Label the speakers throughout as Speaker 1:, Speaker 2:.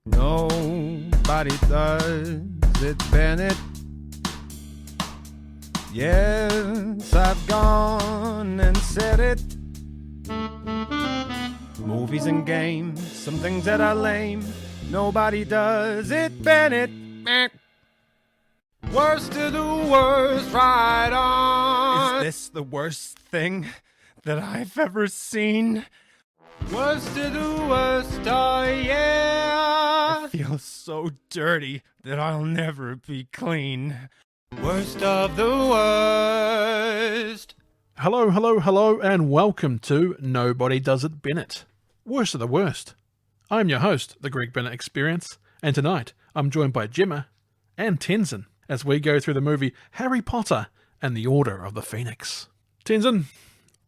Speaker 1: Nobody does it, Bennett. Yes, I've gone and said it. Movies and games, some things that are lame. Nobody does it, Bennett. Worst to the worst, right on. Is this the worst thing that I've ever seen? Worst to the worst, oh yeah. It feels so dirty that I'll never be clean. Worst of the worst.
Speaker 2: Hello, and welcome to Nobody Does It Bennett. Worst of the worst. I'm your host, the Greg Bennett Experience, and tonight I'm joined by Jemma and Tenson as we go through the movie Harry Potter and the Order of the Phoenix. Tenson,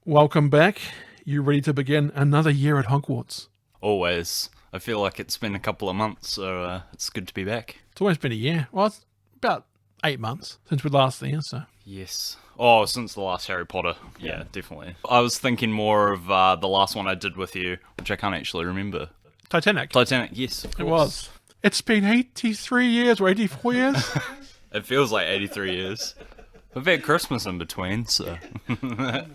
Speaker 2: welcome back. You ready to begin another year at Hogwarts?
Speaker 3: Always. I feel like it's been a couple of months, so it's good to be back.
Speaker 2: It's almost been a year. Well, it's about 8 months since we last there, so...
Speaker 3: Yes. Oh, since the last Harry Potter. Yeah, definitely. I was thinking more of the last one I did with you, which I can't actually remember.
Speaker 2: Titanic,
Speaker 3: yes, of course.
Speaker 2: It was. It's been 83 years or 84 years.
Speaker 3: It feels like 83 years. We've had Christmas in between, so...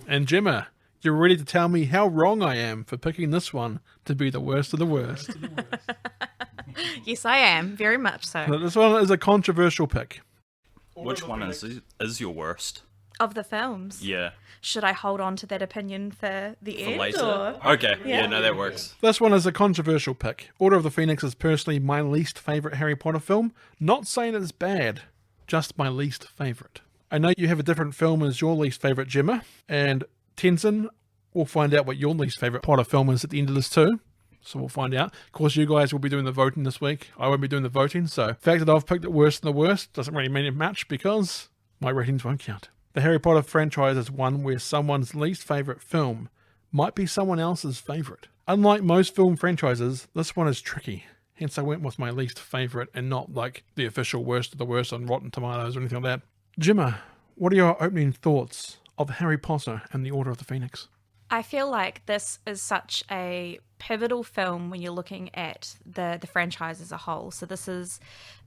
Speaker 2: And Jemma, you're ready to tell me how wrong I am for picking this one to be the worst of the worst.
Speaker 4: Yes, I am. Very much so.
Speaker 2: Now, this one is a controversial pick.
Speaker 3: Which one is your worst?
Speaker 4: Of the films.
Speaker 3: Yeah.
Speaker 4: Should I hold on to that opinion for the
Speaker 3: For
Speaker 4: end?
Speaker 3: later?
Speaker 4: Or?
Speaker 3: Okay, yeah, no, that works.
Speaker 2: This one is a controversial pick. Order of the Phoenix is personally my least favourite Harry Potter film. Not saying it's bad, just my least favourite. I know you have a different film as your least favourite, Jemma, and Tenson, we'll find out what your least favourite Potter film is at the end of this too. So we'll find out. Of course, you guys will be doing the voting this week. I won't be doing the voting, so the fact that I've picked it worse than the worst doesn't really mean much because my ratings won't count. The Harry Potter franchise is one where someone's least favourite film might be someone else's favourite. Unlike most film franchises, this one is tricky. Hence I went with my least favourite and not like the official worst of the worst on Rotten Tomatoes or anything like that. Jemma, what are your opening thoughts of Harry Potter and the Order of the Phoenix?
Speaker 4: I feel like this is such a pivotal film when you're looking at the franchise as a whole. So this is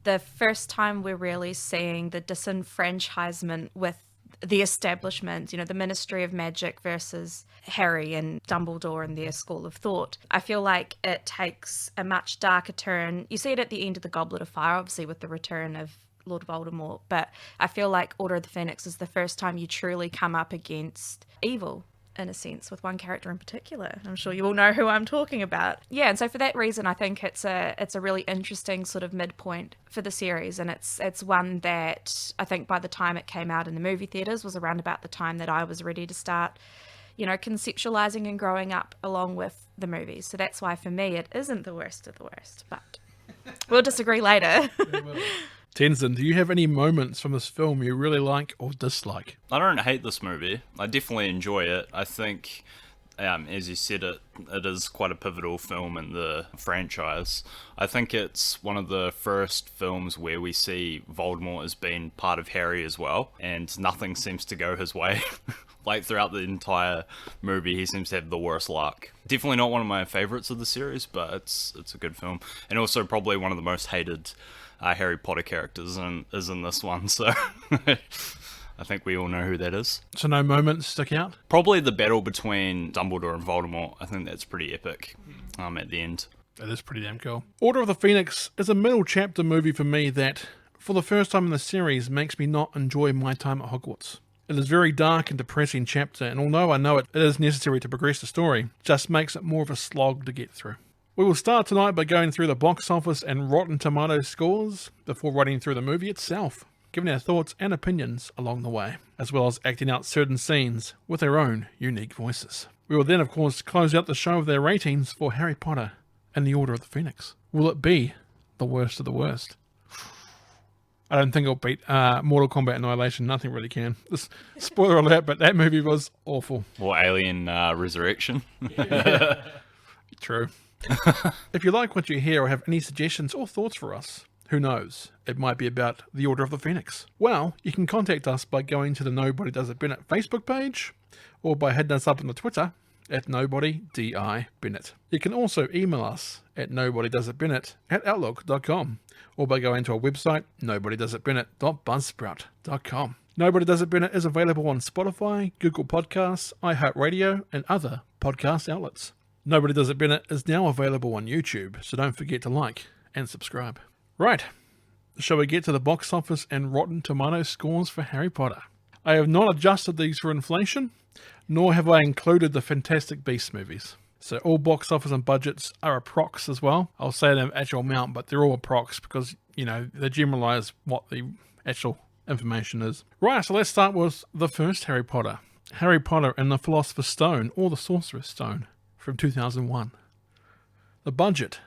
Speaker 4: the first time we're really seeing the disenfranchisement with the establishment, you know, the Ministry of Magic versus Harry and Dumbledore and their School of Thought. I feel like it takes a much darker turn. You see it at the end of the Goblet of Fire, obviously, with the return of Lord Voldemort, but I feel like Order of the Phoenix is the first time you truly come up against evil, in a sense, with one character in particular. I'm sure you all know who I'm talking about. Yeah, and so for that reason, I think it's a really interesting sort of midpoint for the series, and it's one that I think by the time it came out in the movie theaters was around about the time that I was ready to start, you know, conceptualizing and growing up along with the movies. So that's why for me it isn't the worst of the worst, but we'll disagree later.
Speaker 2: Tenson, do you have any moments from this film you really like or dislike?
Speaker 3: I don't hate this movie. I definitely enjoy it. I think, as you said, it is quite a pivotal film in the franchise. I think it's one of the first films where we see Voldemort as being part of Harry as well, and nothing seems to go his way. Like, throughout the entire movie, he seems to have the worst luck. Definitely not one of my favourites of the series, but it's a good film. And also probably one of the most hated Harry Potter characters is in this one, so I think we all know who that is.
Speaker 2: So no moments stick out?
Speaker 3: Probably the battle between Dumbledore and Voldemort. I think that's pretty epic at the end.
Speaker 2: It is pretty damn cool. Order of the Phoenix is a middle chapter movie for me that, for the first time in the series, makes me not enjoy my time at Hogwarts. It is a very dark and depressing chapter, and although I know it is necessary to progress the story, it just makes it more of a slog to get through. We will start tonight by going through the box office and Rotten Tomatoes scores before running through the movie itself, giving our thoughts and opinions along the way, as well as acting out certain scenes with our own unique voices. We will then, of course, close out the show with their ratings for Harry Potter and the Order of the Phoenix. Will it be the worst of the worst? I don't think it'll beat Mortal Kombat Annihilation. Nothing really can. This, spoiler alert, but that movie was awful.
Speaker 3: Or Alien Resurrection.
Speaker 2: Yeah. True. If you like what you hear or have any suggestions or thoughts for us, who knows, it might be about the Order of the Phoenix. Well, you can contact us by going to the Nobody Does It Bennett Facebook page, or by hitting us up on the Twitter at nobody.di.bennett. You can also email us at nobodydoesitbennett@outlook.com or by going to our website, nobodydoesitbennett.buzzsprout.com. Nobody Does It Bennett is available on Spotify, Google Podcasts, iHeartRadio, and other podcast outlets. Nobody Does It Bennett is now available on YouTube, so don't forget to like and subscribe. Right, shall we get to the box office and Rotten Tomatoes scores for Harry Potter? I have not adjusted these for inflation, nor have I included the Fantastic Beasts movies. So all box office and budgets are approx as well. I'll say the actual amount, but they're all approx because, they generalize what the actual information is. Right, so let's start with the first Harry Potter. Harry Potter and the Philosopher's Stone, or the Sorcerer's Stone, from 2001. The budget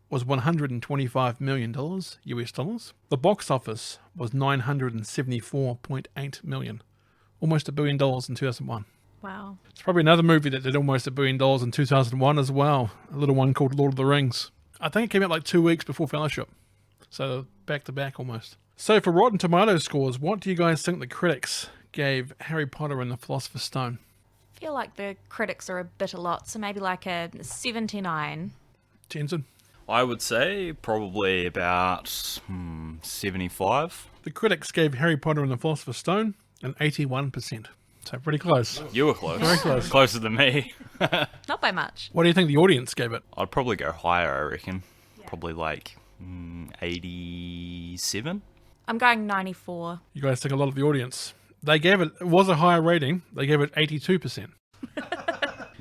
Speaker 2: was $125 million US dollars. The box office was $974.8 million. Almost $1 billion in 2001.
Speaker 4: Wow.
Speaker 2: It's probably another movie that did almost $1 billion in 2001 as well. A little one called Lord of the Rings. I think it came out like 2 weeks before Fellowship. So back to back almost. So for Rotten Tomatoes scores, what do you guys think the critics gave Harry Potter and the Philosopher's Stone?
Speaker 4: I feel like the critics are a bit a lot, so maybe like a 79.
Speaker 2: Tenson?
Speaker 3: I would say probably about 75.
Speaker 2: The critics gave Harry Potter and the Philosopher's Stone an 81%. So pretty close.
Speaker 3: You were close.
Speaker 2: Very close.
Speaker 3: Closer than me.
Speaker 4: Not by much.
Speaker 2: What do you think the audience gave it?
Speaker 3: I'd probably go higher, I reckon. Probably like 87.
Speaker 4: I'm going 94.
Speaker 2: You guys think a lot of the audience. It was a higher rating. They gave it 82%.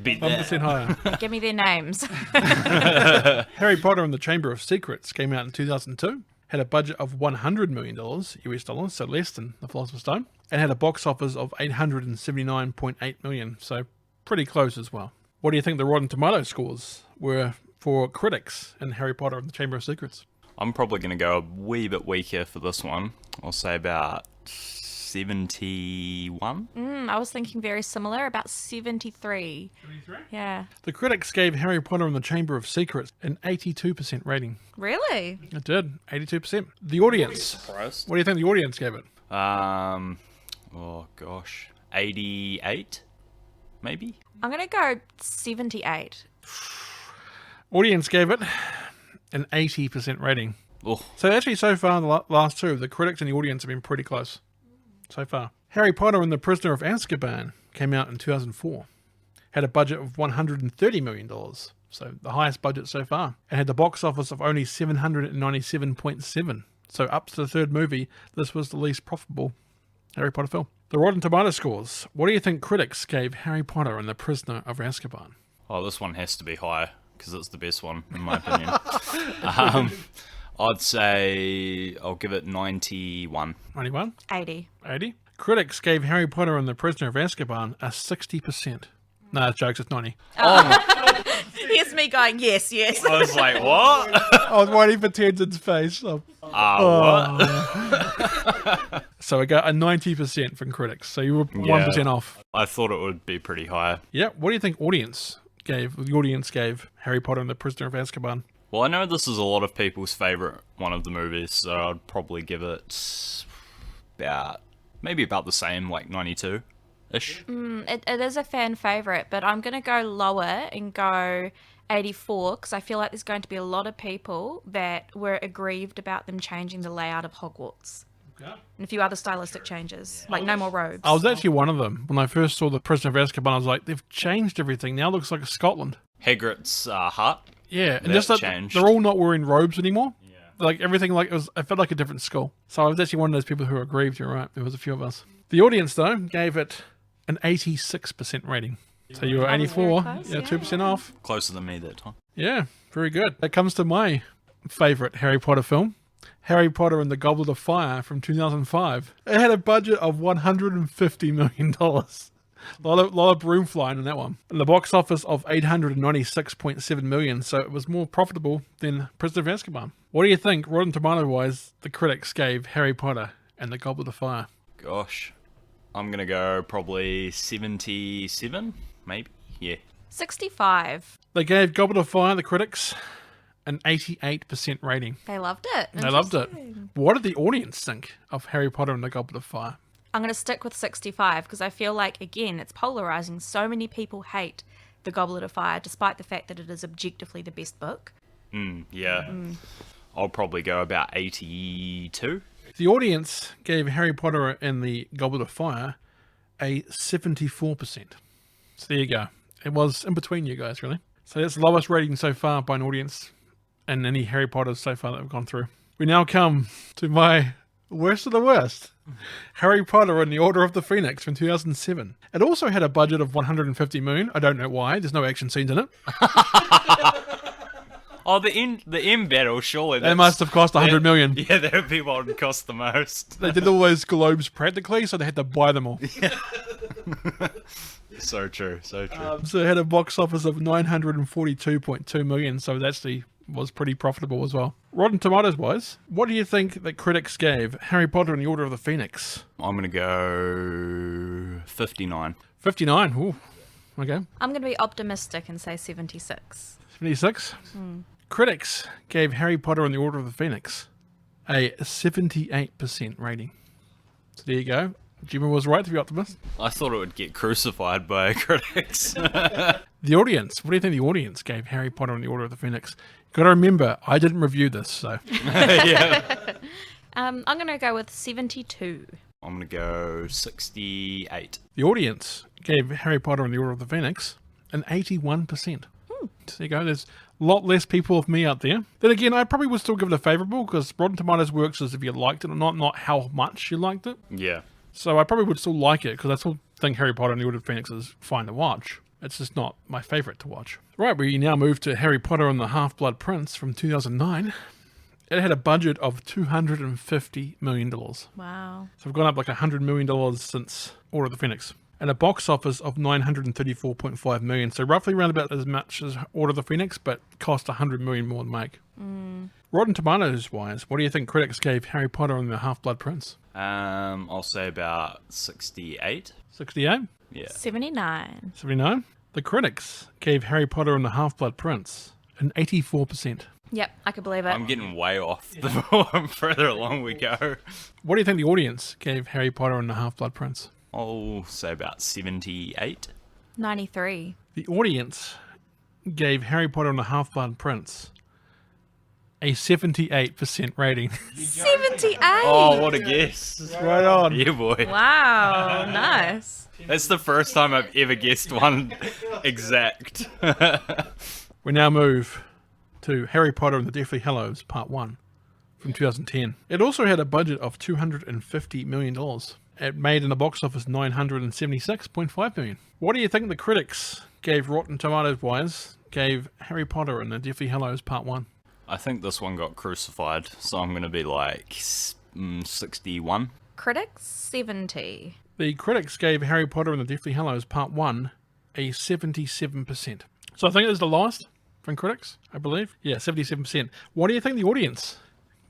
Speaker 3: Beat
Speaker 2: 1%
Speaker 3: that.
Speaker 2: higher.
Speaker 4: Give me their names.
Speaker 2: Harry Potter and the Chamber of Secrets came out in 2002. Had a budget of $100 million US dollars, so less than the Philosopher's Stone, and had a box office of $879.8 million, so pretty close as well. What do you think the Rotten Tomatoes scores were for critics in Harry Potter and the Chamber of Secrets?
Speaker 3: I'm probably going to go a wee bit weaker for this one. I'll say about 71.
Speaker 4: I was thinking very similar, about 73.
Speaker 2: 73?
Speaker 4: Yeah.
Speaker 2: The critics gave Harry Potter and the Chamber of Secrets an 82% rating.
Speaker 4: Really?
Speaker 2: It did, 82%. The audience.
Speaker 3: Surprised.
Speaker 2: What do you think the audience gave it?
Speaker 3: Oh gosh, 88, maybe.
Speaker 4: I'm going to go 78.
Speaker 2: Audience gave it an 80% rating.
Speaker 3: Oh,
Speaker 2: So actually, so far, the last two, the critics and the audience have been pretty close. So far. Harry Potter and the Prisoner of Azkaban came out in 2004. Had a budget of $130 million. So the highest budget so far. And had the box office of only $797.7. So up to the third movie, this was the least profitable Harry Potter film. The Rotten Tomatoes scores. What do you think critics gave Harry Potter and the Prisoner of Azkaban?
Speaker 3: oh, this one has to be high because it's the best one in my opinion. I'd say I'll give it 91.
Speaker 2: 91?
Speaker 4: 80.
Speaker 2: 80? Critics gave Harry Potter and the Prisoner of Azkaban a 60%. Nah, jokes, it's 90.
Speaker 4: Here's me going, yes, yes.
Speaker 3: I was like, what?
Speaker 2: I was waiting for Tenzon's face.
Speaker 3: What?
Speaker 2: So we got a 90% from critics. So you were 1% off.
Speaker 3: I thought it would be pretty high.
Speaker 2: Yeah. What do you think the audience gave Harry Potter and the Prisoner of Azkaban?
Speaker 3: Well, I know this is a lot of people's favourite one of the movies, so I'd probably give it about the same, like 92-ish.
Speaker 4: It is a fan favourite, but I'm going to go lower and go 84 because I feel like there's going to be a lot of people that were aggrieved about them changing the layout of Hogwarts.
Speaker 2: Okay.
Speaker 4: And a few other stylistic changes, like no more robes.
Speaker 2: I was actually one of them. When I first saw the Prisoner of Azkaban, I was like, they've changed everything. Now it looks like Scotland.
Speaker 3: Hagrid's hut.
Speaker 2: Yeah, and
Speaker 3: That
Speaker 2: just that
Speaker 3: changed.
Speaker 2: they're all not wearing robes anymore. Yeah. Like everything, I felt like a different school. So I was actually one of those people who were aggrieved. You're right. There was a few of us. The audience, though, gave it an 86% rating. So you were
Speaker 4: I was very
Speaker 2: 84.
Speaker 4: close,
Speaker 2: Yeah,
Speaker 4: yeah.
Speaker 2: 2% off.
Speaker 3: Closer than me that time.
Speaker 2: Yeah, very good. That comes to my favourite Harry Potter film, Harry Potter and the Goblet of Fire from 2005. It had a budget of $150 million. A lot of broom flying in that one. And the box office of $896.7 million, so it was more profitable than Prisoner of Azkaban. What do you think, Rotten Tomato-wise, the critics gave Harry Potter and the Goblet of Fire?
Speaker 3: Gosh, I'm going to go probably 77, maybe. Yeah.
Speaker 4: 65.
Speaker 2: They gave Goblet of Fire, the critics, an 88% rating.
Speaker 4: They loved it.
Speaker 2: They loved it.
Speaker 4: Interesting.
Speaker 2: What did the audience think of Harry Potter and the Goblet of Fire?
Speaker 4: I'm going to stick with 65 because I feel like, again, it's polarizing. So many people hate The Goblet of Fire, despite the fact that it is objectively the best book.
Speaker 3: Yeah. I'll probably go about 82.
Speaker 2: The audience gave Harry Potter and the Goblet of Fire a 74%. So there you go. It was in between you guys, really. So that's the lowest rating so far by an audience and any Harry Potters so far that we've gone through. We now come to my worst of the worst. Harry Potter and the Order of the Phoenix from 2007. It also had a budget of 150 million. I don't know why. There's no action scenes in it.
Speaker 3: Oh, the end battle, surely.
Speaker 2: They must have cost 100 million.
Speaker 3: Yeah, that would be what would cost the most.
Speaker 2: They did all those globes practically, so they had to buy them all.
Speaker 3: So true, so true.
Speaker 2: So it had a box office of 942.2 million, so it actually was pretty profitable as well. Rotten Tomatoes wise, what do you think that critics gave Harry Potter and the Order of the Phoenix?
Speaker 3: I'm going to go 59.
Speaker 2: 59, ooh, okay.
Speaker 4: I'm going to be optimistic and say 76.
Speaker 2: 76? Critics gave Harry Potter and the Order of the Phoenix a 78% rating. So there you go. Jemma was right to be optimist.
Speaker 3: I thought it would get crucified by critics.
Speaker 2: The audience, what do you think the audience gave Harry Potter and the Order of the Phoenix? Got to remember, I didn't review this, so.
Speaker 3: Yeah.
Speaker 4: I'm going to go with 72.
Speaker 3: I'm going to go 68.
Speaker 2: The audience gave Harry Potter and the Order of the Phoenix an 81%. So there you go. There's a lot less people of me out there. Then again, I probably would still give it a favourable because Rotten Tomatoes works as if you liked it or not how much you liked it.
Speaker 3: Yeah.
Speaker 2: So I probably would still like it because I still think Harry Potter and the Order of the Phoenix is fine to watch. It's just not my favourite to watch. Right, we now move to Harry Potter and the Half-Blood Prince from 2009. It had a budget of $250 million. So
Speaker 4: Wow.
Speaker 2: we've gone up like $100 million since Order of the Phoenix. And a box office of $934.5 million. So roughly around about as much as Order of the Phoenix, but cost $100 million more to make. Rotten Tomatoes wise, what do you think critics gave Harry Potter and the Half-Blood Prince?
Speaker 3: I'll say about 68.
Speaker 2: 68?
Speaker 3: Yeah.
Speaker 4: 79.
Speaker 2: 79? The critics gave Harry Potter and the Half-Blood Prince an 84%.
Speaker 4: Yep, I could believe it.
Speaker 3: I'm getting way off the more further along we go.
Speaker 2: What do you think the audience gave Harry Potter and the Half-Blood Prince?
Speaker 3: I'll say about 78.
Speaker 4: 93.
Speaker 2: The audience gave Harry Potter and the Half-Blood Prince a 78% rating.
Speaker 4: 78!
Speaker 3: Oh, what a guess.
Speaker 2: Right on.
Speaker 3: Yeah, boy.
Speaker 4: Wow, nice.
Speaker 3: That's the first time I've ever guessed one exact.
Speaker 2: We now move to Harry Potter and the Deathly Hallows Part 1 from 2010. It also had a budget of $250 million. It made in the box office $976.5 million. What do you think the critics gave Rotten Tomatoes wise, gave Harry Potter and the Deathly Hallows Part 1?
Speaker 3: I think this one got crucified, so I'm going to be like 61.
Speaker 4: Critics, 70.
Speaker 2: The critics gave Harry Potter and the Deathly Hallows Part 1 a 77%. So I think it was the lowest from critics, I believe. Yeah, 77%. What do you think the audience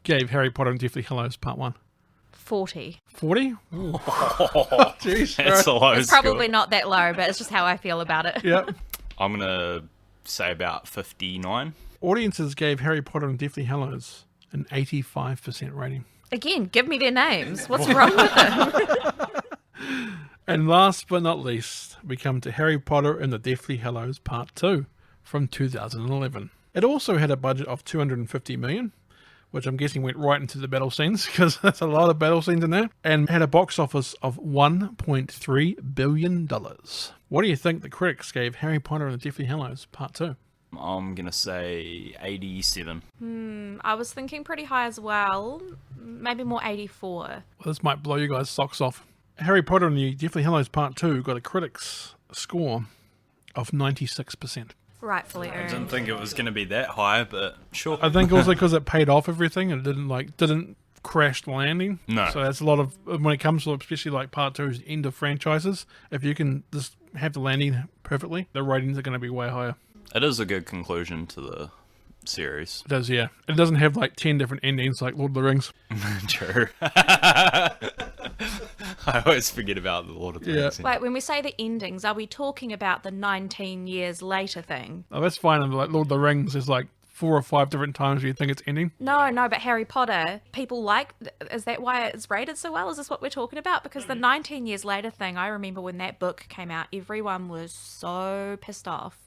Speaker 2: gave Harry Potter and Deathly Hallows Part 1?
Speaker 4: 40.
Speaker 2: 40? Jeez.
Speaker 3: That's a low
Speaker 4: It's
Speaker 3: score.
Speaker 4: probably not that low, but it's just how I feel about it.
Speaker 2: Yep.
Speaker 3: I'm going to say about 59.
Speaker 2: Audiences gave Harry Potter and Deathly Hallows an 85% rating.
Speaker 4: Again, give me their names. What's wrong with them?
Speaker 2: And last but not least, we come to Harry Potter and the Deathly Hallows Part 2 from 2011. It also had a budget of $250 million, which I'm guessing went right into the battle scenes because there's a lot of battle scenes in there, and had a box office of $1.3 billion. What do you think the critics gave Harry Potter and the Deathly Hallows Part 2?
Speaker 3: I'm going to say 87.
Speaker 4: I was thinking pretty high as well. Maybe more 84.
Speaker 2: Well, this might blow you guys' socks off. Harry Potter and the Deathly Hallows Part 2 got a critics score of 96%.
Speaker 4: Rightfully
Speaker 3: I didn't
Speaker 4: earned.
Speaker 3: think it was going to be that high, but sure.
Speaker 2: I think also because it paid off everything and it didn't crash the landing.
Speaker 3: No.
Speaker 2: So that's a lot of, when it comes to especially like Part 2's end of franchises, if you can just have the landing perfectly, the ratings are going to be way higher.
Speaker 3: It is a good conclusion to the series.
Speaker 2: It does, yeah. It doesn't have like 10 different endings like Lord of the Rings.
Speaker 3: True. I always forget about the Lord of the
Speaker 2: Yeah.
Speaker 3: Rings.
Speaker 4: Wait, when we say the endings, are we talking about the 19 years later thing?
Speaker 2: Oh, that's fine. And like Lord of the Rings, there's like 4 or 5 different times where you think it's ending.
Speaker 4: No, but Harry Potter, people like, is that why it's rated so well? Is this what we're talking about? Because the 19 years later thing, I remember when that book came out, everyone was so pissed off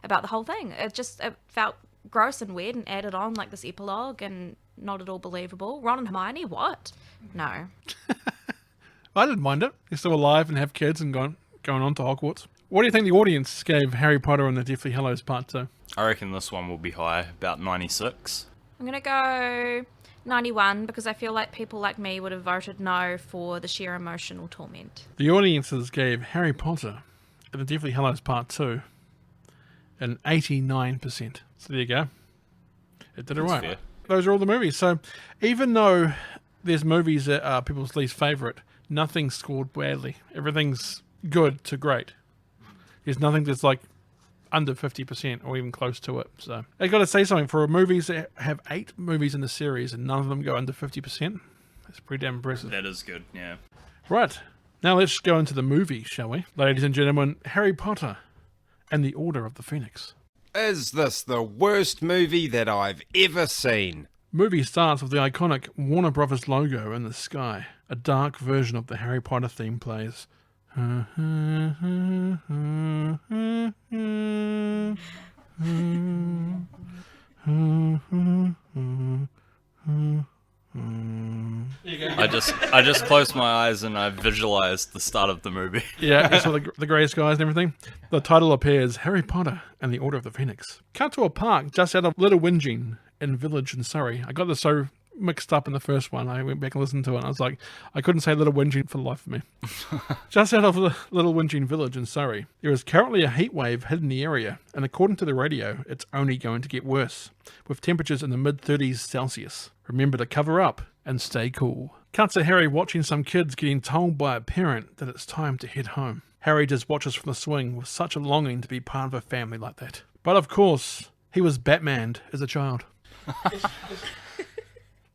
Speaker 4: about the whole thing. It felt gross and weird and added on like this epilogue and not at all believable. Ron and Hermione, what? No.
Speaker 2: I didn't mind it. They're still alive and have kids and going on to Hogwarts. What do you think the audience gave Harry Potter and the Deathly Hallows Part 2?
Speaker 3: I reckon this one will be high, about 96.
Speaker 4: I'm going to go 91 because I feel like people like me would have voted no for the sheer emotional torment.
Speaker 2: The audiences gave Harry Potter and the Deathly Hallows Part 2 an 89%. So there you go. It did it right.
Speaker 3: Fair.
Speaker 2: Those are all the movies. So even though there's movies that are people's least favourite, nothing scored badly. Everything's good to great. There's nothing that's like under 50% or even close to it. So I got to say something, for movies that have 8 movies in the series and none of them go under 50%, that's pretty damn impressive.
Speaker 3: That is good, yeah.
Speaker 2: Right, now let's go into the movie, shall we? Ladies and gentlemen, Harry Potter and the Order of the Phoenix.
Speaker 1: Is this the worst movie that I've ever seen?
Speaker 2: Movie starts with the iconic Warner Brothers logo in the sky. A dark version of the Harry Potter theme plays. You
Speaker 3: I just closed my eyes and I visualized the start of the movie.
Speaker 2: Yeah, you saw the grey skies and everything. The title appears, Harry Potter and the Order of the Phoenix. Cut to a park just out of Little Whinging in Village in Surrey. I got this so mixed up in the first one. I went back and listened to it and I was like, I couldn't say Little Whinging for the life of me. Just out of the Little Whinging Village in Surrey, there is currently a heat wave hitting the area, and according to the radio, it's only going to get worse, with temperatures in the mid-30s Celsius. Remember to cover up and stay cool. Cuts to Harry watching some kids getting told by a parent that it's time to head home. Harry just watches from the swing with such a longing to be part of a family like that. But of course, he was Batmaned as a child.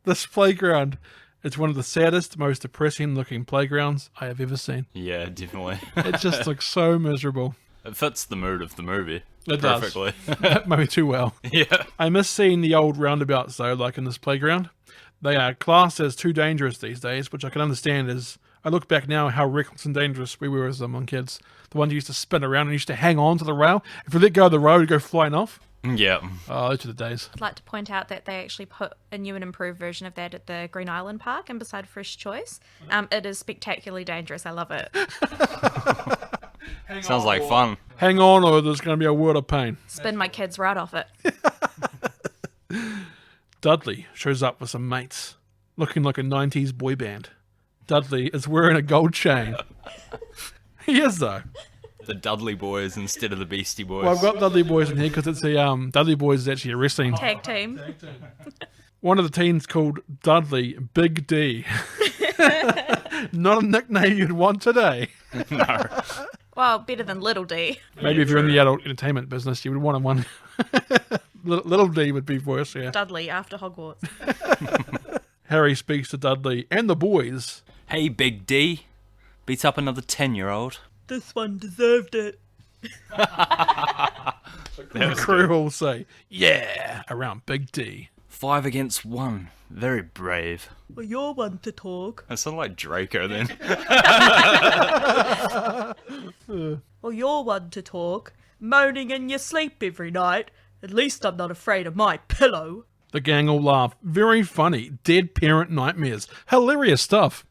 Speaker 2: This playground is one of the saddest, most depressing looking playgrounds I have ever seen.
Speaker 3: Yeah, definitely.
Speaker 2: It just looks so miserable.
Speaker 3: It fits the mood of the movie.
Speaker 2: It
Speaker 3: perfectly.
Speaker 2: Does. Maybe too well.
Speaker 3: Yeah.
Speaker 2: I miss seeing the old roundabouts though, like in this playground. They are classed as too dangerous these days, which I can understand as I look back now how reckless and dangerous we were as young kids. The ones who used to spin around and used to hang on to the rail. If we let go of the rail, we'd go flying off.
Speaker 3: Yeah.
Speaker 2: Oh, those are the days.
Speaker 4: I'd like to point out that they actually put a new and improved version of that at the Green Island Park and beside Fresh Choice. It is spectacularly dangerous. I love it.
Speaker 3: Sounds like fun.
Speaker 2: Hang on or there's going to be a world of pain.
Speaker 4: Spin my kids right off it.
Speaker 2: Dudley shows up with some mates, looking like a 90s boy band. Dudley is wearing a gold chain. He is though.
Speaker 3: The Dudley Boys instead of the Beastie Boys.
Speaker 2: Well, I've got Dudley Boys in here because it's a Dudley Boys is actually a wrestling
Speaker 4: Tag team.
Speaker 2: One of the teens called Dudley Big D. Not a nickname you'd want today.
Speaker 3: No.
Speaker 4: Well, better than Little D.
Speaker 2: Maybe if you're in the adult entertainment business, you would want one. Little D would be worse, yeah.
Speaker 4: Dudley after Hogwarts.
Speaker 2: Harry speaks to Dudley and the boys.
Speaker 3: Hey, Big D. Beat up another 10-year-old.
Speaker 4: This one deserved it.
Speaker 2: The crew all say, yeah, around Big D.
Speaker 3: 5 against 1. Very brave.
Speaker 4: Well, you're one to talk.
Speaker 3: I sound like Draco then.
Speaker 4: Well, you're one to talk. Moaning in your sleep every night. At least I'm not afraid of my pillow.
Speaker 2: The gang all laugh. Very funny. Dead parent nightmares. Hilarious stuff.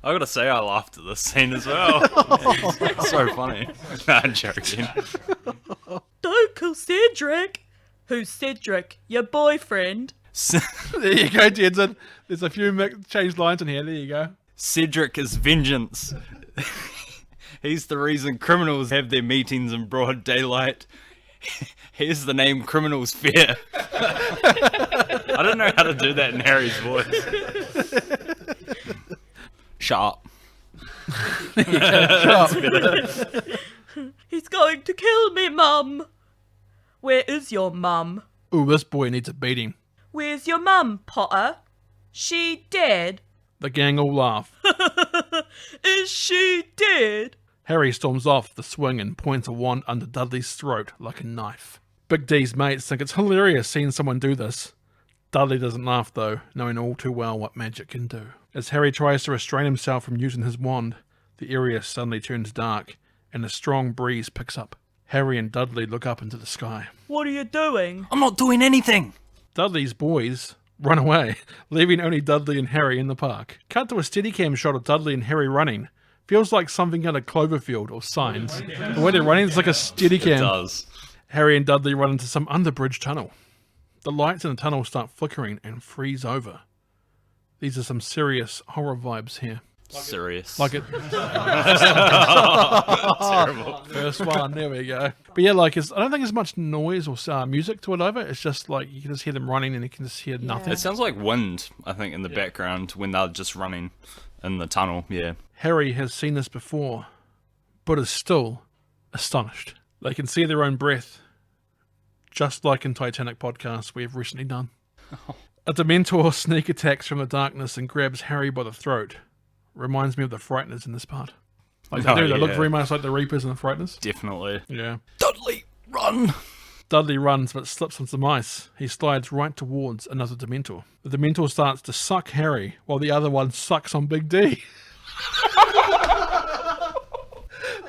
Speaker 3: I gotta say, I laughed at this scene as well. It's so funny. Nah, I'm joking.
Speaker 4: Don't kill Cedric. Who's Cedric? Your boyfriend?
Speaker 2: There you go, Tenson. There's a few changed lines in here. There you go.
Speaker 3: Cedric is vengeance. He's the reason criminals have their meetings in broad daylight. Here's the name criminals fear. I don't know how to do that in Harry's voice. Shut up.
Speaker 4: He's going to kill me, Mum. Where is your mum?
Speaker 2: Ooh, this boy needs a beating.
Speaker 4: Where's your mum, Potter? She dead?
Speaker 2: The gang all laugh.
Speaker 4: Is she dead?
Speaker 2: Harry storms off the swing and points a wand under Dudley's throat like a knife. Big D's mates think it's hilarious seeing someone do this. Dudley doesn't laugh though, knowing all too well what magic can do. As Harry tries to restrain himself from using his wand, the area suddenly turns dark and a strong breeze picks up. Harry and Dudley look up into the sky.
Speaker 5: What are you doing?
Speaker 3: I'm not doing anything.
Speaker 2: Dudley's boys run away, leaving only Dudley and Harry in the park. Cut to a Steadicam shot of Dudley and Harry running. Feels like something out of Cloverfield or Signs. The way they're running is like a
Speaker 3: It
Speaker 2: Steadicam.
Speaker 3: does.
Speaker 2: Harry and Dudley run into some underbridge tunnel. The lights in the tunnel start flickering and freeze over. These are some serious horror vibes here.
Speaker 3: Serious.
Speaker 2: Like it.
Speaker 3: Terrible.
Speaker 2: First one, there we go. But yeah, like I don't think there's much noise or music to it over. It's just like you can just hear them running and you can just hear nothing.
Speaker 3: It sounds like wind, I think, in the background when they're just running in the tunnel. Yeah.
Speaker 2: Harry has seen this before, but is still astonished. They can see their own breath, just like in Titanic podcast we have recently done. A Dementor sneak attacks from the darkness and grabs Harry by the throat. Reminds me of the Frighteners in this part. Like they
Speaker 3: Oh,
Speaker 2: do, they look
Speaker 3: yeah.
Speaker 2: very much like the Reapers and the Frighteners.
Speaker 3: Definitely.
Speaker 2: Yeah.
Speaker 3: Dudley, run!
Speaker 2: Dudley runs but slips on some ice. He slides right towards another Dementor. The Dementor starts to suck Harry while the other one sucks on Big D.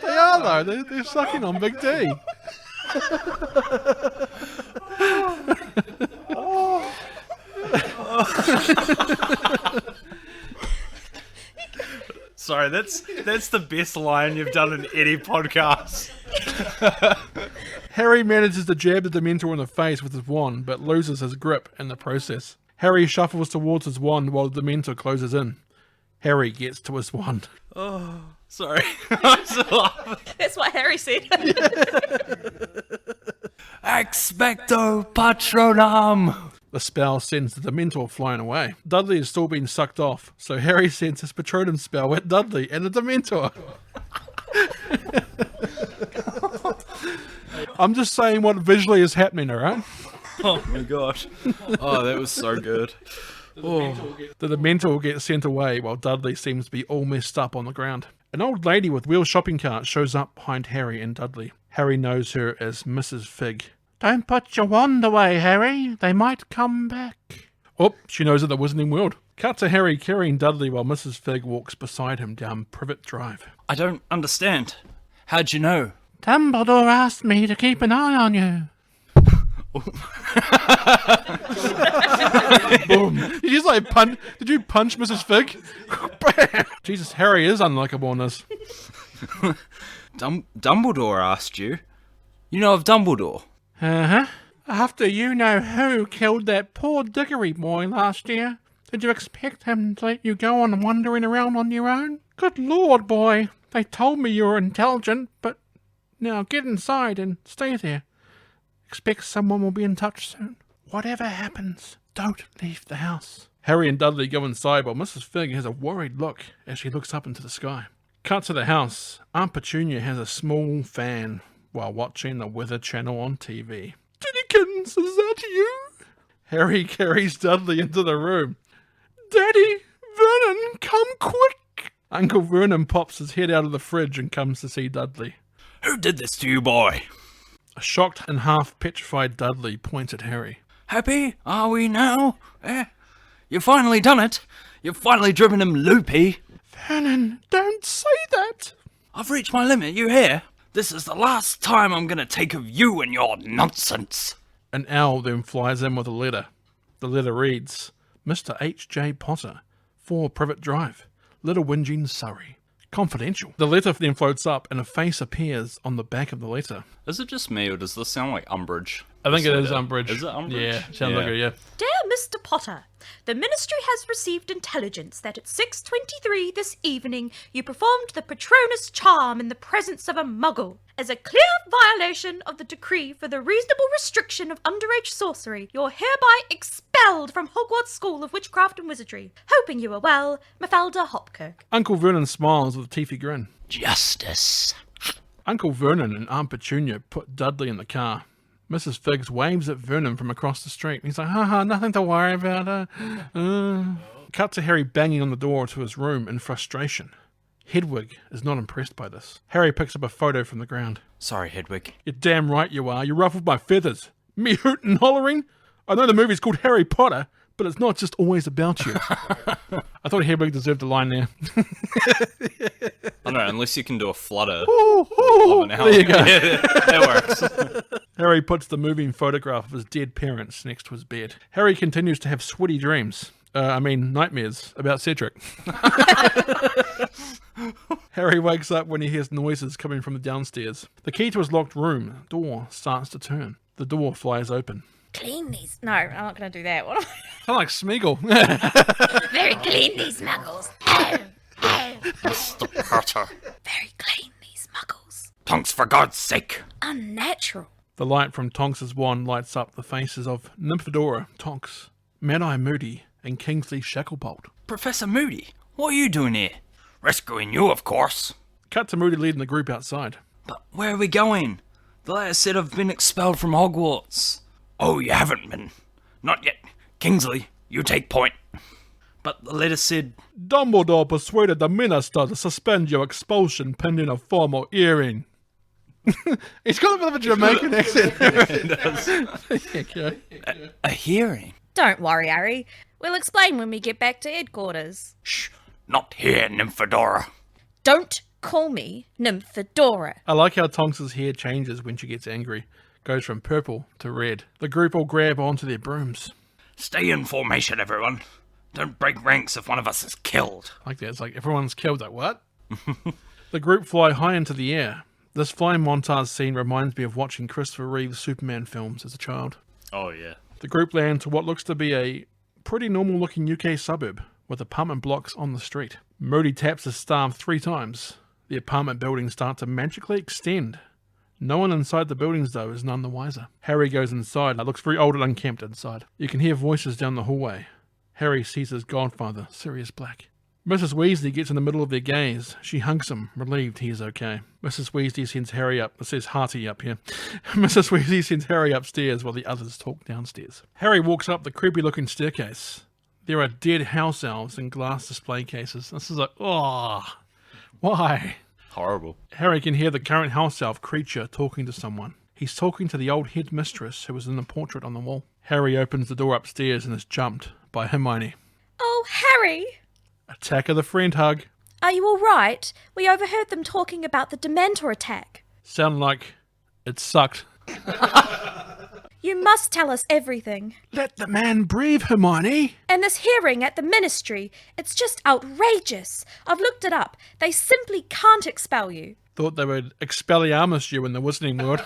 Speaker 2: They are though, they're sucking on Big D.
Speaker 3: Sorry, that's the best line you've done in any podcast.
Speaker 2: Harry manages to jab the Dementor in the face with his wand, but loses his grip in the process. Harry shuffles towards his wand while the Dementor closes in. Harry gets to his wand.
Speaker 3: Sorry. I'm so laughing.
Speaker 5: That's what Harry said.
Speaker 3: Expecto Patronum!
Speaker 2: The spell sends the Dementor flying away. Dudley is still being sucked off, so Harry sends his Patronum spell at Dudley and the Dementor. I'm just saying what visually is happening, alright?
Speaker 3: Oh my gosh. Oh, that was so good.
Speaker 2: The Dementor gets sent away while Dudley seems to be all messed up on the ground. An old lady with wheel shopping cart shows up behind Harry and Dudley. Harry knows her as Mrs. Fig. Don't put your wand away, Harry. They might come back. Oh, she knows of the Wizarding World. Cut to Harry carrying Dudley while Mrs. Fig walks beside him down Privet Drive.
Speaker 3: I don't understand. How'd you know?
Speaker 2: Dumbledore asked me to keep an eye on you. Boom. Did you just like punch? Did you punch Mrs. Fig? Bam! Jesus, Harry is unlikable in this.
Speaker 3: Dumbledore asked you? You know of Dumbledore?
Speaker 2: Uh-huh. After you know who killed that poor Diggory boy last year, did you expect him to let you go on wandering around on your own? Good Lord, boy. They told me you were intelligent, but now get inside and stay there. Expect someone will be in touch soon. Whatever happens, don't leave the house. Harry and Dudley go inside while Mrs. Fig has a worried look as she looks up into the sky. Cut to the house. Aunt Petunia has a small fan while watching the Weather Channel on TV. Tinnykins, is that you? Harry carries Dudley into the room. Daddy, Vernon, come quick! Uncle Vernon pops his head out of the fridge and comes to see Dudley.
Speaker 3: Who did this to you, boy?
Speaker 2: A shocked and half-petrified Dudley points at Harry.
Speaker 3: Happy are we now? You've finally done it. You've finally driven him loopy.
Speaker 2: Vernon, don't say that!
Speaker 3: I've reached my limit, you hear? This is the last time I'm gonna take of you and your nonsense.
Speaker 2: An owl then flies in with a letter. The letter reads, Mr. H.J. Potter, 4 Privet Drive, Little Whinging, Surrey. Confidential. The letter then floats up and a face appears on the back of the letter.
Speaker 3: Is it just me, or does this sound like Umbridge?
Speaker 2: I think it is Umbridge.
Speaker 3: Is it Umbridge?
Speaker 2: Yeah, sounds like it, yeah.
Speaker 5: Dear Mr. Potter, the Ministry has received intelligence that at 6:23 this evening you performed the Patronus charm in the presence of a muggle. As a clear violation of the decree for the reasonable restriction of underage sorcery, you're hereby expelled from Hogwarts School of Witchcraft and Wizardry. Hoping you are well, Mafalda Hopkirk.
Speaker 2: Uncle Vernon smiles with a teethy grin.
Speaker 3: Justice.
Speaker 2: Uncle Vernon and Aunt Petunia put Dudley in the car. Mrs. Figgs waves at Vernon from across the street. He's like, haha, nothing to worry about. Cut to Harry banging on the door to his room in frustration. Hedwig is not impressed by this. Harry picks up a photo from the ground.
Speaker 3: Sorry, Hedwig.
Speaker 2: You're damn right you are. You ruffled my feathers. Me hootin' and hollering? I know the movie's called Harry Potter, but it's not just always about you. I thought Hedwig deserved a line there.
Speaker 3: I know know, unless you can do a flutter
Speaker 2: Ooh,
Speaker 3: of an owl.
Speaker 2: there you go.
Speaker 3: Yeah, that works.
Speaker 2: Harry puts the moving photograph of his dead parents next to his bed. Harry continues to have sweaty dreams. Nightmares about Cedric. Harry wakes up when he hears noises coming from the downstairs. The key to his locked room door starts to turn. The door flies open.
Speaker 5: Clean these. No, I'm not going to do that. What?
Speaker 2: I like Smeagol.
Speaker 5: Very clean these muggles.
Speaker 3: Mr. Potter.
Speaker 5: Very clean these muggles.
Speaker 3: Tonks, for God's sake.
Speaker 5: Unnatural.
Speaker 2: The light from Tonks's wand lights up the faces of Nymphadora, Tonks, Mad-Eye Moody, and Kingsley Shacklebolt.
Speaker 3: Professor Moody, what are you doing here? Rescuing you, of course.
Speaker 2: Cut to Moody leading the group outside.
Speaker 3: But where are we going? The letter said I've been expelled from Hogwarts. Oh, you haven't been. Not yet. Kingsley, you take point. But the letter said...
Speaker 2: Dumbledore persuaded the minister to suspend your expulsion pending a formal hearing. He's got a bit of a Jamaican accent. Okay.
Speaker 3: A hearing?
Speaker 5: Don't worry, Harry. We'll explain when we get back to headquarters.
Speaker 3: Shh, not here, Nymphadora.
Speaker 5: Don't call me Nymphadora.
Speaker 2: I like how Tonks's hair changes when she gets angry. Goes from purple to red. The group all grab onto their brooms.
Speaker 3: Stay in formation, everyone. Don't break ranks if one of us is killed.
Speaker 2: Like that. It's like everyone's killed. Like, what? The group fly high into the air. This flying montage scene reminds me of watching Christopher Reeve's Superman films as a child.
Speaker 3: Oh, yeah.
Speaker 2: The group land to what looks to be a pretty normal looking UK suburb with apartment blocks on the street. Moody taps his staff 3 times. The apartment buildings start to magically extend. No one inside the buildings, though, is none the wiser. Harry goes inside. It looks very old and unkempt inside. You can hear voices down the hallway. Harry sees his godfather, Sirius Black. Mrs. Weasley gets in the middle of their gaze. She hugs him, relieved he is okay. Mrs. Weasley sends Harry up. It says Hearty up here. Mrs. Weasley sends Harry upstairs while the others talk downstairs. Harry walks up the creepy-looking staircase. There are dead house elves in glass display cases. This is like, oh, why?
Speaker 3: Horrible.
Speaker 2: Harry can hear the current house elf creature talking to someone. He's talking to the old headmistress who was in the portrait on the wall. Harry opens the door upstairs and is jumped by Hermione.
Speaker 5: Oh, Harry!
Speaker 2: Attack of the friend hug.
Speaker 5: Are you all right? We overheard them talking about the Dementor attack.
Speaker 2: Sound like it sucked.
Speaker 5: You must tell us everything.
Speaker 2: Let the man breathe, Hermione.
Speaker 5: And this hearing at the ministry, it's just outrageous. I've looked it up. They simply can't expel you.
Speaker 2: Thought they would Expelliarmus you in the Wizarding World.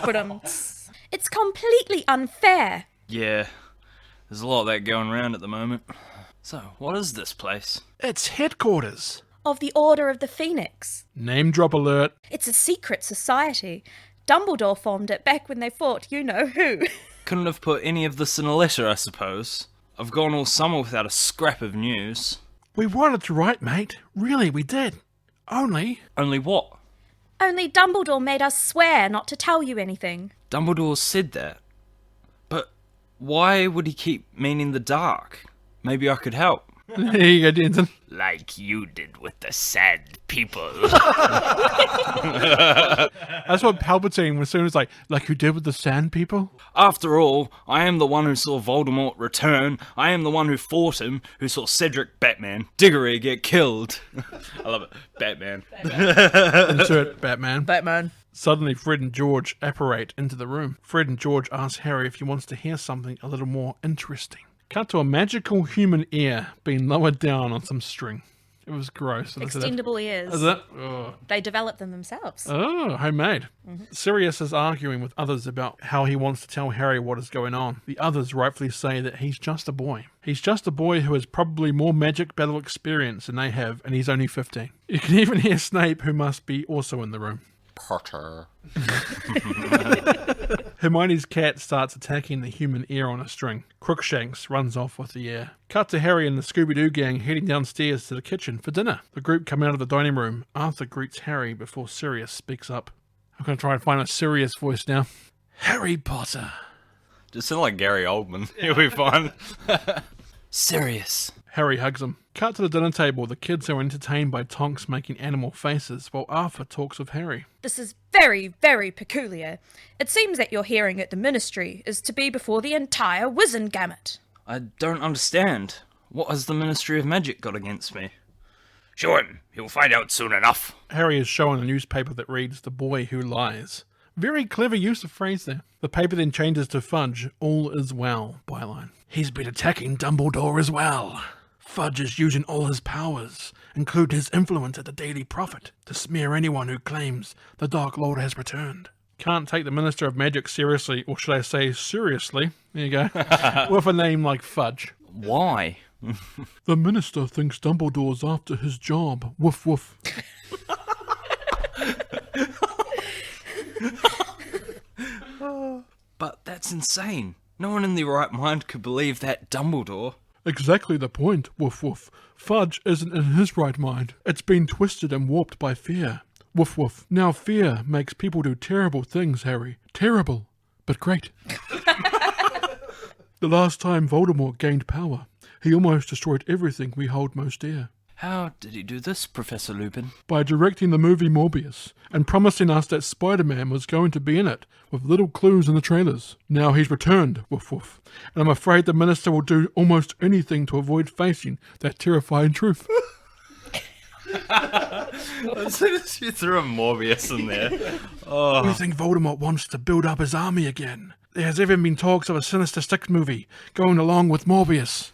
Speaker 5: But it's completely unfair.
Speaker 3: Yeah, there's a lot of that going around at the moment. So, what is this place?
Speaker 2: It's headquarters.
Speaker 5: Of the Order of the Phoenix.
Speaker 2: Name drop alert.
Speaker 5: It's a secret society. Dumbledore formed it back when they fought you-know-who.
Speaker 3: Couldn't have put any of this in a letter, I suppose. I've gone all summer without a scrap of news.
Speaker 2: We wanted to write, mate. Really, we did. Only
Speaker 3: what?
Speaker 5: Only Dumbledore made us swear not to tell you anything.
Speaker 3: Dumbledore said that. But why would he keep meaning the dark? Maybe I could help.
Speaker 2: There you go, Tenson.
Speaker 3: Like you did with the sad people.
Speaker 2: That's what Palpatine was soon as like you did with the sand people.
Speaker 3: After all, I am the one who saw Voldemort return. I am the one who fought him, who saw Cedric Batman Diggory get killed. I love it. Batman.
Speaker 2: Insert Batman.
Speaker 5: Batman.
Speaker 2: Suddenly, Fred and George apparate into the room. Fred and George ask Harry if he wants to hear something a little more interesting. Cut to a magical human ear being lowered down on some string. It was gross.
Speaker 5: Extendable ears.
Speaker 2: Is it? Oh.
Speaker 5: They developed them themselves.
Speaker 2: Oh, homemade. Sirius is arguing with others about how he wants to tell Harry what is going on. The others rightfully say that he's just a boy. He's just a boy who has probably more magic battle experience than they have, and he's only 15. You can even hear Snape, who must be also in the room.
Speaker 3: Potter.
Speaker 2: Hermione's cat starts attacking the human ear on a string. Crookshanks runs off with the ear. Cut to Harry and the Scooby-Doo gang heading downstairs to the kitchen for dinner. The group come out of the dining room. Arthur greets Harry before Sirius speaks up. I'm going to try and find a serious voice now. Harry Potter.
Speaker 3: Just sound like Gary Oldman. He'll be fine. Serious.
Speaker 2: Harry hugs him. Cut to the dinner table. The kids are entertained by Tonks making animal faces while Arthur talks with Harry.
Speaker 5: This is very, very peculiar. It seems that your hearing at the ministry is to be before the entire Wizengamot.
Speaker 3: I don't understand. What has the Ministry of Magic got against me? Show him. He'll find out soon enough.
Speaker 2: Harry is shown a newspaper that reads The Boy Who Lies. Very clever use of phrase there. The paper then changes to Fudge, all is well, byline. He's been attacking Dumbledore as well. Fudge is using all his powers, including his influence at the Daily Prophet, to smear anyone who claims the Dark Lord has returned. Can't take the Minister of Magic seriously, or should I say seriously, there you go, with a name like Fudge.
Speaker 3: Why?
Speaker 2: The Minister thinks Dumbledore's after his job. Woof woof.
Speaker 3: But that's insane. No one in their right mind could believe that Dumbledore...
Speaker 2: Exactly the point, woof woof. Fudge isn't in his right mind. It's been twisted and warped by fear. Woof woof. Now fear makes people do terrible things, Harry. Terrible, but great. The last time Voldemort gained power, he almost destroyed everything we hold most dear.
Speaker 3: How did he do this, Professor Lupin?
Speaker 2: By directing the movie Morbius, and promising us that Spider-Man was going to be in it, with little clues in the trailers. Now he's returned, woof woof, and I'm afraid the Minister will do almost anything to avoid facing that terrifying truth.
Speaker 3: As soon as you threw a Morbius in there.
Speaker 2: We think Voldemort wants to build up his army again. There has even been talks of a Sinister Six movie going along with Morbius.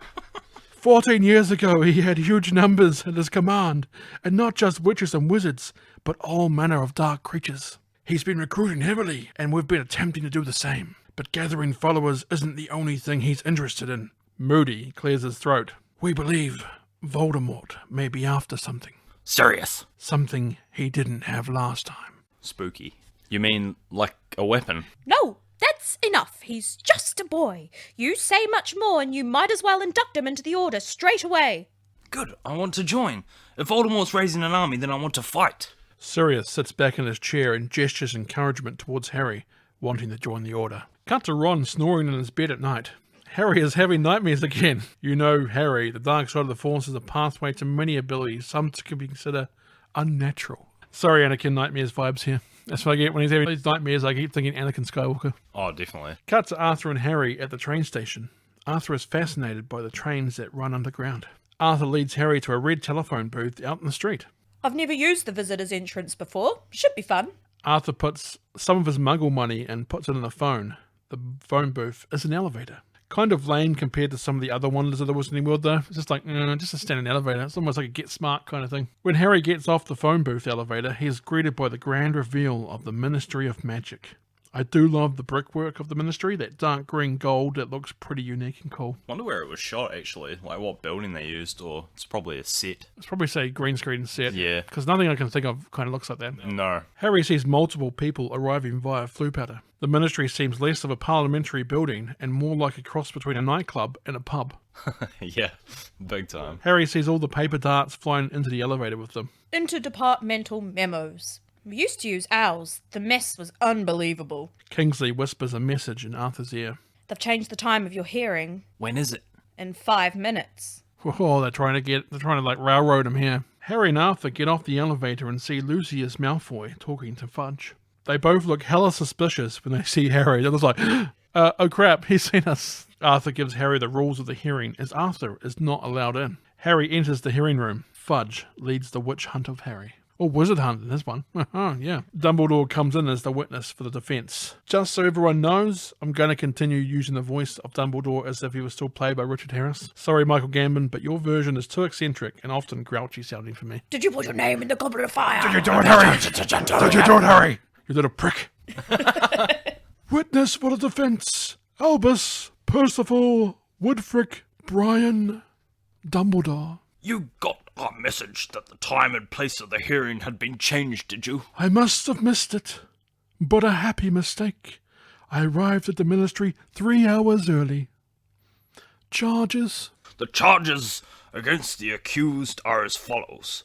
Speaker 2: 14 years ago, he had huge numbers at his command, and not just witches and wizards, but all manner of dark creatures. He's been recruiting heavily, and we've been attempting to do the same. But gathering followers isn't the only thing he's interested in. Moody clears his throat. We believe Voldemort may be after something.
Speaker 3: Serious.
Speaker 2: Something he didn't have last time.
Speaker 3: Spooky. You mean like a weapon?
Speaker 5: No, that's enough. He's just a boy. You say much more and you might as well induct him into the Order straight away.
Speaker 3: Good, I want to join. If Voldemort's raising an army, then I want to fight.
Speaker 2: Sirius sits back in his chair and gestures encouragement towards Harry, wanting to join the Order. Cut to Ron snoring in his bed at night. Harry is having nightmares again. You know, Harry, the dark side of the Force is a pathway to many abilities, some could be considered unnatural. Sorry, Anakin Nightmares vibes here. That's what I get when he's having these nightmares. I keep thinking Anakin Skywalker.
Speaker 3: Oh, definitely.
Speaker 2: Cut to Arthur and Harry at the train station. Arthur is fascinated by the trains that run underground. Arthur leads Harry to a red telephone booth out in the street.
Speaker 5: I've never used the visitor's entrance before. Should be fun.
Speaker 2: Arthur puts some of his muggle money and puts it in the phone. The phone booth is an elevator. Kind of lame compared to some of the other wonders of the Wizarding World, though. It's just like, just a standard elevator. It's almost like a Get Smart kind of thing. When Harry gets off the phone booth elevator, he is greeted by the grand reveal of the Ministry of Magic. I do love the brickwork of the Ministry, that dark green gold that looks pretty unique and cool.
Speaker 3: Wonder where it was shot, actually. Like, what building they used, or it's probably a set.
Speaker 2: It's probably, say, green screen set.
Speaker 3: Yeah.
Speaker 2: Because nothing I can think of kind of looks like that.
Speaker 3: No.
Speaker 2: Harry sees multiple people arriving via flue powder. The Ministry seems less of a parliamentary building and more like a cross between a nightclub and a pub.
Speaker 3: Yeah, big time.
Speaker 2: Harry sees all the paper darts flying into the elevator with them.
Speaker 5: Interdepartmental memos. We used to use owls. The mess was unbelievable.
Speaker 2: Kingsley whispers a message in Arthur's ear.
Speaker 5: They've changed the time of your hearing.
Speaker 3: When is it?
Speaker 5: In 5 minutes.
Speaker 2: Oh, they're trying to like railroad him here. Harry and Arthur get off the elevator and see Lucius Malfoy talking to Fudge. They both look hella suspicious when they see Harry. They're just like, oh crap, he's seen us. Arthur gives Harry the rules of the hearing, as Arthur is not allowed in. Harry enters the hearing room. Fudge leads the witch hunt of Harry. Or wizard hunt in this one. Yeah. Dumbledore comes in as the witness for the defence. Just so everyone knows, I'm going to continue using the voice of Dumbledore as if he was still played by Richard Harris. Sorry, Michael Gambon, but your version is too eccentric and often grouchy sounding for me.
Speaker 5: Did you put your name in the goblet of fire?
Speaker 2: Did you do it, Harry? Did you do it, Harry? You little prick. Witness for the defence. Albus, Percival, Woodfrick, Brian, Dumbledore.
Speaker 3: You got our message that the time and place of the hearing had been changed, did you?
Speaker 2: I must have missed it, but a happy mistake. I arrived at the Ministry 3 hours early. Charges?
Speaker 3: The charges against the accused are as follows.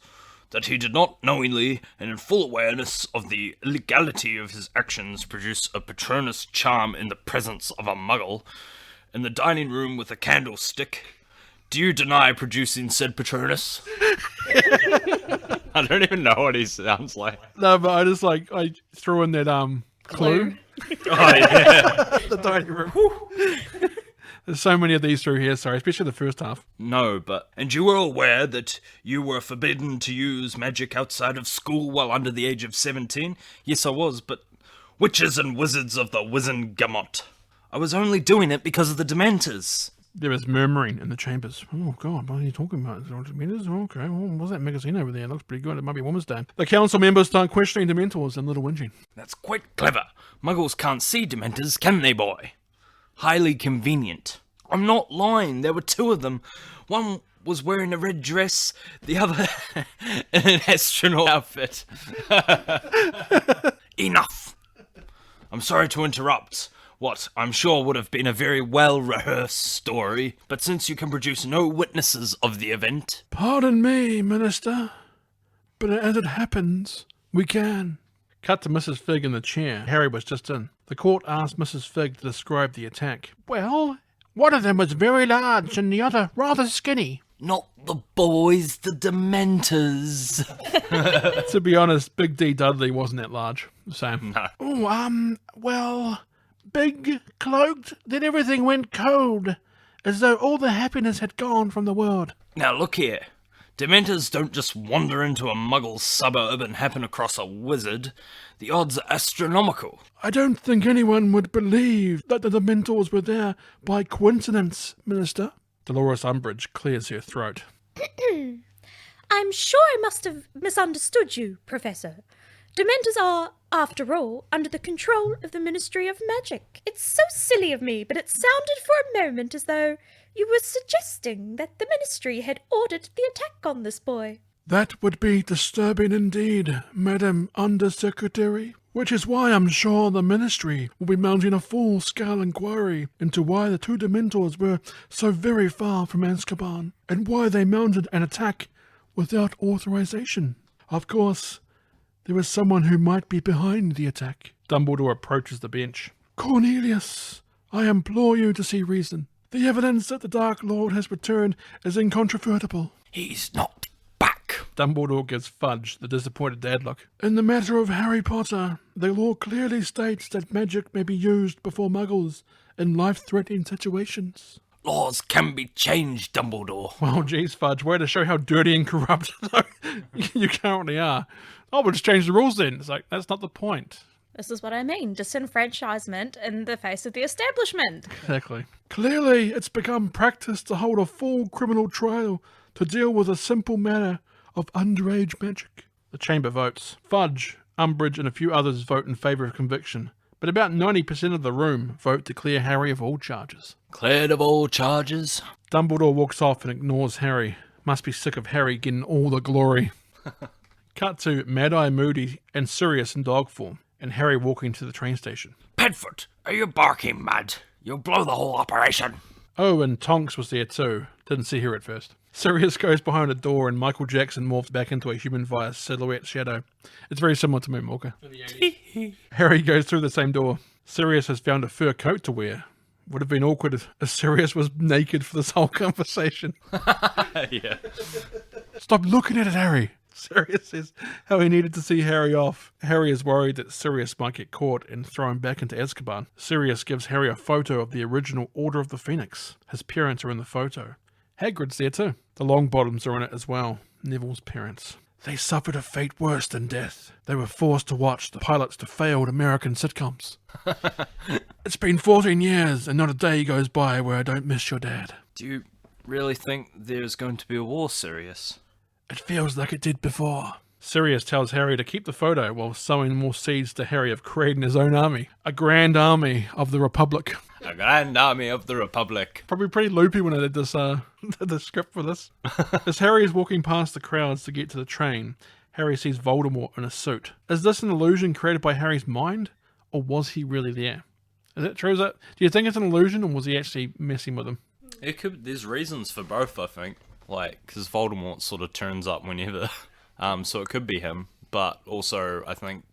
Speaker 3: That he did not knowingly and in full awareness of the illegality of his actions produce a Patronus charm in the presence of a muggle in the dining room with a candlestick. Do you deny producing said Patronus? I don't even know what he sounds like.
Speaker 2: No, but I threw in that clue.
Speaker 3: Oh, yeah.
Speaker 2: The dining room. There's so many of these through here, sorry, especially the first half.
Speaker 3: No, but... And you were aware that you were forbidden to use magic outside of school while under the age of 17? Yes, I was, but... Witches and wizards of the Wizengamot. I was only doing it because of the Dementors.
Speaker 2: There was murmuring in the chambers. Oh, God, what are you talking about? Dementors? Okay, well, what's that magazine over there? It looks pretty good. It might be Woman's Day. The council members start questioning Dementors and little whinging.
Speaker 3: That's quite clever. Muggles can't see Dementors, can they, boy? Highly convenient. I'm not lying. There were two of them. One was wearing a red dress, the other in an astronaut outfit. Enough. I'm sorry to interrupt what I'm sure would have been a very well-rehearsed story, but since you can produce no witnesses of the event...
Speaker 2: Pardon me, Minister, but as it happens, we can. Cut to Mrs. Figg in the chair. Harry was just in. The court asked Mrs. Figg to describe the attack. Well, one of them was very large and the other rather skinny.
Speaker 3: Not the boys, the Dementors.
Speaker 2: To be honest, Big D Dudley wasn't that large. Same.
Speaker 3: No.
Speaker 2: Oh, well, big, cloaked, then everything went cold, as though all the happiness had gone from the world.
Speaker 3: Now look here. Dementors don't just wander into a muggle suburb and happen across a wizard. The odds are astronomical.
Speaker 2: I don't think anyone would believe that the Dementors were there by coincidence, Minister. Dolores Umbridge clears her throat.
Speaker 5: I'm sure I must have misunderstood you, Professor. Dementors are, after all, under the control of the Ministry of Magic. It's so silly of me, but it sounded for a moment as though you were suggesting that the Ministry had ordered the attack on this boy.
Speaker 2: That would be disturbing indeed, Madam Undersecretary. Which is why I'm sure the Ministry will be mounting a full-scale inquiry into why the two Dementors were so very far from Azkaban, and why they mounted an attack without authorization. Of course, there is someone who might be behind the attack. Dumbledore approaches the bench. Cornelius, I implore you to see reason. The evidence that the Dark Lord has returned is incontrovertible.
Speaker 3: He's not back.
Speaker 2: Dumbledore gives Fudge the disappointed dad look. In the matter of Harry Potter, the law clearly states that magic may be used before muggles in life-threatening situations.
Speaker 3: Laws can be changed, Dumbledore.
Speaker 2: Well, geez, Fudge, way to show how dirty and corrupt you currently are. Oh, we'll just change the rules then. It's like, that's not the point.
Speaker 4: This is what I mean. Disenfranchisement in the face of the establishment.
Speaker 2: Exactly. Clearly, it's become practice to hold a full criminal trial to deal with a simple matter of underage magic. The chamber votes. Fudge, Umbridge, and a few others vote in favour of conviction, but about 90% of the room vote to clear Harry of all charges.
Speaker 3: Cleared of all charges?
Speaker 2: Dumbledore walks off and ignores Harry. Must be sick of Harry getting all the glory. Cut to Mad-Eye Moody and Sirius in dog form, and Harry walking to the train station.
Speaker 3: Pedford, are you barking mad? You'll blow the whole operation.
Speaker 2: Oh, and Tonks was there too. Didn't see her at first. Sirius goes behind a door and Michael Jackson morphs back into a human via silhouette shadow. It's very similar to Moonwalker. Harry goes through the same door. Sirius has found a fur coat to wear. Would have been awkward if Sirius was naked for this whole conversation.
Speaker 3: Yeah.
Speaker 2: Stop looking at it, Harry. Sirius says how he needed to see Harry off. Harry is worried that Sirius might get caught and thrown back into Azkaban. Sirius gives Harry a photo of the original Order of the Phoenix. His parents are in the photo. Hagrid's there too. The Longbottoms are in it as well. Neville's parents. They suffered a fate worse than death. They were forced to watch the pilots to failed American sitcoms. It's been 14 years and not a day goes by where I don't miss your dad.
Speaker 3: Do you really think there's going to be a war, Sirius?
Speaker 2: It feels like it did before. Sirius tells Harry to keep the photo while sowing more seeds to Harry of creating his own army. A grand army of the Republic.
Speaker 3: A grand army of the Republic.
Speaker 2: Probably pretty loopy when I did this, the script for this. As Harry is walking past the crowds to get to the train, Harry sees Voldemort in a suit. Is this an illusion created by Harry's mind? Or was he really there? Is that true? Do you think it's an illusion or was he actually messing with him?
Speaker 3: It could. There's reasons for both, I think. Like, because Voldemort sort of turns up whenever. So it could be him. But also, I think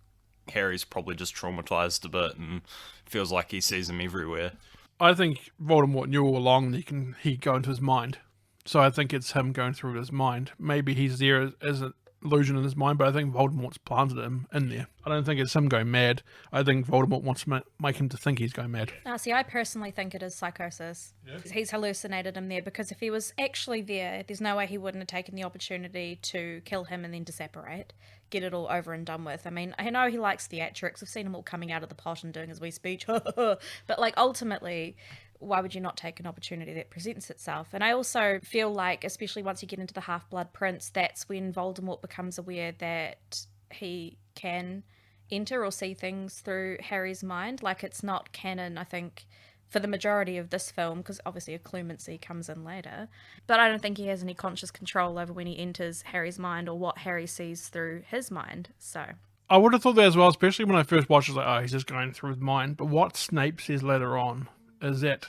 Speaker 3: Harry's probably just traumatized a bit and feels like he sees him everywhere.
Speaker 2: I think Voldemort knew all along that he'd go into his mind. So I think it's him going through his mind. Maybe he's there as illusion in his mind, but I think Voldemort's planted him in there. I don't think it's him going mad. I think Voldemort wants to make him to think he's going mad.
Speaker 4: See, I personally think it is psychosis. He's hallucinated him there, because if he was actually there, there's no way he wouldn't have taken the opportunity to kill him and then to separate, get it all over and done with. I mean, I know he likes theatrics. We've seen him all coming out of the pot and doing his wee speech. But, like, ultimately, why would you not take an opportunity that presents itself? And I also feel like, especially once you get into the Half-Blood Prince, that's when Voldemort becomes aware that he can enter or see things through Harry's mind. Like, it's not canon, I think, for the majority of this film, because obviously a Clumency comes in later. But I don't think he has any conscious control over when he enters Harry's mind or what Harry sees through his mind. So
Speaker 2: I would have thought that as well, especially when I first watched it. I was like, oh, he's just going through his mind. But what Snape says later on is that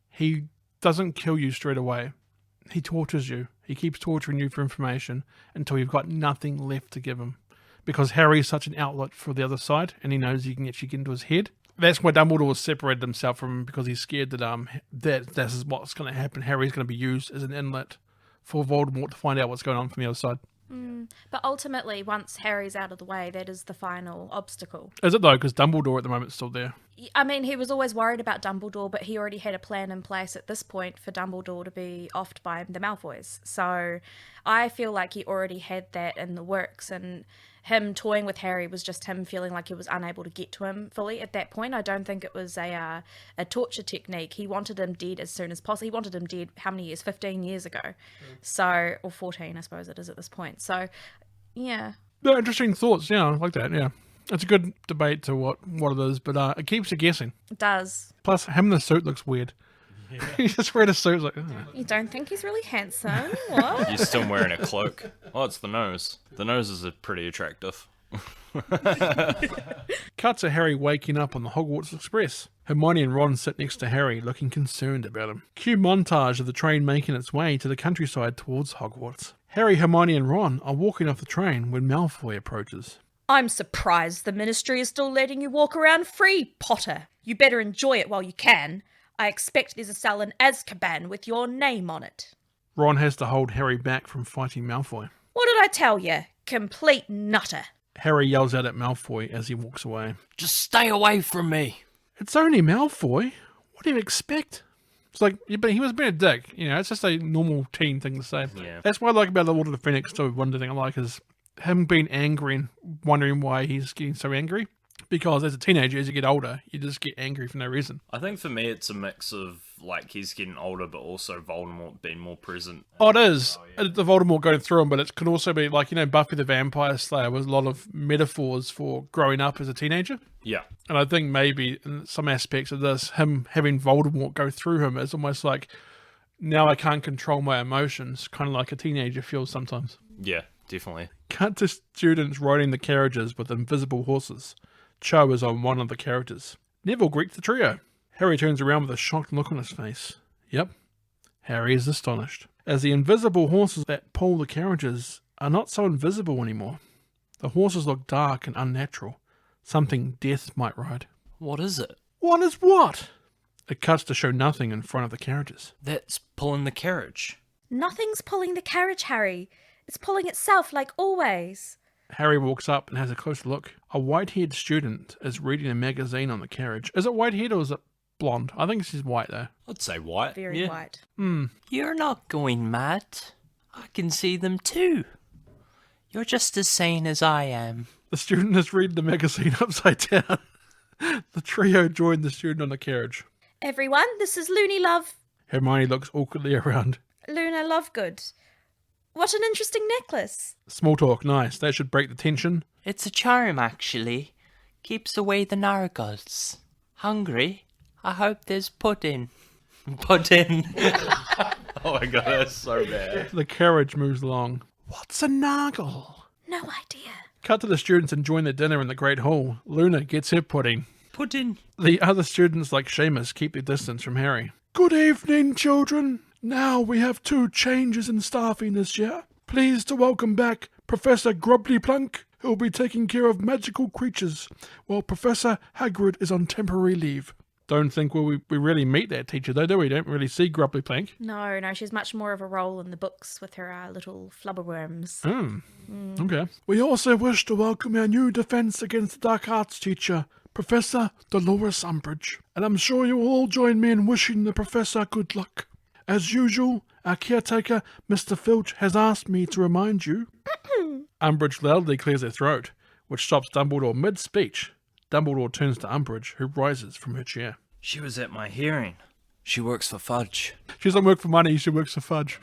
Speaker 2: he doesn't kill you straight away. He tortures you. He keeps torturing you for information until you've got nothing left to give him. Because Harry is such an outlet for the other side, and he knows you can actually get into his head. That's why Dumbledore has separated himself from him, because he's scared that this is what's going to happen. Harry's going to be used as an inlet for Voldemort to find out what's going on from the other side.
Speaker 4: But ultimately, once Harry's out of the way, that is the final obstacle.
Speaker 2: Is it though? Because Dumbledore at the moment is still there.
Speaker 4: I mean, he was always worried about Dumbledore, but he already had a plan in place at this point for Dumbledore to be offed by the Malfoys. So I feel like he already had that in the works, and him toying with Harry was just him feeling like he was unable to get to him fully at that point. I don't think it was a torture technique. He wanted him dead as soon as possible. He wanted him dead, how many years? 15 years ago. So, or 14, I suppose it is at this point. So, yeah.
Speaker 2: No, interesting thoughts. Yeah, I like that. Yeah. It's a good debate to what it is, but it keeps you guessing.
Speaker 4: It does.
Speaker 2: Plus, him in the suit looks weird. Yeah. He's just wearing a suit. Like, oh.
Speaker 4: You don't think he's really handsome? What?
Speaker 3: He's still wearing a cloak. Oh, it's the nose. The nose is pretty attractive.
Speaker 2: Cut to Harry waking up on the Hogwarts Express. Hermione and Ron sit next to Harry, looking concerned about him. Cue montage of the train making its way to the countryside towards Hogwarts. Harry, Hermione and Ron are walking off the train when Malfoy approaches.
Speaker 5: I'm surprised the Ministry is still letting you walk around free, Potter. You better enjoy it while you can. I expect there's a cell in Azkaban with your name on it.
Speaker 2: Ron has to hold Harry back from fighting Malfoy.
Speaker 5: What did I tell you? Complete nutter.
Speaker 2: Harry yells out at Malfoy as he walks away.
Speaker 3: Just stay away from me.
Speaker 2: It's only Malfoy. What do you expect? It's like, yeah, but he was being a dick. You know, it's just a normal teen thing to say.
Speaker 3: Yeah.
Speaker 2: That's what I like about the Order of the Phoenix too. One thing I like is him being angry and wondering why he's getting so angry. Because as a teenager, as you get older, you just get angry for no reason.
Speaker 3: I think for me, it's a mix of, like, he's getting older, but also Voldemort being more present.
Speaker 2: Oh, it is. The Voldemort going through him, but it could also be, like, you know, Buffy the Vampire Slayer was a lot of metaphors for growing up as a teenager.
Speaker 3: Yeah.
Speaker 2: And I think maybe in some aspects of this, him having Voldemort go through him is almost like, now I can't control my emotions, kind of like a teenager feels sometimes.
Speaker 3: Yeah, definitely.
Speaker 2: Cut to students riding the carriages with invisible horses. Cho is on one of the characters. Neville greets the trio. Harry turns around with a shocked look on his face. Yep, Harry is astonished. As the invisible horses that pull the carriages are not so invisible anymore. The horses look dark and unnatural. Something Death might ride.
Speaker 3: What is it?
Speaker 2: What is what? It cuts to show nothing in front of the carriages.
Speaker 3: That's pulling the carriage.
Speaker 5: Nothing's pulling the carriage, Harry. It's pulling itself like always.
Speaker 2: Harry walks up and has a closer look. A white-haired student is reading a magazine on the carriage. Is it white-haired or is it blonde? I think she's white, though.
Speaker 3: I'd say white.
Speaker 5: Very white.
Speaker 6: You're not going mad. I can see them too. You're just as sane as I am.
Speaker 2: The student is reading the magazine upside down. The trio join the student on the carriage.
Speaker 5: Everyone, this is Loony Love.
Speaker 2: Hermione looks awkwardly around.
Speaker 5: Luna Lovegood. What an interesting necklace.
Speaker 2: Small talk, nice. That should break the tension.
Speaker 6: It's a charm, actually. Keeps away the nargles. Hungry? I hope there's pudding. Pudding.
Speaker 3: Oh my god, that's so bad.
Speaker 2: The carriage moves along. What's a nargle?
Speaker 5: No idea.
Speaker 2: Cut to the students enjoying their dinner in the Great Hall. Luna gets her pudding.
Speaker 6: Pudding.
Speaker 2: The other students, like Seamus, keep their distance from Harry. Good evening, children. Now we have 2 changes in staffing this year. Pleased to welcome back Professor Grubly-Plunk, who will be taking care of magical creatures, while Professor Hagrid is on temporary leave. Don't think we really meet that teacher, though, do we? Don't really see Grubbly Plank.
Speaker 5: No, she's much more of a role in the books with her little flubberworms.
Speaker 2: Okay. We also wish to welcome our new Defense Against the Dark Arts teacher, Professor Dolores Umbridge. And I'm sure you will all join me in wishing the professor good luck. As usual, our caretaker, Mr. Filch, has asked me to remind you. Umbridge loudly clears her throat, which stops Dumbledore mid-speech. Dumbledore turns to Umbridge, who rises from her chair.
Speaker 6: She was at my hearing. She works for Fudge.
Speaker 2: She doesn't work for money, she works for Fudge.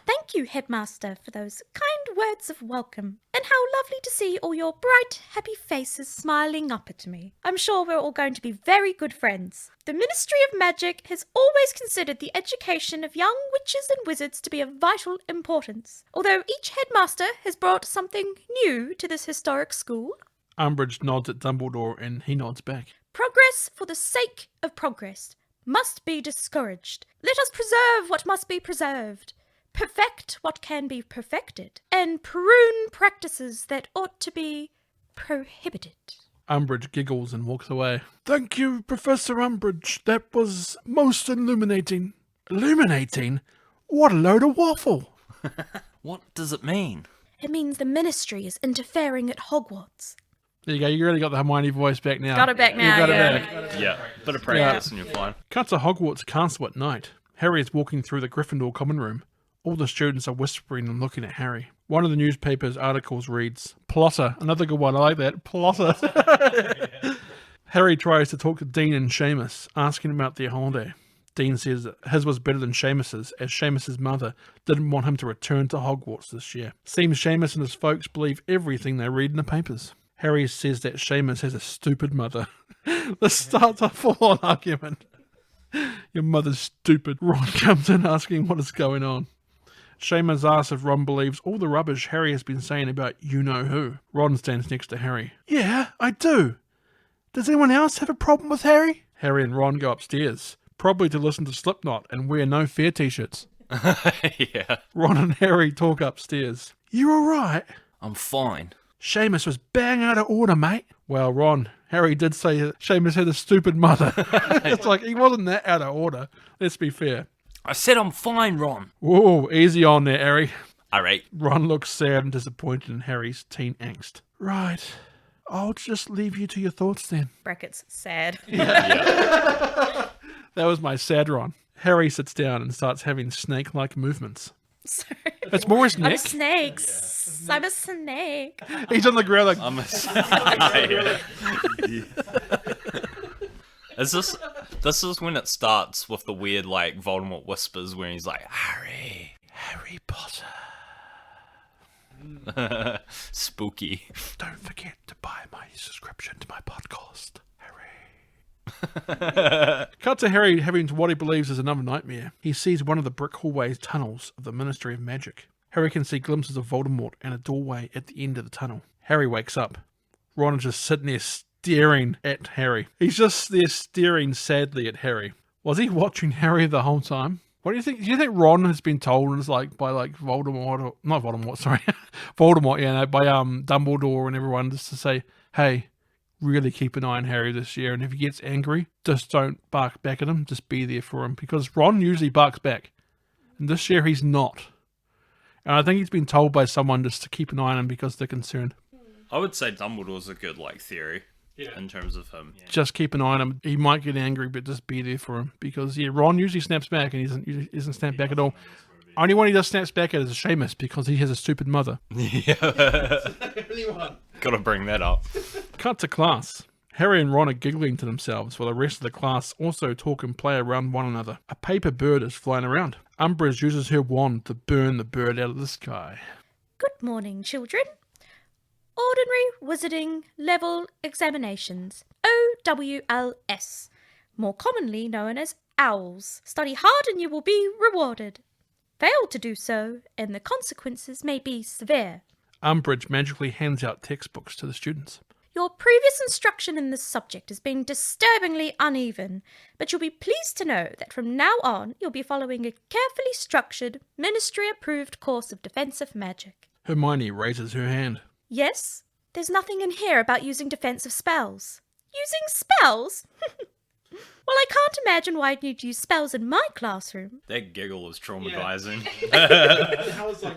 Speaker 5: Thank you, Headmaster, for those kind words of welcome. And how lovely to see all your bright, happy faces smiling up at me. I'm sure we're all going to be very good friends. The Ministry of Magic has always considered the education of young witches and wizards to be of vital importance, although each headmaster has brought something new to this historic school.
Speaker 2: Umbridge nods at Dumbledore and he nods back.
Speaker 5: Progress for the sake of progress must be discouraged. Let us preserve what must be preserved, perfect what can be perfected, and prune practices that ought to be prohibited.
Speaker 2: Umbridge giggles and walks away. Thank you, Professor Umbridge. That was most illuminating. Illuminating? What a load of waffle.
Speaker 6: What does it mean?
Speaker 5: It means the Ministry is interfering at Hogwarts.
Speaker 2: There you go, you really got the Hermione voice back now.
Speaker 5: Got it back now,
Speaker 2: You got
Speaker 5: yeah.
Speaker 2: it back.
Speaker 3: Yeah, bit of practice and you're fine.
Speaker 2: Cut to Hogwarts Castle at night. Harry is walking through the Gryffindor common room. All the students are whispering and looking at Harry. One of the newspaper's articles reads, Plotter, another good one, I like that, Plotter. Harry tries to talk to Dean and Seamus, asking about their holiday. Dean says that his was better than Seamus's, as Seamus's mother didn't want him to return to Hogwarts this year. Seems Seamus and his folks believe everything they read in the papers. Harry says that Seamus has a stupid mother. This starts a full-on argument. Your mother's stupid. Ron comes in asking what is going on. Seamus asks if Ron believes all the rubbish Harry has been saying about you-know-who. Ron stands next to Harry. Yeah, I do. Does anyone else have a problem with Harry? Harry and Ron go upstairs, probably to listen to Slipknot and wear no fear t-shirts.
Speaker 3: Yeah.
Speaker 2: Ron and Harry talk upstairs. You alright?
Speaker 6: I'm fine.
Speaker 2: Seamus was bang out of order, mate. Well, Ron, Harry did say that Seamus had a stupid mother. It's like, he wasn't that out of order. Let's be fair.
Speaker 6: I said I'm fine, Ron.
Speaker 2: Whoa, easy on there, Harry.
Speaker 3: Alright.
Speaker 2: Ron looks sad and disappointed in Harry's teen angst. Right. I'll just leave you to your thoughts then.
Speaker 5: Brackets, sad.
Speaker 2: That was my sad Ron. Harry sits down and starts having snake-like movements.
Speaker 5: Sorry.
Speaker 2: It's more his
Speaker 5: I'm
Speaker 2: neck.
Speaker 5: snakes. I'm a snake.
Speaker 2: He's on the ground like...
Speaker 3: I'm a... This is when it starts with the weird, like, Voldemort whispers where he's like, Harry Potter. Spooky.
Speaker 2: Don't forget to buy my subscription to my podcast, Harry. Cut to Harry having what he believes is another nightmare. He sees one of the brick hallway tunnels of the Ministry of Magic. Harry can see glimpses of Voldemort and a doorway at the end of the tunnel. Harry wakes up. Ron is just sitting there staring at Harry. He's just there staring sadly at Harry. Was he watching Harry the whole time? What do you think? Do you think Ron has been told and it's like by like Voldemort, or, not Voldemort, sorry, Voldemort, yeah, no, by Dumbledore and everyone just to say, hey, really keep an eye on Harry this year, and if he gets angry, just don't bark back at him. Just be there for him, because Ron usually barks back, and this year he's not. And I think he's been told by someone just to keep an eye on him because they're concerned.
Speaker 3: I would say Dumbledore's a good, like, theory in terms of him.
Speaker 2: Just keep an eye on him. He might get angry, but just be there for him. Because, yeah, Ron usually snaps back, and he doesn't snap back at all. Only one he does snaps back at is Seamus, because he has a stupid mother.
Speaker 3: Yeah. Gotta bring that up.
Speaker 2: Cut to class. Harry and Ron are giggling to themselves while the rest of the class also talk and play around one another. A paper bird is flying around. Umbridge uses her wand to burn the bird out of the sky.
Speaker 5: Good morning, children. Ordinary Wizarding Level Examinations, OWLS, more commonly known as OWLs. Study hard and you will be rewarded. Fail to do so, and the consequences may be severe.
Speaker 2: Umbridge magically hands out textbooks to the students.
Speaker 5: Your previous instruction in this subject has been disturbingly uneven, but you'll be pleased to know that from now on you'll be following a carefully structured, ministry-approved course of defensive magic.
Speaker 2: Hermione raises her hand.
Speaker 5: Yes, There's nothing in here about using defensive spells. Using spells? Well, I can't imagine why you'd use spells in my classroom.
Speaker 3: That giggle was traumatizing.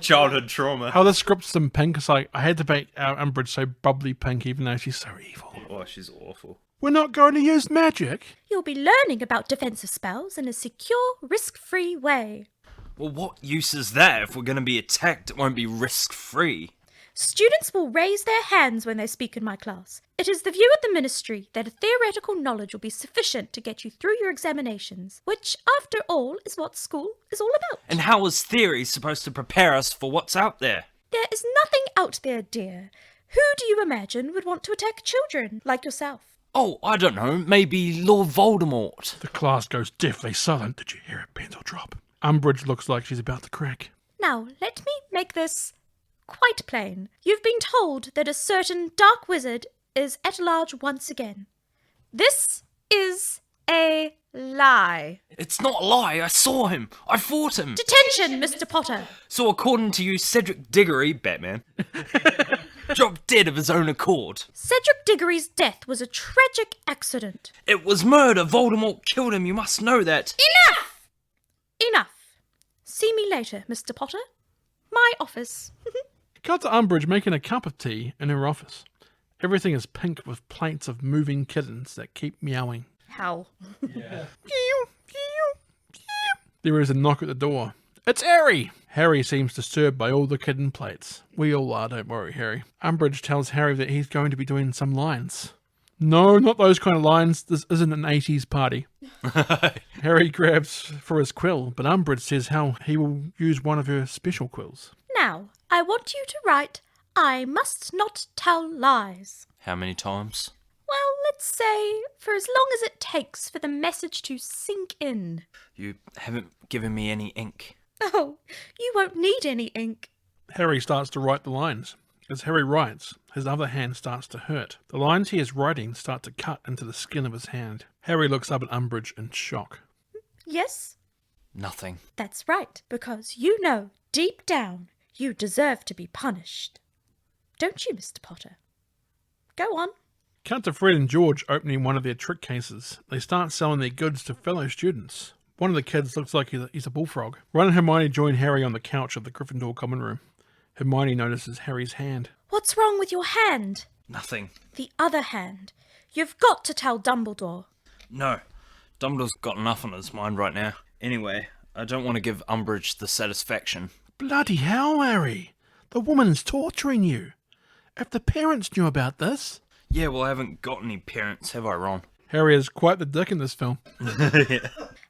Speaker 3: Childhood trauma.
Speaker 2: How the script's in pink is like, I had to make our Umbridge so bubbly pink even though she's so evil.
Speaker 3: Oh, she's awful.
Speaker 2: We're not going to use magic.
Speaker 5: You'll be learning about defensive spells in a secure, risk-free way.
Speaker 3: Well, what use is that? If we're going to be attacked, it won't be risk-free.
Speaker 5: Students will raise their hands when they speak in my class. It is the view at the Ministry that a theoretical knowledge will be sufficient to get you through your examinations, which, after all, is what school is all about.
Speaker 3: And how is theory supposed to prepare us for what's out there?
Speaker 5: There is nothing out there, dear. Who do you imagine would want to attack children like yourself?
Speaker 3: Oh, I don't know, maybe Lord Voldemort.
Speaker 2: The class goes deathly silent. Did you hear a pencil drop? Umbridge looks like she's about to crack.
Speaker 5: Now, let me make this quite plain. You've been told that a certain dark wizard is at large once again. This is a lie.
Speaker 3: It's not a lie, I saw him. I fought him.
Speaker 5: Detention, Mr. Potter.
Speaker 3: So according to you, Cedric Diggory, Batman, dropped dead of his own accord.
Speaker 5: Cedric Diggory's death was a tragic accident.
Speaker 3: It was murder. Voldemort killed him. You must know that.
Speaker 5: Enough! Enough. See me later, Mr. Potter. My office.
Speaker 2: Cut to Umbridge making a cup of tea in her office. Everything is pink with plates of moving kittens that keep meowing.
Speaker 5: How?
Speaker 2: There is a knock at the door. It's Harry! Harry seems disturbed by all the kitten plates. We all are, don't worry, Harry. Umbridge tells Harry that he's going to be doing some lines. No, not those kind of lines. This isn't an 80s party. Harry grabs for his quill, but Umbridge says how he will use one of her special quills.
Speaker 5: Now, I want you to write, I must not tell lies.
Speaker 3: How many times?
Speaker 5: Well, let's say for as long as it takes for the message to sink in.
Speaker 3: You haven't given me any ink.
Speaker 5: Oh, you won't need any ink.
Speaker 2: Harry starts to write the lines. As Harry writes, his other hand starts to hurt. The lines he is writing start to cut into the skin of his hand. Harry looks up at Umbridge in shock.
Speaker 5: Yes,
Speaker 3: Nothing.
Speaker 5: that's right, because you know, deep down, you deserve to be punished. Don't you, Mr. Potter? Go on.
Speaker 2: Cut to Fred and George opening one of their trick cases. They start selling their goods to fellow students. One of the kids looks like he's a bullfrog. Ron and Hermione join Harry on the couch of the Gryffindor common room. Hermione notices Harry's hand.
Speaker 5: What's wrong with your hand?
Speaker 3: Nothing.
Speaker 5: The other hand. You've got to tell Dumbledore.
Speaker 3: No. Dumbledore's got enough on his mind right now. Anyway, I don't want to give Umbridge the satisfaction.
Speaker 2: Bloody hell, Harry! The woman's torturing you. If the parents knew about this...
Speaker 3: Yeah, well, I haven't got any parents, have I, Ron?
Speaker 2: Harry is quite the dick in this film.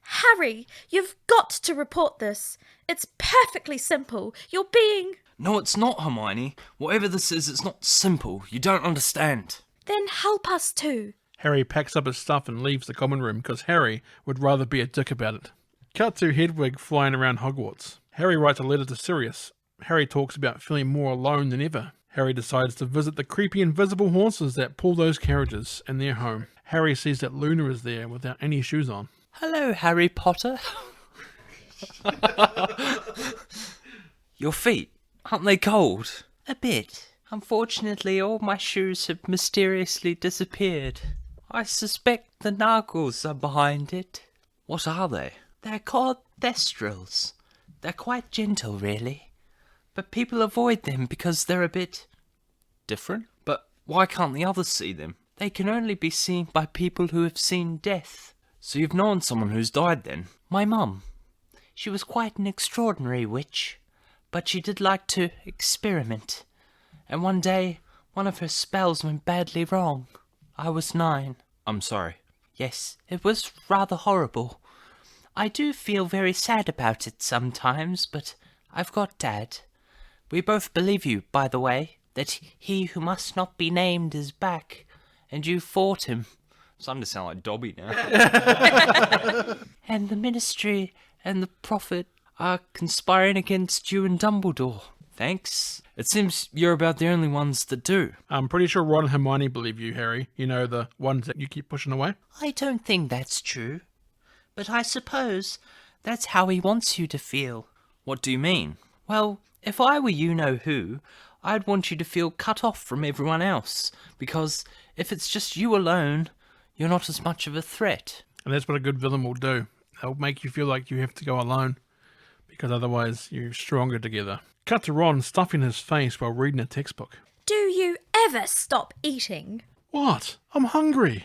Speaker 5: Harry, you've got to report this. It's perfectly simple. You're being...
Speaker 3: No, it's not, Hermione. Whatever this is, it's not simple. You don't understand.
Speaker 5: Then help us too.
Speaker 2: Harry packs up his stuff and leaves the common room because Harry would rather be a dick about it. Cut to Hedwig flying around Hogwarts. Harry writes a letter to Sirius. Harry talks about feeling more alone than ever. Harry decides to visit the creepy invisible horses that pull those carriages in their home. Harry sees that Luna is there without any shoes on.
Speaker 6: Hello, Harry Potter.
Speaker 3: Your feet, aren't they cold?
Speaker 6: A bit. Unfortunately, all my shoes have mysteriously disappeared. I suspect the Nargles are behind it.
Speaker 3: What are they?
Speaker 6: They're called Thestrals. They're quite gentle, really. But people avoid them because they're a bit...
Speaker 3: Different? But why can't the others see them?
Speaker 6: They can only be seen by people who have seen death.
Speaker 3: So you've known someone who's died then?
Speaker 6: My mum. She was quite an extraordinary witch, but she did like to experiment. And one day, one of her spells went badly wrong. I was 9.
Speaker 3: I'm sorry.
Speaker 6: Yes, it was rather horrible. I do feel very sad about it sometimes, but I've got Dad. We both believe you, by the way, that he who must not be named is back, and you fought him.
Speaker 3: Starting to sound like Dobby now.
Speaker 6: And the Ministry and the Prophet are conspiring against you and Dumbledore.
Speaker 3: Thanks. It seems you're about the only ones that do.
Speaker 2: I'm pretty sure Ron and Hermione believe you, Harry. You know, the ones that you keep pushing away.
Speaker 6: I don't think that's true. But I suppose that's how he wants you to feel.
Speaker 3: What do you mean?
Speaker 6: Well, if I were you-know-who, I'd want you to feel cut off from everyone else, because if it's just you alone, you're not as much of a threat.
Speaker 2: And that's what a good villain will do. They'll make you feel like you have to go alone, because otherwise you're stronger together. Cut to Ron stuffing his face while reading a textbook.
Speaker 5: Do you ever stop eating?
Speaker 2: What? I'm hungry.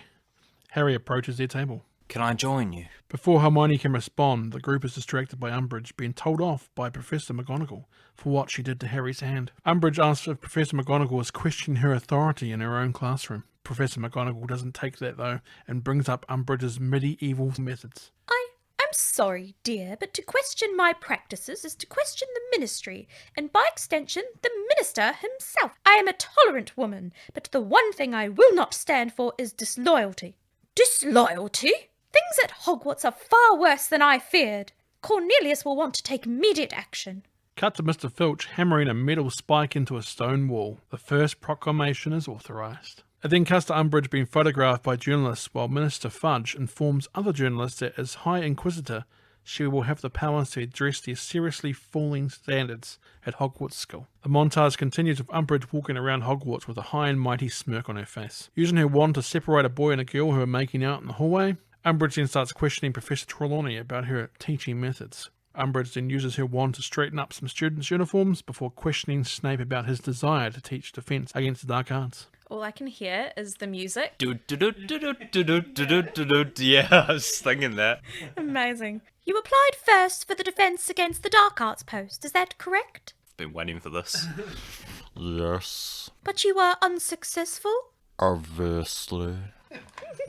Speaker 2: Harry approaches their table.
Speaker 6: Can I join you?
Speaker 2: Before Hermione can respond, the group is distracted by Umbridge being told off by Professor McGonagall for what she did to Harry's hand. Umbridge asks if Professor McGonagall is questioning her authority in her own classroom. Professor McGonagall doesn't take that though, and brings up Umbridge's medieval methods.
Speaker 5: I'm sorry, dear, but to question my practices is to question the ministry, and by extension, the minister himself. I am a tolerant woman, but the one thing I will not stand for is disloyalty. Disloyalty? Things at Hogwarts are far worse than I feared. Cornelius will want to take immediate action.
Speaker 2: Cut to Mr. Filch hammering a metal spike into a stone wall. The first proclamation is authorised. It then cuts to Umbridge being photographed by journalists while Minister Fudge informs other journalists that as High Inquisitor, she will have the powers to address the seriously falling standards at Hogwarts School. The montage continues with Umbridge walking around Hogwarts with a high and mighty smirk on her face. Using her wand to separate a boy and a girl who are making out in the hallway, Umbridge then starts questioning Professor Trelawney about her teaching methods. Umbridge then uses her wand to straighten up some students' uniforms before questioning Snape about his desire to teach defence against the dark arts.
Speaker 4: All I can hear is the music.
Speaker 3: Yeah, I was thinking that.
Speaker 4: Amazing.
Speaker 5: You applied first for the defence against the dark arts post, is that correct?
Speaker 3: Been waiting for this. Yes,
Speaker 5: But you were unsuccessful?
Speaker 3: obviously.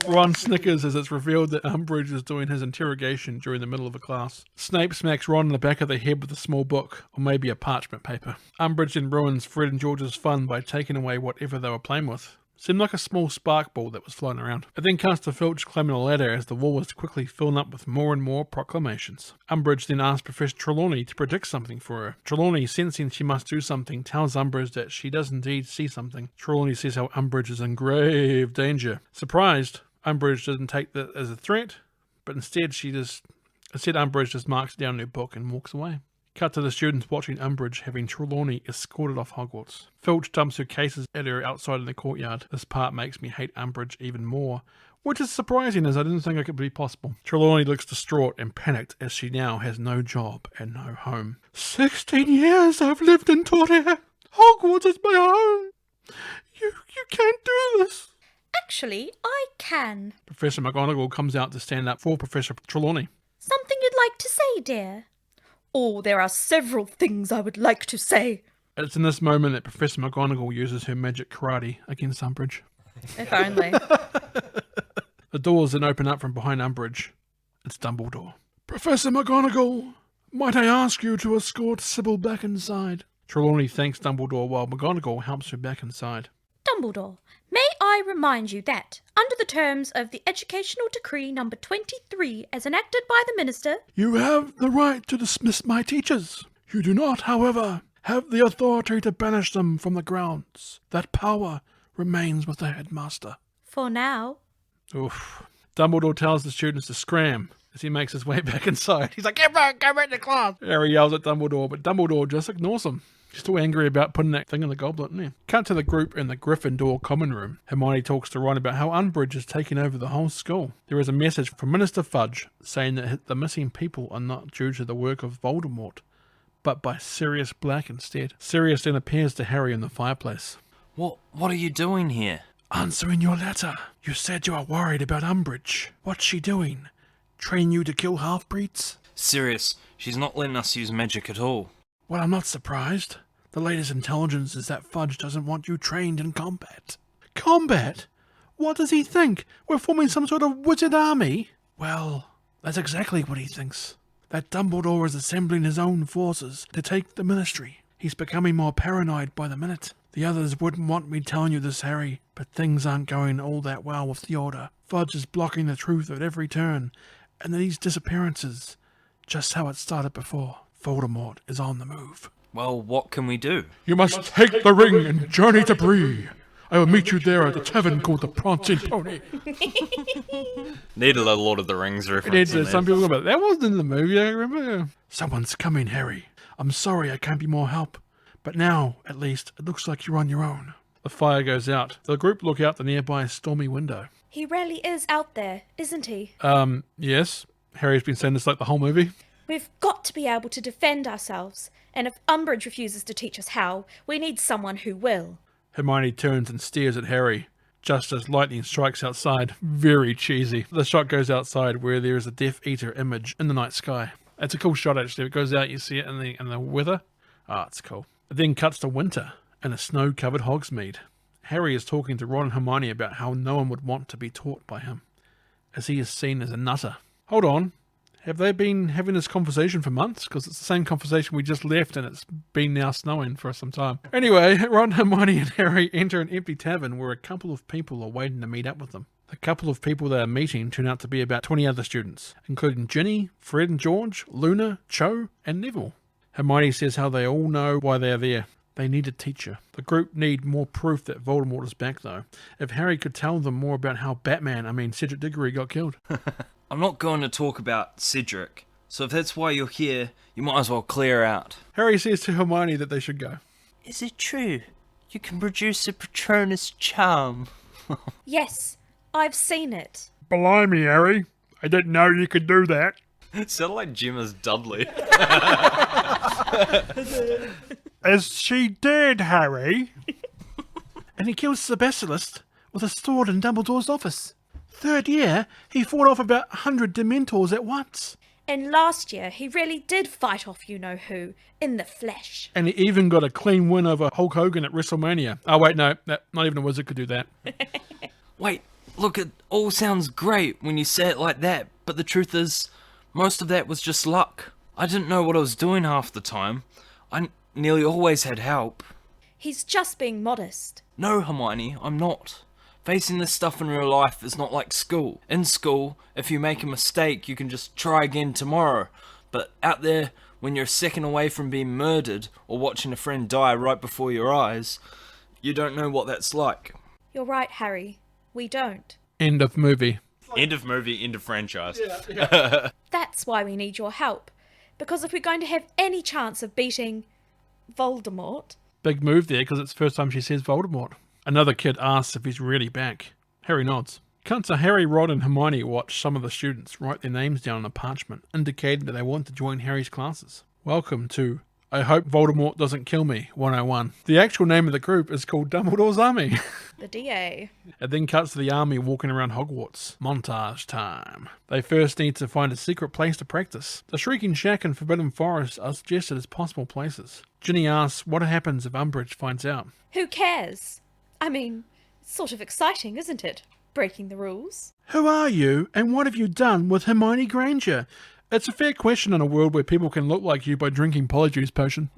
Speaker 2: Ron snickers as it's revealed that Umbridge is doing his interrogation during the middle of a class. Snape smacks Ron in the back of the head with a small book, or maybe a parchment paper. Umbridge then ruins Fred and George's fun by taking away whatever they were playing with. Seemed like a small spark ball that was floating around. It then cuts to Filch climbing a ladder as the wall is quickly filling up with more and more proclamations. Umbridge then asks Professor Trelawney to predict something for her. Trelawney, sensing she must do something, tells Umbridge that she does indeed see something. Trelawney says how Umbridge is in grave danger. Surprised, Umbridge doesn't take that as a threat, but instead Umbridge just marks it down in her book and walks away. Cut to the students watching Umbridge having Trelawney escorted off Hogwarts. Filch dumps her cases at her outside in the courtyard. This part makes me hate Umbridge even more, which is surprising as I didn't think it could be possible. Trelawney looks distraught and panicked as she now has no job and no home. 16 years I've lived and taught here. Hogwarts is my home. You can't do this.
Speaker 5: Actually, I can.
Speaker 2: Professor McGonagall comes out to stand up for Professor Trelawney.
Speaker 5: Something you'd like to say, dear? Oh, there are several things I would like to say.
Speaker 2: It's in this moment that Professor McGonagall uses her magic karate against Umbridge.
Speaker 4: If only.
Speaker 2: The doors then open up from behind Umbridge. It's Dumbledore. Professor McGonagall, might I ask you to escort Sybil back inside? Trelawney thanks Dumbledore while McGonagall helps her back inside.
Speaker 5: Dumbledore, may I remind you that, under the terms of the Educational Decree number 23 as enacted by the Minister,
Speaker 2: You have the right to dismiss my teachers. You do not, however, have the authority to banish them from the grounds. That power remains with the headmaster.
Speaker 5: for now.
Speaker 2: Oof. Dumbledore tells the students to scram as he makes his way back inside. He's like, go back to class. Harry yells at Dumbledore, but Dumbledore just ignores him. He's still angry about putting that thing in the goblet, isn't he? Cut to the group in the Gryffindor common room. Hermione talks to Ron about how Umbridge is taking over the whole school. There is a message from Minister Fudge saying that the missing people are not due to the work of Voldemort, but by Sirius Black instead. Sirius then appears to Harry in the fireplace.
Speaker 6: What are you doing here?
Speaker 2: Answering your letter. You said you are worried about Umbridge. What's she doing? Train you to kill half-breeds?
Speaker 6: Serious, she's not letting us use magic at all.
Speaker 2: Well, I'm not surprised. The latest intelligence is that Fudge doesn't want you trained in combat. Combat? What does he think? We're forming some sort of wizard army? Well, that's exactly what he thinks. That Dumbledore is assembling his own forces to take the Ministry. He's becoming more paranoid by the minute. The others wouldn't want me telling you this, Harry, but things aren't going all that well with the Order. Fudge is blocking the truth at every turn, and these disappearances, just how it started before. Voldemort is on the move.
Speaker 6: Well, what can we do?
Speaker 2: You must take the ring and journey to Bree. I will meet you there at the tavern called the Prancing Pony.
Speaker 3: Needed a Lord of the Rings reference.
Speaker 2: Some people go, but that wasn't in the movie, I remember. Someone's coming, Harry. I'm sorry I can't be more help, But now, at least, it looks like you're on your own. The fire goes out. The group look out the nearby stormy window.
Speaker 5: He really is out there, isn't he?
Speaker 2: Yes. Harry's been saying this like the whole movie.
Speaker 5: We've got to be able to defend ourselves. And if Umbridge refuses to teach us how, we need someone who will.
Speaker 2: Hermione turns and stares at Harry, just as lightning strikes outside. Very cheesy. The shot goes outside where there is a Death Eater image in the night sky. It's a cool shot, actually. It goes out, you see it in the weather. Ah, it's cool. It then cuts to winter in a snow-covered Hogsmeade. Harry is talking to Ron and Hermione about how no one would want to be taught by him, as he is seen as a nutter. Hold on. Have they been having this conversation for months? Because it's the same conversation we just left and it's been now snowing for some time. Anyway, Ron, Hermione and Harry enter an empty tavern where a couple of people are waiting to meet up with them. The couple of people they are meeting turn out to be about 20 other students, including Ginny, Fred and George, Luna, Cho and Neville. Hermione says how they all know why they are there. They need a teacher. The group need more proof that Voldemort is back, though. If Harry could tell them more about how Cedric Diggory got killed.
Speaker 7: I'm not going to talk about Cedric, so if that's why you're here, you might as well clear out.
Speaker 2: Harry says to Hermione that they should go.
Speaker 6: Is it true? You can produce a Patronus charm.
Speaker 5: Yes, I've seen it.
Speaker 2: Blimey, Harry. I didn't know you could do that.
Speaker 3: It sounded like Gemma's Dudley.
Speaker 2: Is she dead, Harry? And he kills the basilisk with a sword in Dumbledore's office. Third year, he fought off about 100 Dementors at once.
Speaker 5: And last year, he really did fight off you-know-who, in the flesh.
Speaker 2: And he even got a clean win over Hulk Hogan at WrestleMania. Oh, wait, no. Not even a wizard could do that.
Speaker 7: Wait, look, it all sounds great when you say it like that, but the truth is, most of that was just luck. I didn't know what I was doing half the time. I nearly always had help.
Speaker 5: He's just being modest.
Speaker 7: No, Hermione, I'm not. Facing this stuff in real life is not like school. In school, if you make a mistake, you can just try again tomorrow. But out there, when you're a second away from being murdered or watching a friend die right before your eyes, you don't know what that's like.
Speaker 5: You're right, Harry. We don't.
Speaker 2: End of movie.
Speaker 3: End of movie, end of franchise.
Speaker 5: That's why we need your help. Because if we're going to have any chance of beating Voldemort...
Speaker 2: Big move there, because it's the first time she says Voldemort. Another kid asks if he's really back. Harry nods. Cut to Harry, Ron and Hermione watch some of the students write their names down on a parchment, indicating that they want to join Harry's classes. Welcome to I Hope Voldemort Doesn't Kill Me 101. The actual name of the group is called Dumbledore's Army.
Speaker 5: The DA.
Speaker 2: It then cuts to the army walking around Hogwarts. Montage time. They first need to find a secret place to practice. The Shrieking Shack and Forbidden Forest are suggested as possible places. Ginny asks what happens if Umbridge finds out.
Speaker 5: Who cares? I mean, it's sort of exciting, isn't it? Breaking the rules.
Speaker 2: Who are you, and what have you done with Hermione Granger? It's a fair question in a world where people can look like you by drinking Polyjuice potion.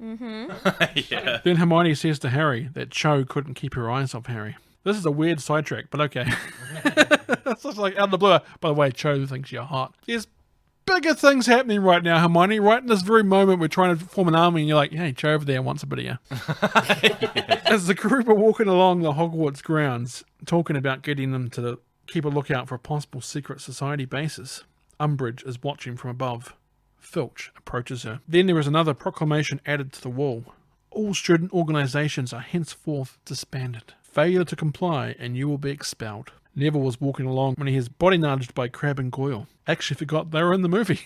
Speaker 3: Yeah.
Speaker 2: Then Hermione says to Harry that Cho couldn't keep her eyes off Harry. This is a weird sidetrack, but okay. It's just like out of the blue. By the way, Cho thinks you're hot. There's bigger things happening right now, Hermione. Right in this very moment, we're trying to form an army, and you're like, hey, Cho over there wants a bit of you. As the group are walking along the Hogwarts grounds, talking about getting them to keep a lookout for a possible secret society basis, Umbridge is watching from above. Filch approaches her. Then there is another proclamation added to the wall. All student organisations are henceforth disbanded. Failure to comply and you will be expelled. Neville was walking along when he is body nudged by Crabbe and Goyle. Actually forgot they were in the movie.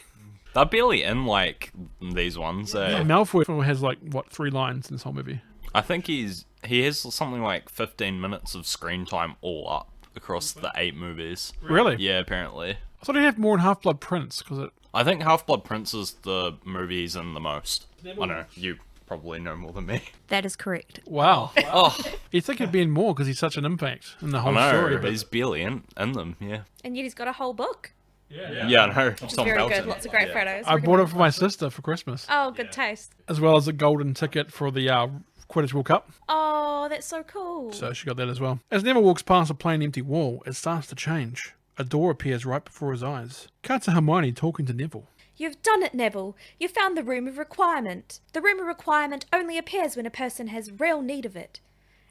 Speaker 3: They're barely in, like, these ones.
Speaker 2: Malfoy has, 3 lines in this whole movie.
Speaker 3: I think he has something like 15 minutes of screen time all up across the 8 movies.
Speaker 2: Really?
Speaker 3: Yeah, apparently.
Speaker 2: I thought he'd have more in Half-Blood Prince, because
Speaker 3: I think Half-Blood Prince is the movie he's in the most. I know, you probably know more than me.
Speaker 4: That is correct.
Speaker 2: Wow.
Speaker 3: Oh,
Speaker 2: You'd think it'd be in more, because he's such an impact in the
Speaker 3: I
Speaker 2: whole
Speaker 3: know,
Speaker 2: story.
Speaker 3: but he's barely in them, yeah.
Speaker 5: And yet he's got a whole book.
Speaker 3: Yeah, I know.
Speaker 5: It's very good. Lots of great photos.
Speaker 2: I bought it for my sister for Christmas,
Speaker 5: Oh, good taste.
Speaker 2: as well as a golden ticket for the Quidditch World Cup.
Speaker 5: Oh, that's so cool.
Speaker 2: So she got that as well. As Neville walks past a plain empty wall, it starts to change. A door appears right before his eyes. Cut to Hermione talking to Neville.
Speaker 5: You've done it, Neville. You found the Room of Requirement. The Room of Requirement only appears when a person has real need of it,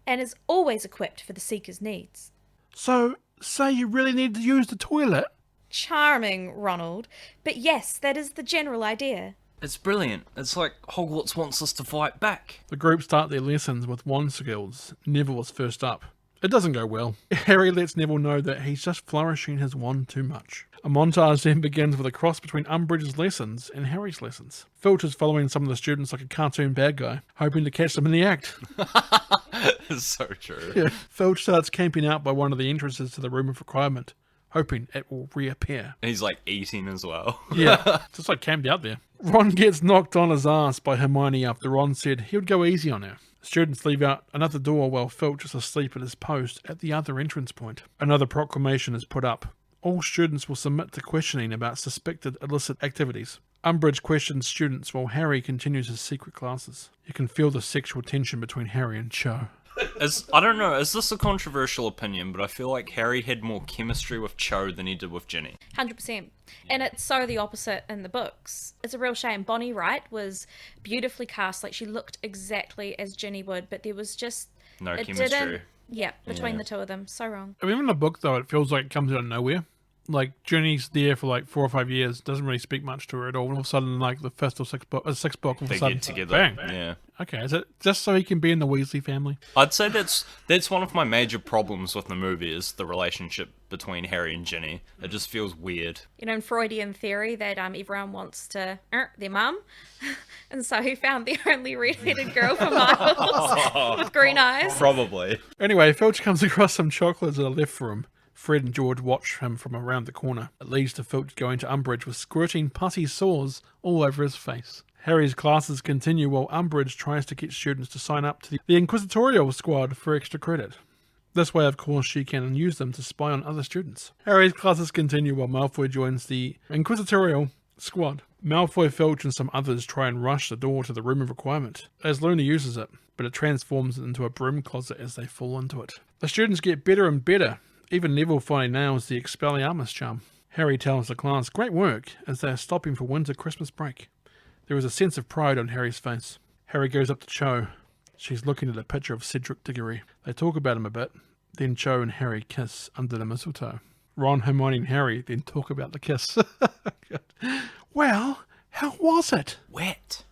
Speaker 5: and is always equipped for the Seeker's needs.
Speaker 2: So, say you really need to use the toilet?
Speaker 5: Charming, Ronald. But yes, that is the general idea.
Speaker 7: It's brilliant. It's like Hogwarts wants us to fight back.
Speaker 2: The group start their lessons with wand skills. Neville is first up. It doesn't go well. Harry lets Neville know that he's just flourishing his wand too much. A montage then begins with a cross between Umbridge's lessons and Harry's lessons. Filch is following some of the students like a cartoon bad guy, hoping to catch them in the act.
Speaker 3: It's so true.
Speaker 2: Yeah. Filch starts camping out by one of the entrances to the room of requirement, hoping it will reappear.
Speaker 3: He's like eating as well.
Speaker 2: Yeah, just like camped out there. Ron gets knocked on his ass by Hermione after Ron said he would go easy on her. Students leave out another door while Filch is asleep at his post at the other entrance point. Another proclamation is put up. All students will submit to questioning about suspected illicit activities. Umbridge questions students while Harry continues his secret classes. You can feel the sexual tension between Harry and Cho.
Speaker 3: I don't know, is this a controversial opinion, but I feel like Harry had more chemistry with Cho than he did with Ginny.
Speaker 4: 100%. And it's so the opposite in the books. It's a real shame. Bonnie Wright was beautifully cast, like she looked exactly as Ginny would, but there was just...
Speaker 3: No
Speaker 4: it
Speaker 3: chemistry.
Speaker 4: didn't- Yeah, between the two of them. So wrong.
Speaker 2: I mean, in the book, though, it feels like it comes out of nowhere. Like, Ginny's there for like 4 or 5 years, doesn't really speak much to her at all. And all of a sudden, like, the fifth or sixth book, all of a
Speaker 3: They
Speaker 2: sudden,
Speaker 3: get together.
Speaker 2: bang.
Speaker 3: Yeah.
Speaker 2: Okay, is it just so he can be in the Weasley family?
Speaker 3: I'd say that's one of my major problems with the movie is the relationship between Harry and Ginny. It just feels weird.
Speaker 4: You know, in Freudian theory that everyone wants to their mum. And so he found the only red-headed girl for Miles with green eyes.
Speaker 3: Probably.
Speaker 2: Anyway, Filch comes across some chocolates that are left for him. Fred and George watch him from around the corner. It leads to Filch going to Umbridge with squirting putty sores all over his face. Harry's classes continue while Umbridge tries to get students to sign up to the Inquisitorial Squad for extra credit. This way, of course, she can use them to spy on other students. Harry's classes continue while Malfoy joins the Inquisitorial Squad. Malfoy, Filch, and some others try and rush the door to the room of requirement, as Luna uses it, but it transforms into a broom closet as they fall into it. The students get better and better. Even Neville finally nails the Expelliarmus charm. Harry tells the class, great work, as they are stopping for winter Christmas break. There is a sense of pride on Harry's face. Harry goes up to Cho. She's looking at a picture of Cedric Diggory. They talk about him a bit. Then Cho and Harry kiss under the mistletoe. Ron, Hermione, and Harry then talk about the kiss. Well, how was it?
Speaker 7: Wet.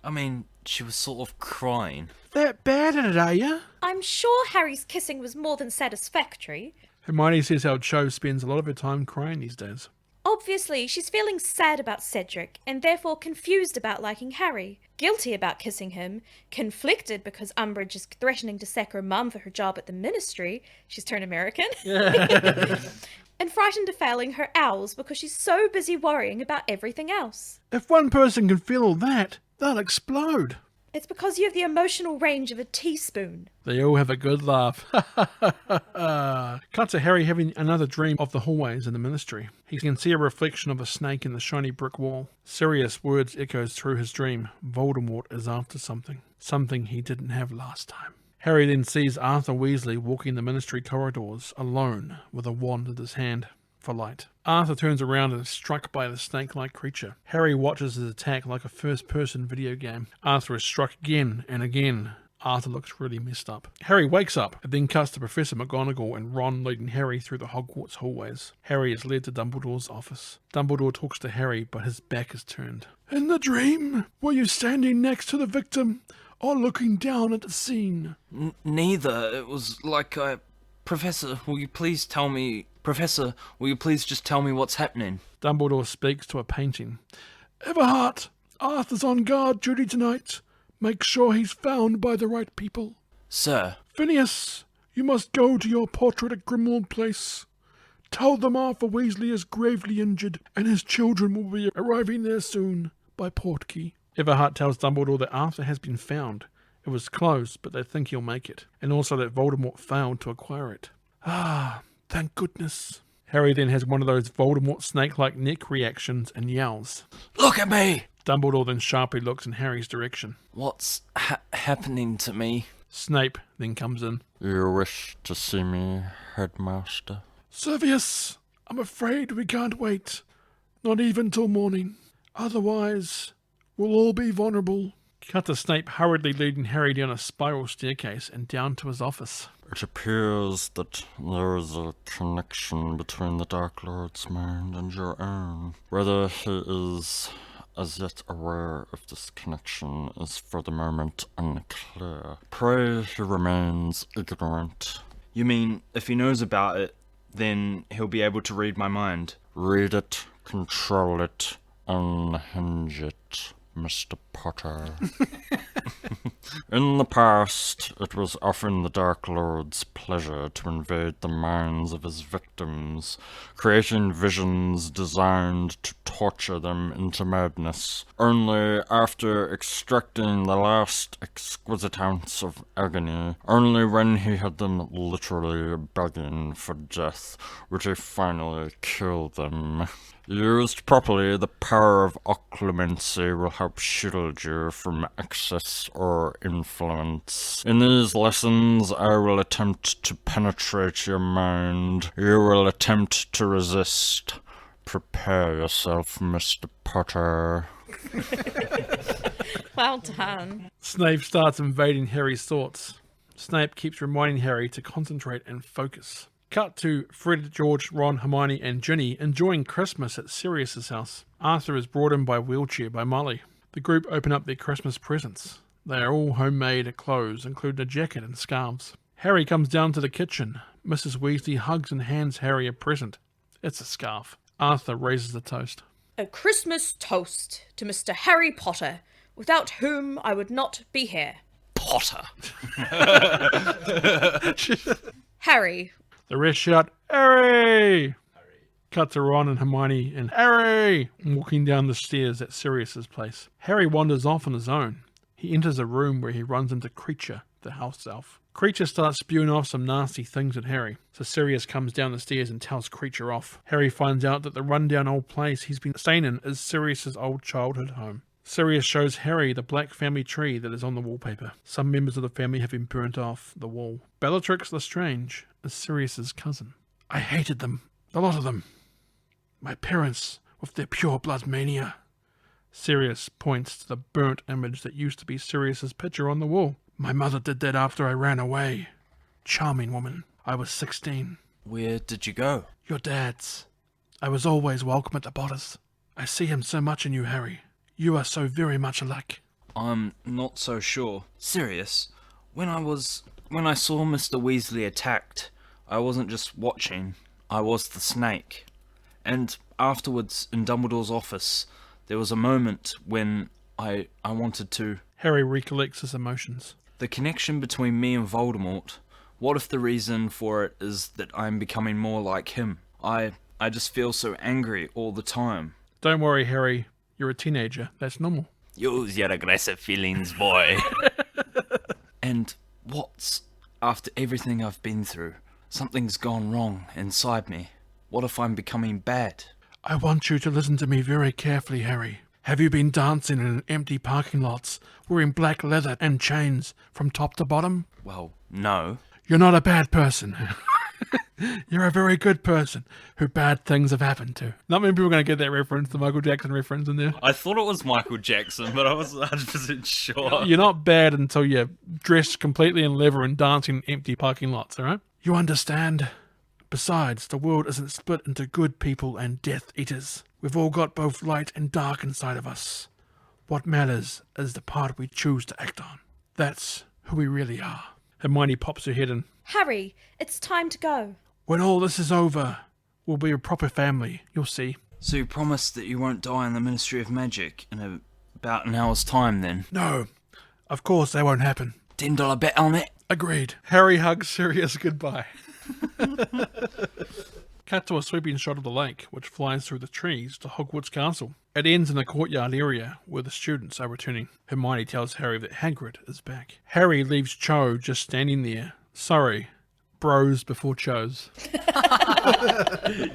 Speaker 7: I mean, she was sort of crying.
Speaker 2: That bad at it, are you?
Speaker 5: I'm sure Harry's kissing was more than satisfactory.
Speaker 2: Hermione says how Cho spends a lot of her time crying these days.
Speaker 5: Obviously, she's feeling sad about Cedric, and therefore confused about liking Harry, guilty about kissing him, conflicted because Umbridge is threatening to sack her mum for her job at the Ministry, she's turned American, and frightened of failing her owls because she's so busy worrying about everything else.
Speaker 2: If one person can feel all that, they'll explode.
Speaker 5: It's because you have the emotional range of a teaspoon.
Speaker 2: They all have a good laugh. Cut to Harry having another dream of the hallways in the Ministry. He can see a reflection of a snake in the shiny brick wall. Serious words echoes through his dream. Voldemort is after something. Something he didn't have last time. Harry then sees Arthur Weasley walking the Ministry corridors, alone, with a wand in his hand for light. Arthur turns around and is struck by the snake-like creature. Harry watches his attack like a first-person video game. Arthur is struck again and again. Arthur looks really messed up. Harry wakes up and then cuts to Professor McGonagall and Ron leading Harry through the Hogwarts hallways. Harry is led to Dumbledore's office. Dumbledore talks to Harry, but his back is turned. In the dream, were you standing next to the victim or looking down at the scene?
Speaker 7: Neither. It was like Professor, will you please tell me... Professor, will you please just tell me what's happening?
Speaker 2: Dumbledore speaks to a painting. Everhart, Arthur's on guard duty tonight. Make sure he's found by the right people.
Speaker 7: Sir.
Speaker 2: Phineas, you must go to your portrait at Grimmauld Place. Tell them Arthur Weasley is gravely injured, and his children will be arriving there soon by Portkey. Everhart tells Dumbledore that Arthur has been found. It was close, but they think he'll make it, and also that Voldemort failed to acquire it. Ah, thank goodness. Harry then has one of those Voldemort snake-like neck reactions and yells.
Speaker 7: Look at me!
Speaker 2: Dumbledore then sharply looks in Harry's direction.
Speaker 7: What's happening to me?
Speaker 2: Snape then comes in.
Speaker 8: You wish to see me, Headmaster?
Speaker 2: Servius, I'm afraid we can't wait. Not even till morning. Otherwise, we'll all be vulnerable. Cut to Snape hurriedly leading Harry down a spiral staircase and down to his office.
Speaker 8: It appears that there is a connection between the Dark Lord's mind and your own. Whether he is as yet aware of this connection is for the moment unclear. Pray he remains ignorant.
Speaker 7: You mean, if he knows about it, then he'll be able to read my mind?
Speaker 8: Read it, control it, unhinge it, Mr. Potter. In the past, it was often the Dark Lord's pleasure to invade the minds of his victims, creating visions designed to torture them into madness. Only after extracting the last exquisite ounce of agony, only when he had them literally begging for death, would he finally kill them. Used properly, the power of occlumency will help shield you from excess or influence. In these lessons, I will attempt to penetrate your mind. You will attempt to resist. Prepare yourself, Mr. Potter.
Speaker 4: Well done.
Speaker 2: Snape starts invading Harry's thoughts. Snape keeps reminding Harry to concentrate and focus. Cut to Fred, George, Ron, Hermione and Ginny enjoying Christmas at Sirius's house. Arthur is brought in by wheelchair by Molly. The group open up their Christmas presents. They are all homemade clothes, including a jacket and scarves. Harry comes down to the kitchen. Mrs. Weasley hugs and hands Harry a present. It's a scarf. Arthur raises the toast.
Speaker 5: A Christmas toast to Mr. Harry Potter, without whom I would not be here.
Speaker 7: Potter.
Speaker 5: Harry.
Speaker 2: The rest shout, Harry! Cut to Ron and Hermione and Harry walking down the stairs at Sirius's place. Harry wanders off on his own. He enters a room where he runs into Creature, the house elf. Creature starts spewing off some nasty things at Harry, so Sirius comes down the stairs and tells Creature off. Harry finds out that the rundown old place he's been staying in is Sirius's old childhood home. Sirius shows Harry the black family tree that is on the wallpaper. Some members of the family have been burnt off the wall. Bellatrix Lestrange is Sirius's cousin. I hated them, a lot of them. My parents, with their pure blood mania. Sirius points to the burnt image that used to be Sirius's picture on the wall. My mother did that after I ran away. Charming woman. I was 16.
Speaker 7: Where did you go?
Speaker 2: Your dad's. I was always welcome at the Potters. I see him so much in you, Harry. You are so very much alike.
Speaker 7: I'm not so sure. Sirius, when I saw Mr. Weasley attacked, I wasn't just watching, I was the snake. And afterwards, in Dumbledore's office, there was a moment when I wanted to...
Speaker 2: Harry recollects his emotions.
Speaker 7: The connection between me and Voldemort, what if the reason for it is that I'm becoming more like him? I just feel so angry all the time.
Speaker 2: Don't worry, Harry. You're a teenager. That's normal.
Speaker 7: Use your aggressive feelings, boy. And what's... After everything I've been through, something's gone wrong inside me. What if I'm becoming bad?
Speaker 2: I want you to listen to me very carefully, Harry. Have you been dancing in empty parking lots, wearing black leather and chains from top to bottom?
Speaker 7: Well, no.
Speaker 2: You're not a bad person. You're a very good person who bad things have happened to. Not many people are going to get that reference, the Michael Jackson reference in there.
Speaker 3: I thought it was Michael Jackson, but I wasn't 100% sure.
Speaker 2: You're not bad until you're dressed completely in leather and dancing in empty parking lots, alright? You understand? Besides, the world isn't split into good people and Death Eaters. We've all got both light and dark inside of us. What matters is the part we choose to act on. That's who we really are. Hermione pops her head in.
Speaker 5: Harry, it's time to go.
Speaker 2: When all this is over, we'll be a proper family, you'll see.
Speaker 7: So you promise that you won't die in the Ministry of Magic in about an hour's time, then?
Speaker 2: No, of course that won't happen.
Speaker 7: $10 bet on it?
Speaker 2: Agreed. Harry hugs Sirius goodbye. Cut to a sweeping shot of the lake, which flies through the trees to Hogwarts Castle. It ends in a courtyard area where the students are returning. Hermione tells Harry that Hagrid is back. Harry leaves Cho just standing there. Sorry, bros before Chos.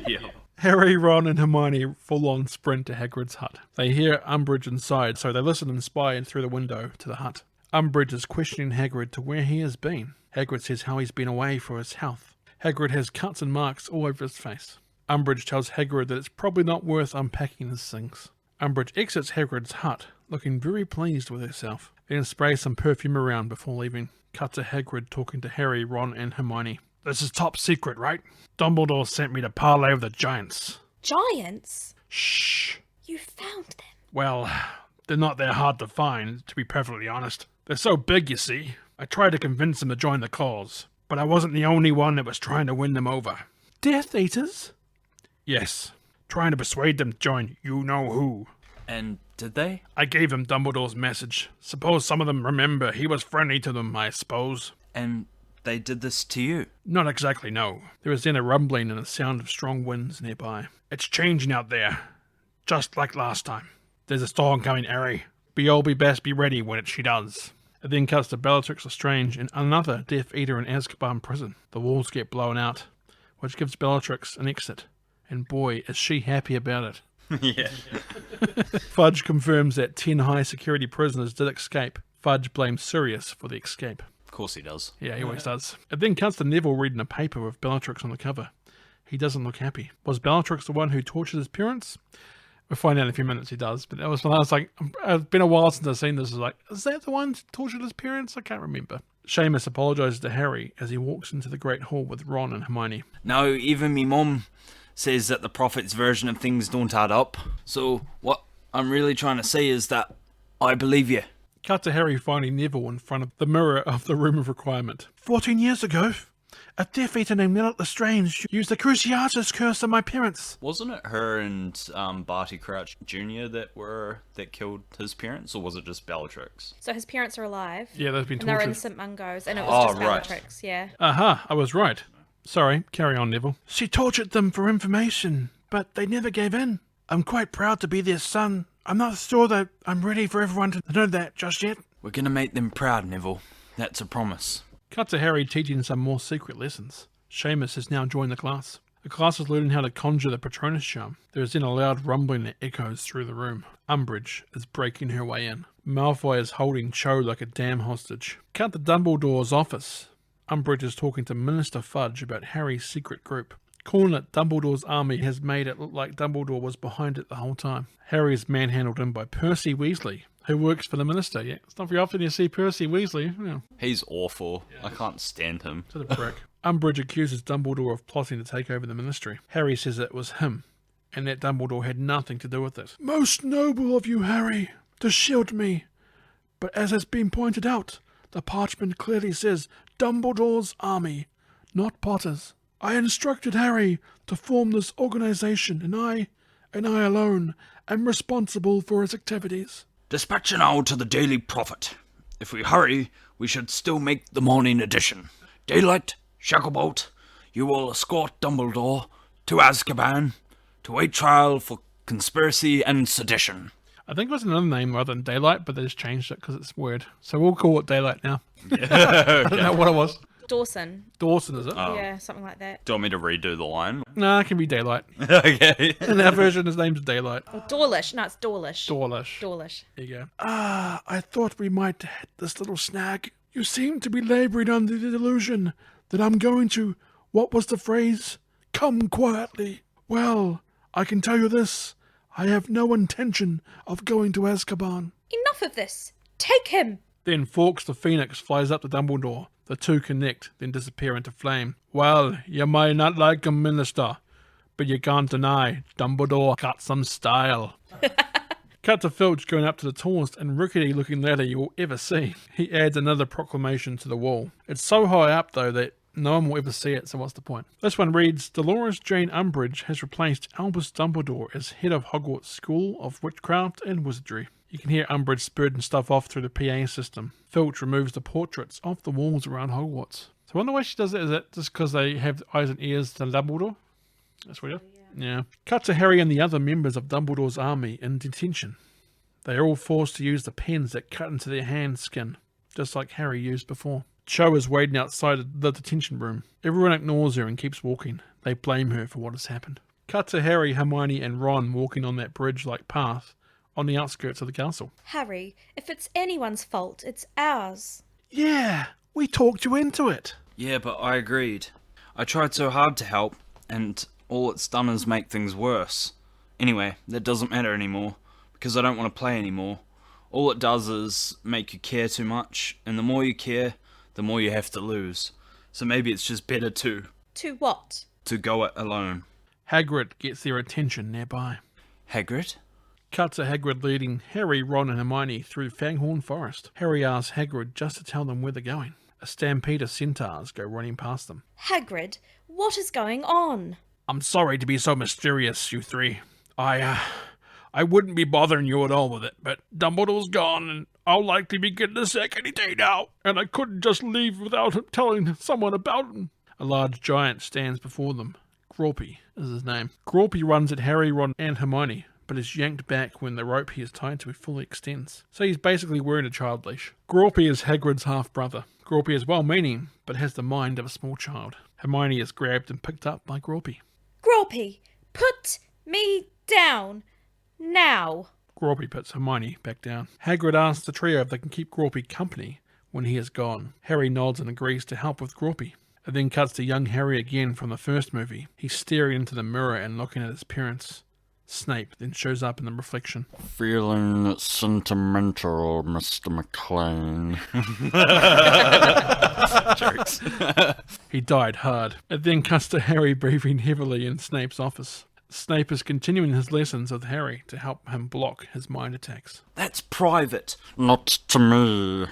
Speaker 3: Yeah.
Speaker 2: Harry, Ron and Hermione full-on sprint to Hagrid's hut. They hear Umbridge inside, so they listen and spy through the window to the hut. Umbridge is questioning Hagrid to where he has been. Hagrid says how he's been away for his health. Hagrid has cuts and marks all over his face. Umbridge tells Hagrid that it's probably not worth unpacking his things. Umbridge exits Hagrid's hut, looking very pleased with herself, then sprays some perfume around before leaving. Cut to Hagrid talking to Harry, Ron and Hermione. This is top secret, right? Dumbledore sent me to parley with the giants.
Speaker 5: Giants?
Speaker 2: Shh.
Speaker 5: You found them.
Speaker 2: Well, they're not that hard to find, to be perfectly honest. They're so big, you see. I tried to convince them to join the cause, but I wasn't the only one that was trying to win them over. Death Eaters? Yes. Trying to persuade them to join you-know-who.
Speaker 7: And did they?
Speaker 2: I gave them Dumbledore's message. Suppose some of them remember he was friendly to them, I suppose.
Speaker 7: And they did this to you?
Speaker 2: Not exactly, no. There was then a rumbling and a sound of strong winds nearby. It's changing out there, just like last time. There's a storm coming, Harry. Be best be ready when she does. It then cuts to Bellatrix Lestrange in another Death Eater in Azkaban prison. The walls get blown out, which gives Bellatrix an exit. And boy, is she happy about it.
Speaker 3: Yeah.
Speaker 2: Fudge confirms that 10 high security prisoners did escape. Fudge blames Sirius for the escape.
Speaker 3: Of course he does.
Speaker 2: Yeah, he always does. It then cuts to Neville reading a paper with Bellatrix on the cover. He doesn't look happy. Was Bellatrix the one who tortured his parents? We'll find out in a few minutes he does. But that was when I was like, it's been a while since I've seen this. I was like, is that the one who tortured his parents? I can't remember. Seamus apologises to Harry as he walks into the Great Hall with Ron and Hermione.
Speaker 7: No, even me mum says that the prophet's version of things don't add up. So what I'm really trying to say is that I believe you.
Speaker 2: Cut to Harry finding Neville in front of the mirror of the Room of Requirement. 14 years ago, a Death Eater named Lilith Lestrange used the Cruciatus curse on my parents.
Speaker 3: Wasn't it her and Barty Crouch Jr. that killed his parents, or was it just Bellatrix?
Speaker 4: So his parents are alive.
Speaker 2: Yeah, they've been
Speaker 4: And they're in
Speaker 2: tortured.
Speaker 4: St. Mungo's, and it was just
Speaker 3: right.
Speaker 4: Bellatrix, yeah.
Speaker 2: Aha, I was right. Sorry, carry on, Neville. She tortured them for information, but they never gave in. I'm quite proud to be their son. I'm not sure that I'm ready for everyone to know that just yet.
Speaker 7: We're gonna make them proud, Neville. That's a promise.
Speaker 2: Cut to Harry teaching some more secret lessons. Seamus has now joined the class. The class is learning how to conjure the Patronus charm. There is then a loud rumbling that echoes through the room. Umbridge is breaking her way in. Malfoy is holding Cho like a damn hostage. Cut to Dumbledore's office. Umbridge is talking to Minister Fudge about Harry's secret group. Calling it Dumbledore's army has made it look like Dumbledore was behind it the whole time. Harry is manhandled in by Percy Weasley, who works for the Minister. Yeah, it's not very often you see Percy Weasley. Yeah,
Speaker 3: He's awful. I can't stand him.
Speaker 2: to the prick. Umbridge accuses Dumbledore of plotting to take over the Ministry. Harry says it was him, and that Dumbledore had nothing to do with it. Most noble of you, Harry, to shield me. But as has been pointed out, the parchment clearly says Dumbledore's army, not Potter's. I instructed Harry to form this organization, and I alone, am responsible for its activities.
Speaker 7: Dispatch now to the Daily Prophet. If we hurry, we should still make the morning edition. Daylight, Shacklebolt, you will escort Dumbledore to Azkaban to wait trial for conspiracy and sedition.
Speaker 2: I think it was another name rather than Daylight, but they just changed it because it's weird. So we'll call it Daylight now. I don't know what it was.
Speaker 4: Dawson.
Speaker 2: Dawson, is it?
Speaker 4: Yeah, something like that.
Speaker 3: Do you want me to redo the line?
Speaker 2: Nah, it can be Daylight.
Speaker 3: Okay.
Speaker 2: In our version, his name's Daylight.
Speaker 4: Or Dawlish. No, it's Dawlish.
Speaker 2: Dawlish.
Speaker 4: Dawlish.
Speaker 2: There you go. I thought we might hit this little snag. You seem to be labouring under the delusion that I'm going to, what was the phrase? Come quietly. Well, I can tell you this. I have no intention of going to Azkaban.
Speaker 5: Enough of this. Take him.
Speaker 2: Then Fawkes the Phoenix flies up to Dumbledore. The two connect, then disappear into flame. Well, you may not like him, Minister, but you can't deny Dumbledore got some style. Cut to Filch going up to the tallest and rickety-looking ladder you will ever see. He adds another proclamation to the wall. It's so high up, though, that no one will ever see it, so what's the point? This one reads, Dolores Jane Umbridge has replaced Albus Dumbledore as head of Hogwarts School of Witchcraft and Wizardry. You can hear Umbridge spurting stuff off through the PA system. Filch removes the portraits off the walls around Hogwarts. So I wonder why she does it. Is it just because they have eyes and ears to Dumbledore? That's weird. Yeah. Cut to Harry and the other members of Dumbledore's army in detention. They are all forced to use the pens that cut into their hand skin, just like Harry used before. Cho is waiting outside the detention room. Everyone ignores her and keeps walking. They blame her for what has happened. Cut to Harry, Hermione and Ron walking on that bridge-like path on the outskirts of the castle.
Speaker 5: Harry, if it's anyone's fault, it's ours.
Speaker 2: Yeah, we talked you into it.
Speaker 7: Yeah, but I agreed. I tried so hard to help, and all it's done is make things worse. Anyway, that doesn't matter anymore, because I don't want to play anymore. All it does is make you care too much, and the more you care, the more you have to lose. So maybe it's just better to
Speaker 5: what?
Speaker 7: go it alone.
Speaker 2: Hagrid gets their attention nearby.
Speaker 7: Hagrid?
Speaker 2: Cut to Hagrid leading Harry, Ron and Hermione through Fanghorn Forest. Harry asks Hagrid just to tell them where they're going. A stampede of centaurs go running past them.
Speaker 5: Hagrid, what is going on?
Speaker 2: I'm sorry to be so mysterious, you three. I wouldn't be bothering you at all with it, but Dumbledore's gone and I'll likely be getting a sack any day now, and I couldn't just leave without telling someone about him. A large giant stands before them. Grawpy is his name. Grawpy runs at Harry, Ron and Hermione, but is yanked back when the rope he is tied to fully extends. So he's basically wearing a child leash. Grawpy is Hagrid's half-brother. Grawpy is well-meaning, but has the mind of a small child. Hermione is grabbed and picked up by Grawpy.
Speaker 5: Grawpy, put me down. Now.
Speaker 2: Grawpy puts Hermione back down. Hagrid asks the trio if they can keep Grawpy company when he is gone. Harry nods and agrees to help with Grawpy. It then cuts to young Harry again from the first movie. He's staring into the mirror and looking at his parents. Snape then shows up in the reflection.
Speaker 8: Feeling sentimental, Mr. McLean.
Speaker 3: Jokes.
Speaker 2: He died hard. It then cuts to Harry breathing heavily in Snape's office. Snape is continuing his lessons with Harry to help him block his mind attacks.
Speaker 7: That's private.
Speaker 8: Not to me,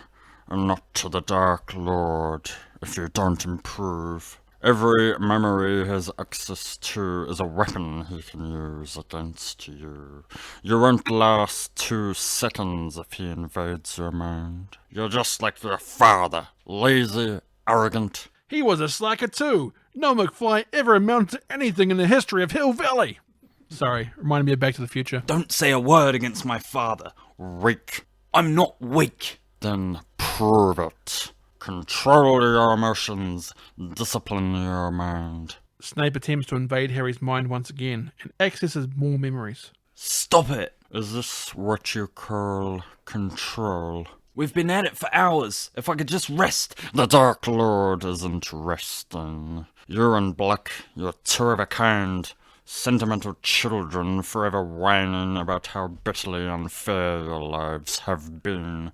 Speaker 8: and not to the Dark Lord, if you don't improve. Every memory he has access to is a weapon he can use against you. You won't last 2 seconds if he invades your mind. You're just like your father, lazy, arrogant.
Speaker 2: He was a slacker too. No McFly ever amounted to anything in the history of Hill Valley. Sorry, reminded me of Back to the Future.
Speaker 7: Don't say a word against my father.
Speaker 8: Weak.
Speaker 7: I'm not weak.
Speaker 8: Then prove it. Control your emotions. Discipline your mind.
Speaker 2: Snape attempts to invade Harry's mind once again and accesses more memories.
Speaker 7: Stop it.
Speaker 8: Is this what you call control?
Speaker 7: We've been at it for hours. If I could just rest.
Speaker 8: The Dark Lord isn't resting. You and Black, you're two of a kind. Sentimental children forever whining about how bitterly unfair your lives have been.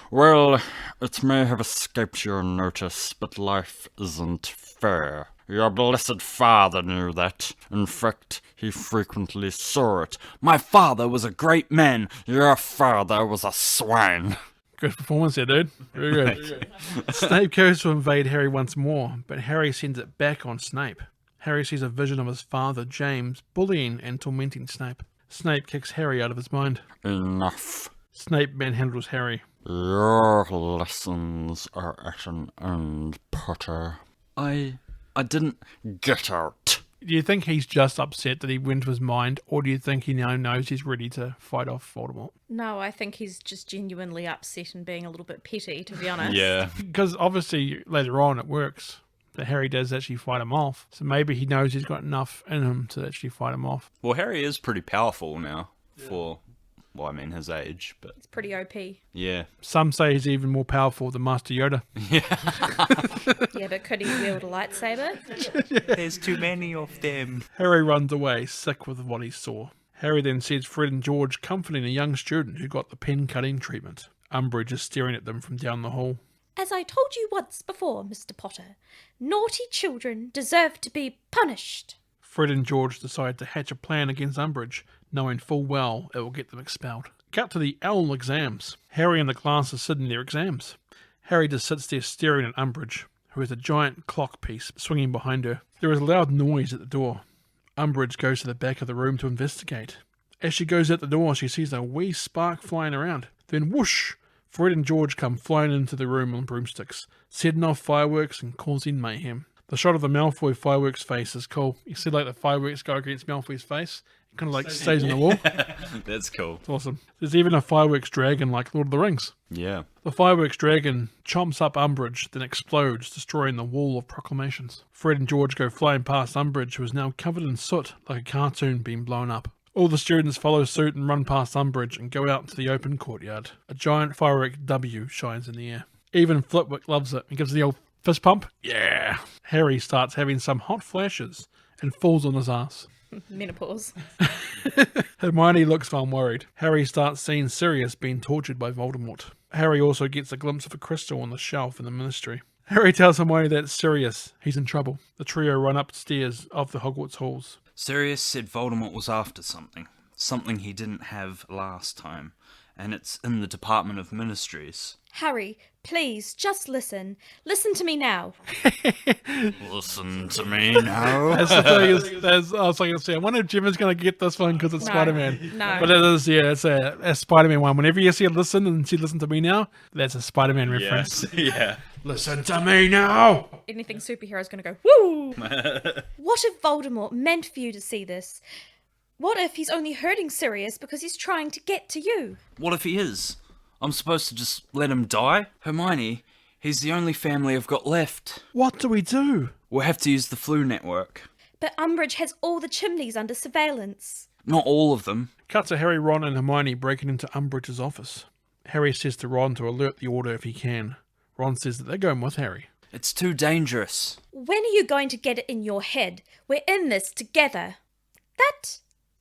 Speaker 8: Well, it may have escaped your notice, but life isn't fair. Your blessed father knew that. In fact, he frequently saw it.
Speaker 7: My father was a great man.
Speaker 8: Your father was a swine.
Speaker 2: Good performance there, dude. Very good. Snape goes to invade Harry once more, but Harry sends it back on Snape. Harry sees a vision of his father, James, bullying and tormenting Snape. Snape kicks Harry out of his mind.
Speaker 8: Enough.
Speaker 2: Snape manhandles Harry.
Speaker 8: Your lessons are at an end, Potter.
Speaker 7: I didn't...
Speaker 8: Get out.
Speaker 2: Do you think he's just upset that he went to his mind, or do you think he now knows he's ready to fight off Voldemort?
Speaker 5: No, I think he's just genuinely upset and being a little bit petty, to be honest.
Speaker 3: Yeah.
Speaker 2: Because obviously later on it works that Harry does actually fight him off. So maybe he knows he's got enough in him to actually fight him off.
Speaker 3: Well, Harry is pretty powerful now for, well, I mean, his age, but
Speaker 5: It's pretty OP.
Speaker 3: yeah.
Speaker 2: Some say he's even more powerful than Master Yoda.
Speaker 5: Yeah, but could he wield a lightsaber?
Speaker 6: There's too many of them.
Speaker 2: Harry runs away, sick with what he saw. Harry then sees Fred and George comforting a young student who got the pen cutting treatment. Umbridge is staring at them from down the hall.
Speaker 5: As I told you once before, Mr. Potter, naughty children deserve to be punished.
Speaker 2: Fred and George decide to hatch a plan against Umbridge, knowing full well it will get them expelled. Cut to the owl exams. Harry and the class are sitting their exams. Harry just sits there staring at Umbridge, who has a giant clock piece swinging behind her. There is a loud noise at the door. Umbridge goes to the back of the room to investigate. As she goes out the door, she sees a wee spark flying around. Then whoosh! Fred and George come flying into the room on broomsticks, setting off fireworks and causing mayhem. The shot of the Malfoy fireworks face is cool. You see like the fireworks go against Malfoy's face. It kind of like stays on the wall.
Speaker 3: That's cool.
Speaker 2: It's awesome. There's even a fireworks dragon like Lord of the Rings.
Speaker 3: Yeah.
Speaker 2: The fireworks dragon chomps up Umbridge, then explodes, destroying the wall of proclamations. Fred and George go flying past Umbridge, who is now covered in soot like a cartoon being blown up. All the students follow suit and run past Umbridge and go out into the open courtyard. A giant firework W shines in the air. Even Flitwick loves it and gives the old fist pump. Yeah! Harry starts having some hot flashes and falls on his ass.
Speaker 5: Menopause.
Speaker 2: Hermione looks well worried. Harry starts seeing Sirius being tortured by Voldemort. Harry also gets a glimpse of a crystal on the shelf in the ministry. Harry tells Hermione that it's Sirius. He's in trouble. The trio run upstairs of the Hogwarts halls.
Speaker 7: Sirius said Voldemort was after something. something he didn't have last time, and it's in the Department of Ministries.
Speaker 5: Harry, please, just listen. Listen to me now.
Speaker 8: Listen to me now.
Speaker 2: That's the thing. I was like, I wonder if Jim's going to get this one because it's
Speaker 4: No,
Speaker 2: Spider-Man.
Speaker 4: no.
Speaker 2: But it is, yeah, it's a Spider-Man one. Whenever you see listen and she listen to me now, that's a Spider-Man reference.
Speaker 3: Yeah.
Speaker 2: Listen to me now.
Speaker 4: Anything superhero is going to go, woo!
Speaker 5: What if Voldemort meant for you to see this? What if he's only hurting Sirius because he's trying to get to you?
Speaker 7: What if he is? I'm supposed to just let him die? Hermione, he's the only family I've got left.
Speaker 2: What do we do?
Speaker 7: We'll have to use the flu network.
Speaker 5: But Umbridge has all the chimneys under surveillance.
Speaker 7: Not all of them.
Speaker 2: Cut to Harry, Ron and Hermione breaking into Umbridge's office. Harry says to Ron to alert the Order if he can. Ron says that they're going with Harry.
Speaker 7: It's too dangerous.
Speaker 5: When are you going to get it in your head? We're in this together. That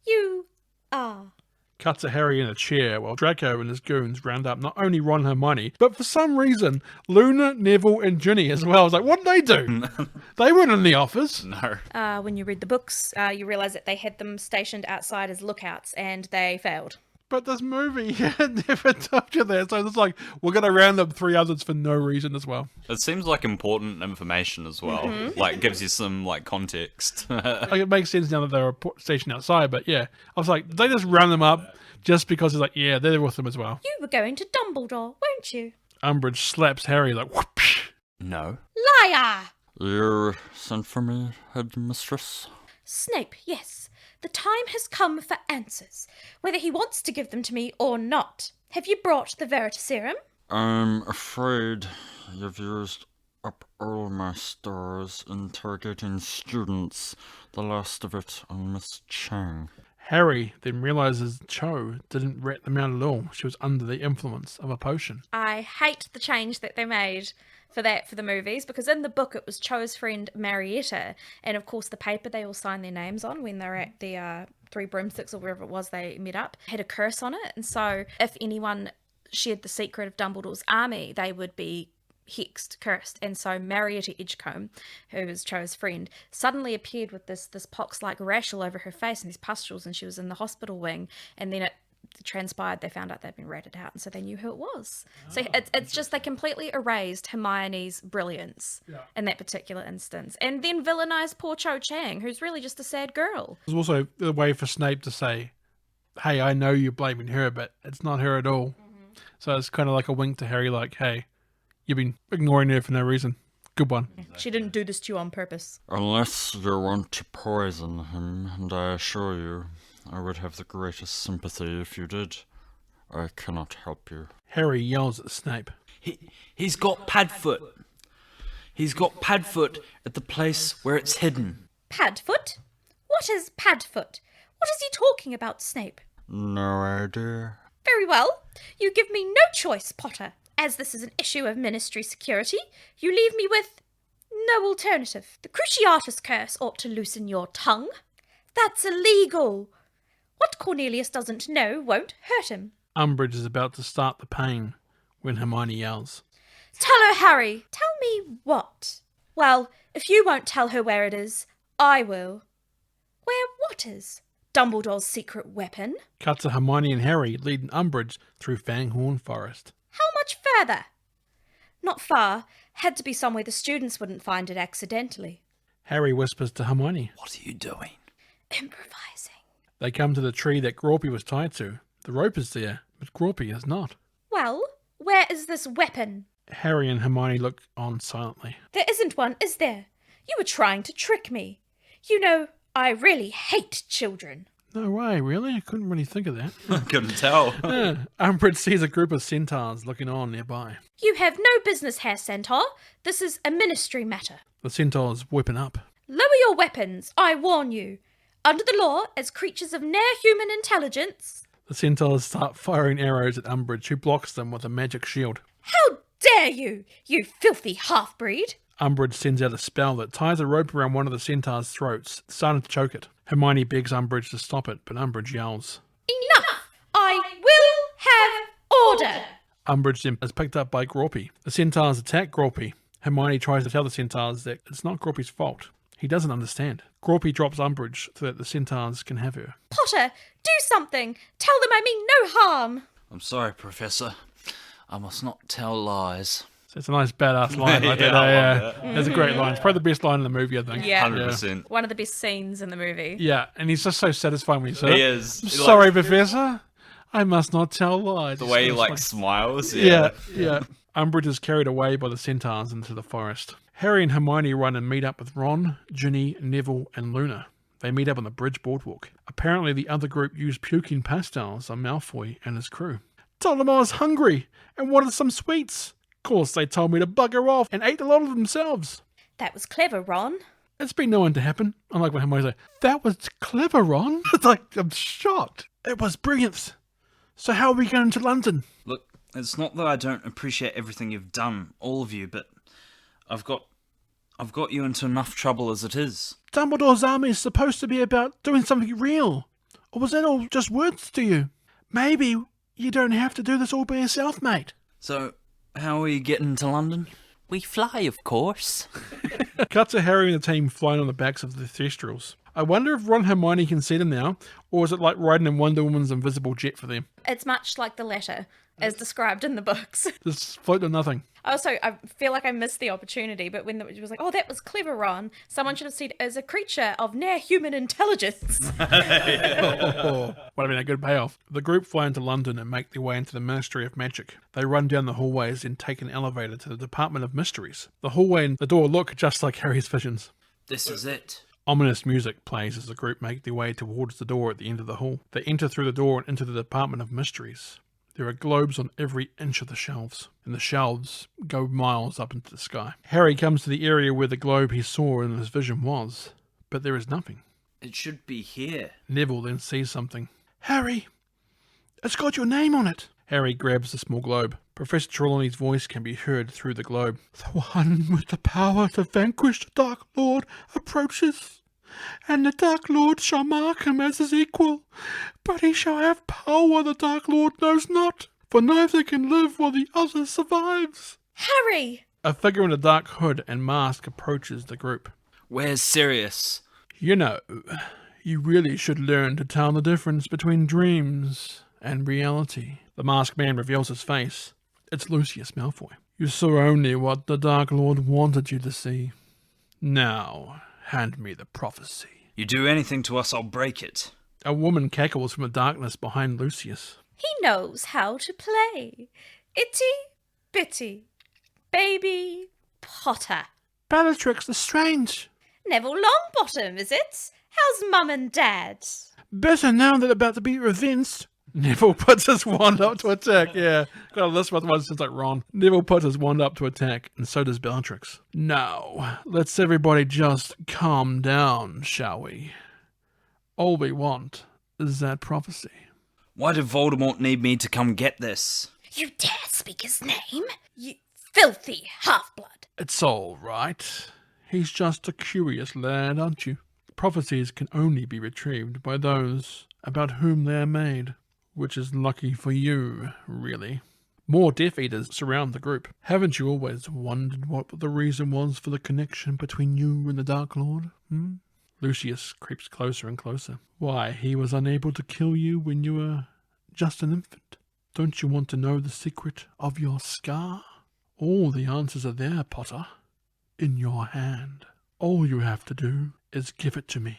Speaker 5: you are.
Speaker 2: Cut to Harry in a chair while Draco and his goons round up not only Ron and Hermione, but for some reason, Luna, Neville and Ginny as well. I was like, what did they do? They weren't in the office.
Speaker 3: No.
Speaker 4: When you read the books, you realise that they had them stationed outside as lookouts and they failed.
Speaker 2: But this movie never told you that. So it's like, we're going to round up 3 others for no reason as well.
Speaker 3: It seems like important information as well. Like, gives you some, like, context.
Speaker 2: Like, it makes sense now that they were stationed outside, but yeah. I was like, did they just round them up just because it's like, yeah, they're with them as well.
Speaker 5: You were going to Dumbledore, weren't you?
Speaker 2: Umbridge slaps Harry like, whoosh.
Speaker 3: No.
Speaker 5: Liar!
Speaker 8: You sent for me, headmistress?
Speaker 5: Snape, yes. The time has come for answers, whether he wants to give them to me or not. Have you brought the Veritaserum?
Speaker 8: I'm afraid you've used up all my stars interrogating students, the last of it on Miss Chang.
Speaker 2: Harry then realises Cho didn't rat them out at all. She was under the influence of a potion.
Speaker 4: I hate the change that they made for the movies, because in the book it was Cho's friend Marietta, and of course the paper they all signed their names on when they were at the Three Broomsticks or wherever it was they met up had a curse on it, and so if anyone shared the secret of Dumbledore's army, they would be hexed, cursed. And so Marietta Edgecombe, who was Cho's friend, suddenly appeared with this pox-like rash all over her face and these pustules, and she was in the hospital wing, and then it transpired they found out they'd been ratted out, and so they knew who it was. So it's just they completely erased Hermione's brilliance in that particular instance, and then villainized poor Cho Chang, who's really just a sad girl.
Speaker 2: It was also a way for Snape to say, hey, I know you're blaming her, but it's not her at all. So it's kind of like a wink to Harry, like, hey, you've been ignoring her for no reason. Good one.
Speaker 4: She didn't do this to you on purpose.
Speaker 8: Unless you want to poison him, and I assure you, I would have the greatest sympathy if you did. I cannot help you.
Speaker 2: Harry yells at Snape.
Speaker 7: He's got Padfoot. He's got Padfoot at the place where it's hidden.
Speaker 5: Padfoot? What is Padfoot? What is he talking about, Snape?
Speaker 8: No idea.
Speaker 5: Very well. You give me no choice, Potter. As this is an issue of Ministry security, you leave me with no alternative. The Cruciatus curse ought to loosen your tongue. That's illegal. What Cornelius doesn't know won't hurt him.
Speaker 2: Umbridge is about to start the pain when Hermione yells.
Speaker 5: Tell her, Harry. Tell me what? Well, if you won't tell her where it is, I will. Where what is? Dumbledore's secret weapon?
Speaker 2: Cut to Hermione and Harry leading Umbridge through Fanghorn Forest.
Speaker 5: How much further? Not far. Had to be somewhere the students wouldn't find it accidentally.
Speaker 2: Harry whispers to Hermione.
Speaker 7: What are you doing?
Speaker 5: Improvising.
Speaker 2: They come to the tree that Grawpy was tied to. The rope is there, but Grawpy is not.
Speaker 5: Well, where is this weapon?
Speaker 2: Harry and Hermione look on silently.
Speaker 5: There isn't one, is there? You were trying to trick me. You know, I really hate children.
Speaker 2: No way, really? I couldn't really think of that.
Speaker 3: Couldn't tell.
Speaker 2: Umbridge sees a group of centaurs looking on nearby.
Speaker 5: You have no business here, Centaur. This is a ministry matter.
Speaker 2: The centaurs whipping up.
Speaker 5: Lower your weapons, I warn you. Under the law, as creatures of near-human intelligence...
Speaker 2: The centaurs start firing arrows at Umbridge, who blocks them with a magic shield.
Speaker 5: How dare you, you filthy half-breed!
Speaker 2: Umbridge sends out a spell that ties a rope around one of the centaurs' throats, starting to choke it. Hermione begs Umbridge to stop it, but Umbridge yells.
Speaker 5: Enough! I will have order!
Speaker 2: Umbridge then is picked up by Grawpy. The centaurs attack Grawpy. Hermione tries to tell the centaurs that it's not Grawpy's fault. He doesn't understand. Grawpy drops Umbridge so that the centaurs can have her.
Speaker 5: Potter, do something. Tell them I mean no harm.
Speaker 7: I'm sorry, Professor. I must not tell lies.
Speaker 2: So it's a nice badass line like that. Yeah. It's a great line. It's probably the best line in the movie, I think.
Speaker 4: Yeah.
Speaker 3: 100%.
Speaker 4: One of the best scenes in the movie.
Speaker 2: Yeah, and he's just so satisfying when he says,
Speaker 3: He is.
Speaker 2: sorry, Professor. I must not tell lies.
Speaker 3: The way he
Speaker 2: It's
Speaker 3: smiles.
Speaker 2: Yeah. Umbridge is carried away by the centaurs into the forest. Harry and Hermione run and meet up with Ron, Ginny, Neville, and Luna. They meet up on the bridge boardwalk. Apparently, the other group used puking pastels on Malfoy and his crew. Told them I was hungry and wanted some sweets. Of course, they told me to bugger off and ate a lot of themselves.
Speaker 5: That was clever, Ron.
Speaker 2: It's been known to happen. Unlike when Hermione's like, that was clever, Ron. It's like, I'm shocked. It was brilliant. So how are we going to London?
Speaker 7: Look, it's not that I don't appreciate everything you've done, all of you, but I've got you into enough trouble as it is.
Speaker 2: Dumbledore's army is supposed to be about doing something real. Or was that all just words to you? Maybe you don't have to do this all by yourself, mate.
Speaker 7: So, how are you getting to London?
Speaker 6: We fly, of course.
Speaker 2: Cut to Harry and the team flying on the backs of the Thestrals. I wonder if Ron and Hermione can see them now, or is it like riding in Wonder Woman's invisible jet for them?
Speaker 4: It's much like the latter, as described in the books.
Speaker 2: Just float to nothing.
Speaker 4: Also, I feel like I missed the opportunity, but when it was like, oh, that was clever, Ron, someone should have said, as a creature of near-human intelligence.
Speaker 2: What a good payoff. The group fly into London and make their way into the Ministry of Magic. They run down the hallways and take an elevator to the Department of Mysteries. The hallway and the door look just like Harry's visions.
Speaker 7: This is it.
Speaker 2: Ominous music plays as the group make their way towards the door at the end of the hall. They enter through the door and into the Department of Mysteries. There are globes on every inch of the shelves, and the shelves go miles up into the sky. Harry comes to the area where the globe he saw in his vision was, but there is nothing.
Speaker 7: It should be here.
Speaker 2: Neville then sees something. Harry! It's got your name on it! Harry grabs the small globe. Professor Trelawney's voice can be heard through the globe. The one with the power to vanquish the Dark Lord approaches, and the Dark Lord shall mark him as his equal. But he shall have power the Dark Lord knows not, for neither can live while the other survives.
Speaker 5: Harry!
Speaker 2: A figure in a dark hood and mask approaches the group.
Speaker 7: Where's Sirius?
Speaker 2: You know, you really should learn to tell the difference between dreams and reality. The masked man reveals his face. It's Lucius Malfoy. You saw only what the Dark Lord wanted you to see. Now, hand me the prophecy.
Speaker 7: You do anything to us, I'll break it.
Speaker 2: A woman cackles from the darkness behind Lucius.
Speaker 5: He knows how to play. Itty bitty baby Potter.
Speaker 2: Bellatrix Lestrange.
Speaker 5: Neville Longbottom, is it? How's Mum and Dad?
Speaker 2: Better now that about to be revenged. Neville puts his wand up to attack. Yeah, got a list with ones since like Ron. Neville puts his wand up to attack, and so does Bellatrix. Now, let's everybody just calm down, shall we? All we want is that prophecy.
Speaker 7: Why did Voldemort need me to come get this?
Speaker 5: You dare speak his name? You filthy half-blood.
Speaker 2: It's all right. He's just a curious lad, aren't you? Prophecies can only be retrieved by those about whom they are made. Which is lucky for you, really. More Death Eaters surround the group. Haven't you always wondered what the reason was for the connection between you and the Dark Lord? Lucius creeps closer and closer. Why, he was unable to kill you when you were just an infant. Don't you want to know the secret of your scar? All the answers are there, Potter. In your hand. All you have to do is give it to me,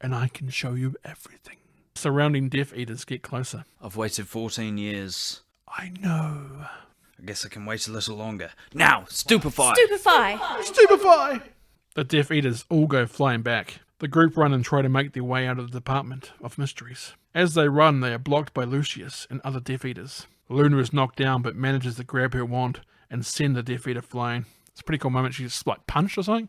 Speaker 2: and I can show you everything. Surrounding Death Eaters get closer.
Speaker 7: I've waited 14 years.
Speaker 2: I know.
Speaker 7: I guess I can wait a little longer. Now, stupefy!
Speaker 5: Stupefy!
Speaker 2: Stupefy! The Death Eaters all go flying back. The group run and try to make their way out of the Department of Mysteries. As they run, they are blocked by Lucius and other Death Eaters. Luna is knocked down but manages to grab her wand and send the Death Eater flying. It's a pretty cool moment. She just like punched or something.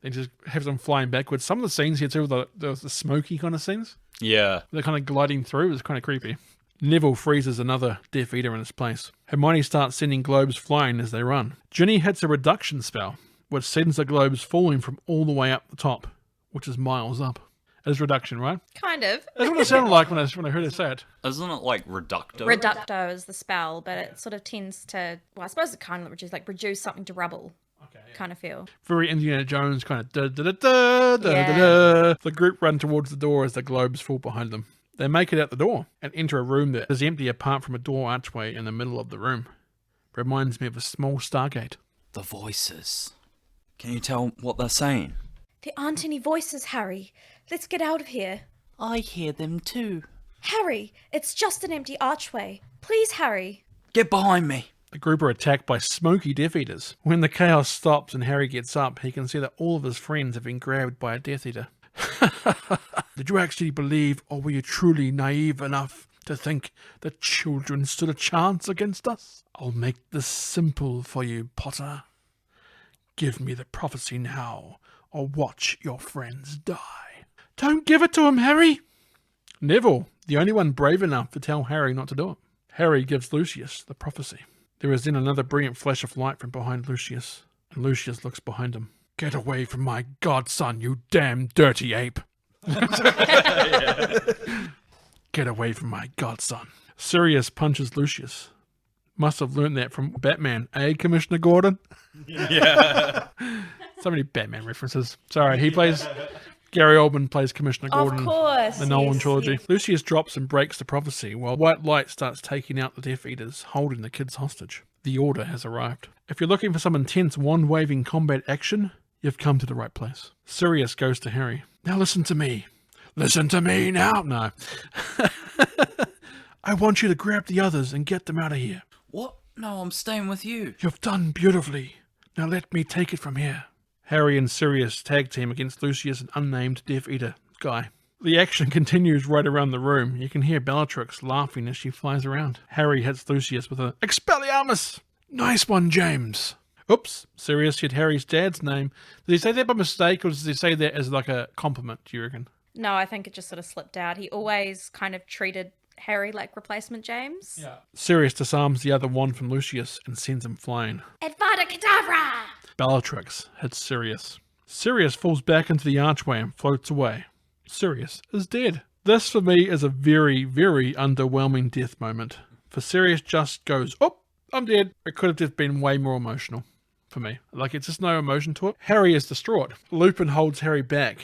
Speaker 2: Then just has them flying backwards. Some of the scenes here too, the smoky kind of scenes.
Speaker 3: Yeah.
Speaker 2: They're kind of gliding through. It's kind of creepy. Neville freezes another Death Eater in his place. Hermione starts sending globes flying as they run. Ginny hits a reduction spell, which sends the globes falling from all the way up the top, which is miles up. It's reduction, right?
Speaker 4: Kind of.
Speaker 2: That's what it sounded like when I heard her say it.
Speaker 3: Isn't it like reducto?
Speaker 4: Reducto is the spell, but it sort of tends to, well, I suppose it kind of reduce something to rubble. kind of feel.
Speaker 2: Very Indiana Jones kind of da-da-da-da-da-da-da. The group run towards the door as the globes fall behind them. They make it out the door and enter a room that is empty apart from a door archway in the middle of the room. Reminds me of a small Stargate.
Speaker 7: The voices. Can you tell what they're saying?
Speaker 5: There aren't any voices, Harry. Let's get out of here.
Speaker 6: I hear them too.
Speaker 5: Harry, it's just an empty archway. Please, Harry.
Speaker 7: Get behind me.
Speaker 2: The group are attacked by smoky Death Eaters. When the chaos stops and Harry gets up, he can see that all of his friends have been grabbed by a Death Eater. Did you actually believe, or were you truly naive enough to think that children stood a chance against us? I'll make this simple for you, Potter. Give me the prophecy now, or watch your friends die. Don't give it to him, Harry! Neville, the only one brave enough to tell Harry not to do it. Harry gives Lucius the prophecy. There is then another brilliant flash of light from behind Lucius, and Lucius looks behind him. Get away from my godson, you damn dirty ape! Get away from my godson. Sirius punches Lucius. Must have learned that from Batman, eh, Commissioner Gordon?
Speaker 3: Yeah.
Speaker 2: So many Batman references. Sorry, he plays... Gary Oldman plays Commissioner Gordon.
Speaker 4: Of course.
Speaker 2: The Nolan
Speaker 4: yes,
Speaker 2: trilogy.
Speaker 4: yes.
Speaker 2: Lucius drops and breaks the prophecy while white light starts taking out the Death Eaters, holding the kids hostage. The order has arrived. If you're looking for some intense wand-waving combat action, you've come to the right place. Sirius goes to Harry. Now listen to me. Listen to me now. No. I want you to grab the others and get them out of here.
Speaker 7: What? No, I'm staying with you.
Speaker 2: You've done beautifully. Now let me take it from here. Harry and Sirius tag team against Lucius and unnamed Death Eater guy. The action continues right around the room. You can hear Bellatrix laughing as she flies around. Harry hits Lucius with a Expelliarmus! Nice one, James! Oops, Sirius hit Harry's dad's name. Did he say that by mistake, or does he say that as like a compliment, do you reckon?
Speaker 4: No, I think it just sort of slipped out. He always kind of treated Harry like replacement James.
Speaker 2: Yeah. Sirius disarms the other wand from Lucius and sends him flying.
Speaker 5: Advada Kedavra!
Speaker 2: Bellatrix hits Sirius. Sirius falls back into the archway and floats away. Sirius is dead. This for me is a very, very underwhelming death moment. For Sirius just goes, oh, I'm dead. It could have just been way more emotional for me. Like, it's just no emotion to it. Harry is distraught. Lupin holds Harry back.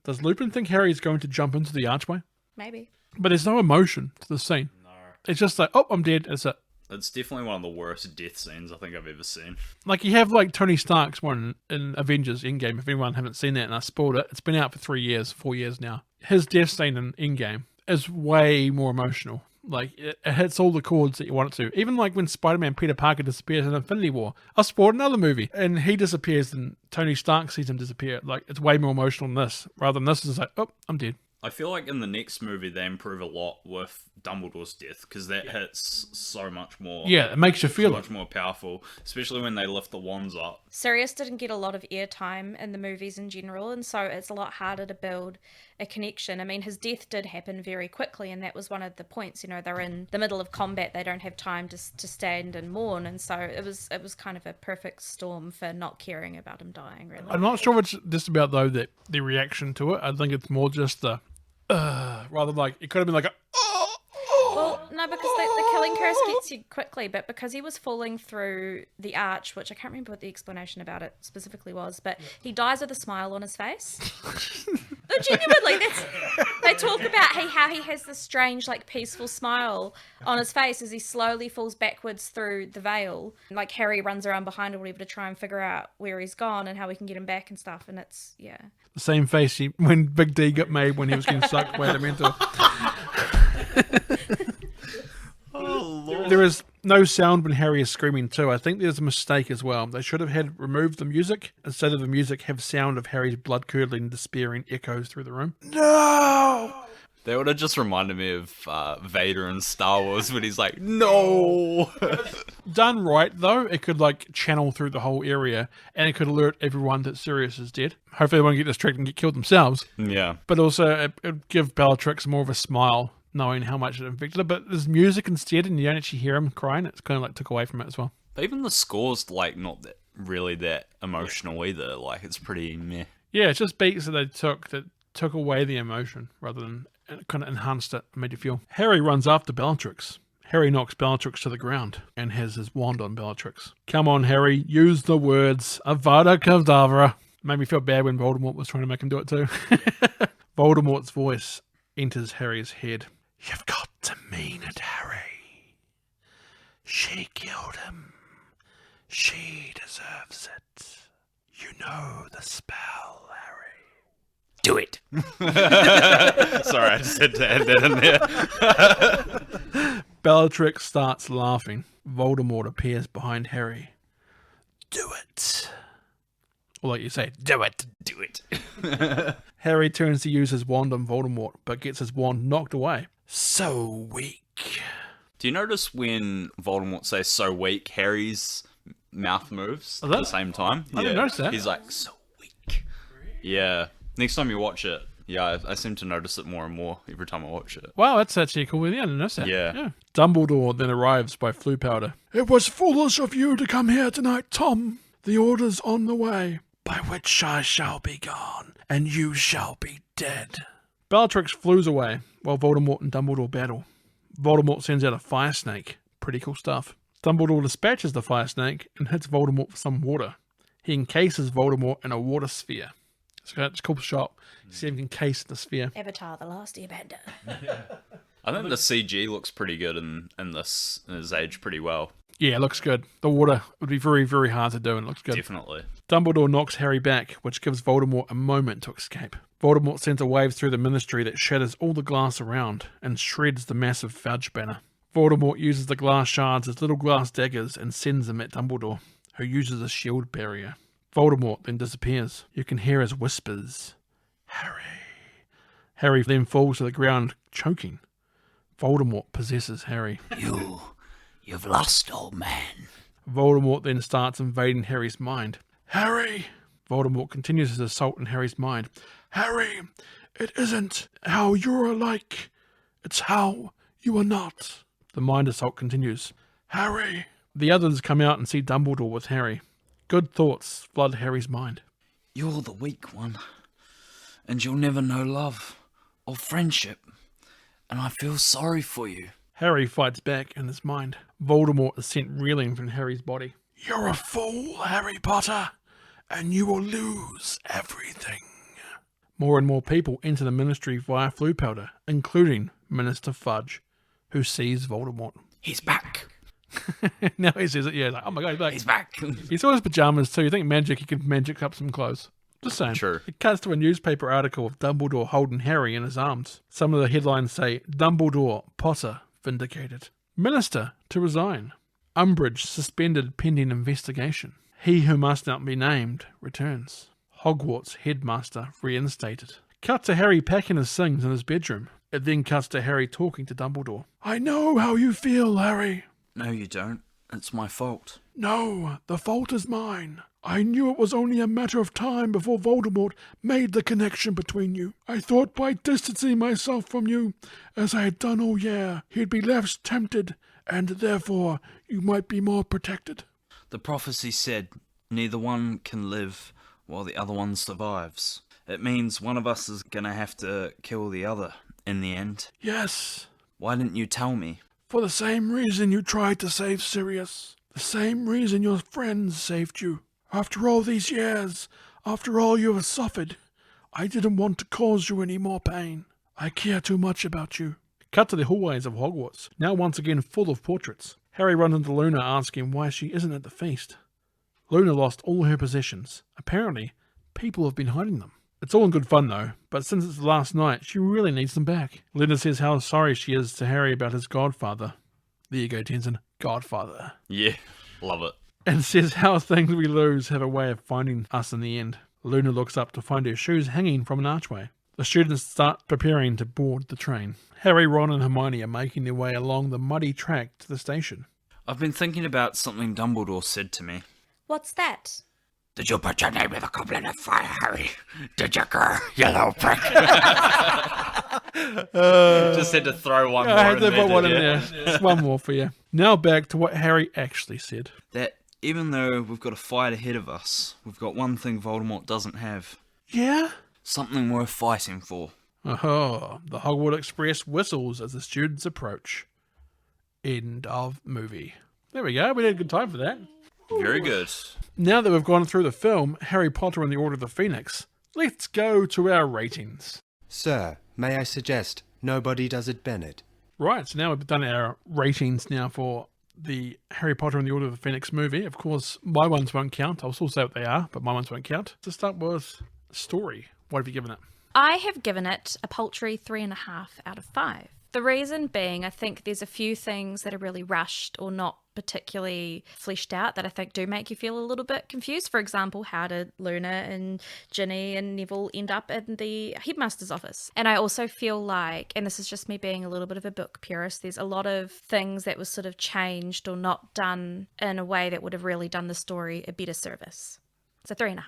Speaker 2: Does Lupin think Harry is going to jump into the archway?
Speaker 4: Maybe.
Speaker 2: But there's no emotion to the scene.
Speaker 3: No.
Speaker 2: It's just like, oh, I'm dead. That's it.
Speaker 3: It's definitely one of the worst death scenes I think I've ever seen.
Speaker 2: Like, you have, like, Tony Stark's one in Avengers Endgame. If anyone haven't seen that and I spoiled it, it's been out for 4 years now. His death scene in Endgame is way more emotional. Like, it hits all the chords that you want it to. Even, like, when Spider-Man Peter Parker disappears in Infinity War. I spoiled another movie. And he disappears and Tony Stark sees him disappear. Like, it's way more emotional than this. Rather than this is like, oh, I'm dead.
Speaker 3: I feel like in the next movie they improve a lot with Dumbledore's death because that hits so much more.
Speaker 2: Yeah, it makes you feel
Speaker 3: so
Speaker 2: it.
Speaker 3: much more powerful, especially when they lift the wands up.
Speaker 4: Sirius didn't get a lot of airtime in the movies in general, and so it's a lot harder to build a connection. I mean, his death did happen very quickly, and that was one of the points. You know, they're in the middle of combat; they don't have time to stand and mourn, and so it was kind of a perfect storm for not caring about him dying. Really,
Speaker 2: I'm not sure it's just about, though, that the reaction to it. I think it's more just the, rather like, it could have been like a,
Speaker 4: well, no, because the killing curse gets you quickly, but because he was falling through the arch, which I can't remember what the explanation about it specifically was, but he dies with a smile on his face. No, genuinely, they talk about how he has this strange, like, peaceful smile on his face as he slowly falls backwards through the veil. Like, Harry runs around behind or whatever to try and figure out where he's gone and how we can get him back and stuff, and it's, yeah.
Speaker 2: the same face when Big D got made when he was getting sucked by the mentor.
Speaker 3: Oh, Lord.
Speaker 2: There is no sound when Harry is screaming too. I think there's a mistake as well. They should have had removed the music. Instead of the music, have sound of Harry's blood-curdling, despairing echoes through the room. No!
Speaker 3: That would have just reminded me of Vader in Star Wars when he's like, no!
Speaker 2: Done right, though, it could, like, channel through the whole area, and it could alert everyone that Sirius is dead. Hopefully they won't get distracted and get killed themselves.
Speaker 3: Yeah.
Speaker 2: But also, it would give Bellatrix more of a smile, knowing how much it infected her. But there's music instead, and you don't actually hear him crying. It's kind of like took away from it as well.
Speaker 3: But even the score's, like, not really that emotional either. Like, it's pretty meh.
Speaker 2: Yeah, it's just beats that took away the emotion rather than kind of enhanced it and made you feel. Harry runs after Bellatrix. Harry knocks Bellatrix to the ground and has his wand on Bellatrix. Come on, Harry, use the words Avada Kedavra. Made me feel bad when Voldemort was trying to make him do it too. Voldemort's voice enters Harry's head. You've got to mean it, Harry. She killed him. She deserves it. You know the spell, Harry.
Speaker 6: Do it.
Speaker 3: Sorry, I just had to add that in there.
Speaker 2: Bellatrix starts laughing. Voldemort appears behind Harry. Do it. Or like you say, do it.
Speaker 3: Do it.
Speaker 2: Harry turns to use his wand on Voldemort, but gets his wand knocked away. So weak.
Speaker 3: Do you notice when Voldemort says so weak, Harry's mouth moves at the same time?
Speaker 2: I didn't notice that.
Speaker 3: He's like, so weak. Yeah. Next time you watch it, yeah, I seem to notice it more and more every time I watch it.
Speaker 2: Wow, that's actually cool. Yeah, I didn't notice that.
Speaker 3: Yeah.
Speaker 2: Dumbledore then arrives by Floo powder. It was foolish of you to come here tonight, Tom. The order's on the way, by which I shall be gone, and you shall be dead. Bellatrix flews away while Voldemort and Dumbledore battle. Voldemort sends out a fire snake. Pretty cool stuff. Dumbledore dispatches the fire snake and hits Voldemort with some water. He encases Voldemort in a water sphere. It's a cool shot. You see him encased in the sphere.
Speaker 5: Avatar: The Last Airbender.
Speaker 3: I think the CG looks pretty good in his age pretty well.
Speaker 2: Yeah, it looks good. The water would be very, very hard to do and it looks good.
Speaker 3: Definitely.
Speaker 2: Dumbledore knocks Harry back, which gives Voldemort a moment to escape. Voldemort sends a wave through the Ministry that shatters all the glass around and shreds the massive Fudge banner. Voldemort uses the glass shards as little glass daggers and sends them at Dumbledore, who uses a shield barrier. Voldemort then disappears. You can hear his whispers. Harry. Harry then falls to the ground, choking. Voldemort possesses Harry.
Speaker 6: You've lost, old man.
Speaker 2: Voldemort then starts invading Harry's mind. Harry! Voldemort continues his assault on Harry's mind. Harry, it isn't how you're like. It's how you are not. The mind assault continues. Harry! The others come out and see Dumbledore with Harry. Good thoughts flood Harry's mind.
Speaker 7: You're the weak one, and you'll never know love or friendship, and I feel sorry for you.
Speaker 2: Harry fights back in his mind. Voldemort is sent reeling from Harry's body. You're a fool, Harry Potter, and you will lose everything. More and more people enter the Ministry via Floo powder, including Minister Fudge, who sees Voldemort.
Speaker 6: He's back.
Speaker 2: Now he says it, yeah, like, oh my god, he's back.
Speaker 6: He's back.
Speaker 2: He saw his pajamas too. You think he could magic up some clothes. Just saying.
Speaker 3: Sure.
Speaker 2: It cuts to a newspaper article of Dumbledore holding Harry in his arms. Some of the headlines say, Dumbledore, Potter, vindicated. Minister to resign. Umbridge suspended pending investigation. He who must not be named returns. Hogwarts headmaster reinstated. Cut to Harry packing his things in his bedroom. It then cuts to Harry talking to Dumbledore. I know how you feel, Harry.
Speaker 7: No, you don't. It's my fault.
Speaker 2: No, the fault is mine. I knew it was only a matter of time before Voldemort made the connection between you. I thought by distancing myself from you, as I had done all year, he'd be less tempted, and therefore you might be more protected.
Speaker 7: The prophecy said, neither one can live while the other one survives. It means one of us is gonna have to kill the other in the end.
Speaker 2: Yes.
Speaker 7: Why didn't you tell me?
Speaker 2: For the same reason you tried to save Sirius. The same reason your friends saved you. After all these years, after all you have suffered, I didn't want to cause you any more pain. I care too much about you. Cut to the hallways of Hogwarts, now once again full of portraits. Harry runs into Luna asking why she isn't at the feast. Luna lost all her possessions. Apparently, people have been hiding them. It's all in good fun though, but since it's the last night, she really needs them back. Luna says how sorry she is to Harry about his godfather. There you go, Tenson. Godfather.
Speaker 3: Yeah, love it.
Speaker 2: And says how things we lose have a way of finding us in the end. Luna looks up to find her shoes hanging from an archway. The students start preparing to board the train. Harry, Ron and Hermione are making their way along the muddy track to the station.
Speaker 7: I've been thinking about something Dumbledore said to me.
Speaker 5: What's that?
Speaker 6: Did you put your name in the goblet of fire, Harry? Did you, girl? You little prick.
Speaker 3: Just had to throw one more
Speaker 2: I had to
Speaker 3: in
Speaker 2: put one in
Speaker 3: there.
Speaker 2: there. Just one more for you. Now back to what Harry actually said.
Speaker 7: That even though we've got a fight ahead of us, we've got one thing Voldemort doesn't have.
Speaker 2: Yeah?
Speaker 7: Something worth fighting for.
Speaker 2: Oh, the Hogwarts Express whistles as the students approach. End of movie. There we go. We had a good time for that.
Speaker 3: Very good.
Speaker 2: Now that we've gone through the film, Harry Potter and the Order of the Phoenix, let's go to our ratings.
Speaker 9: Sir, may I suggest nobody does it Bennett?
Speaker 2: Right, so now we've done our ratings now for the Harry Potter and the Order of the Phoenix movie. Of course, my ones won't count. I'll still say what they are, but my ones won't count. To start with, story. What have you given it?
Speaker 4: I have given it a paltry 3.5 out of 5. The reason being, I think there's a few things that are really rushed or not particularly fleshed out that I think do make you feel a little bit confused. For example, how did Luna and Ginny and Neville end up in the headmaster's office? And I also feel like, and this is just me being a little bit of a book purist, there's a lot of things that was sort of changed or not done in a way that would have really done the story a better service. So 3.5.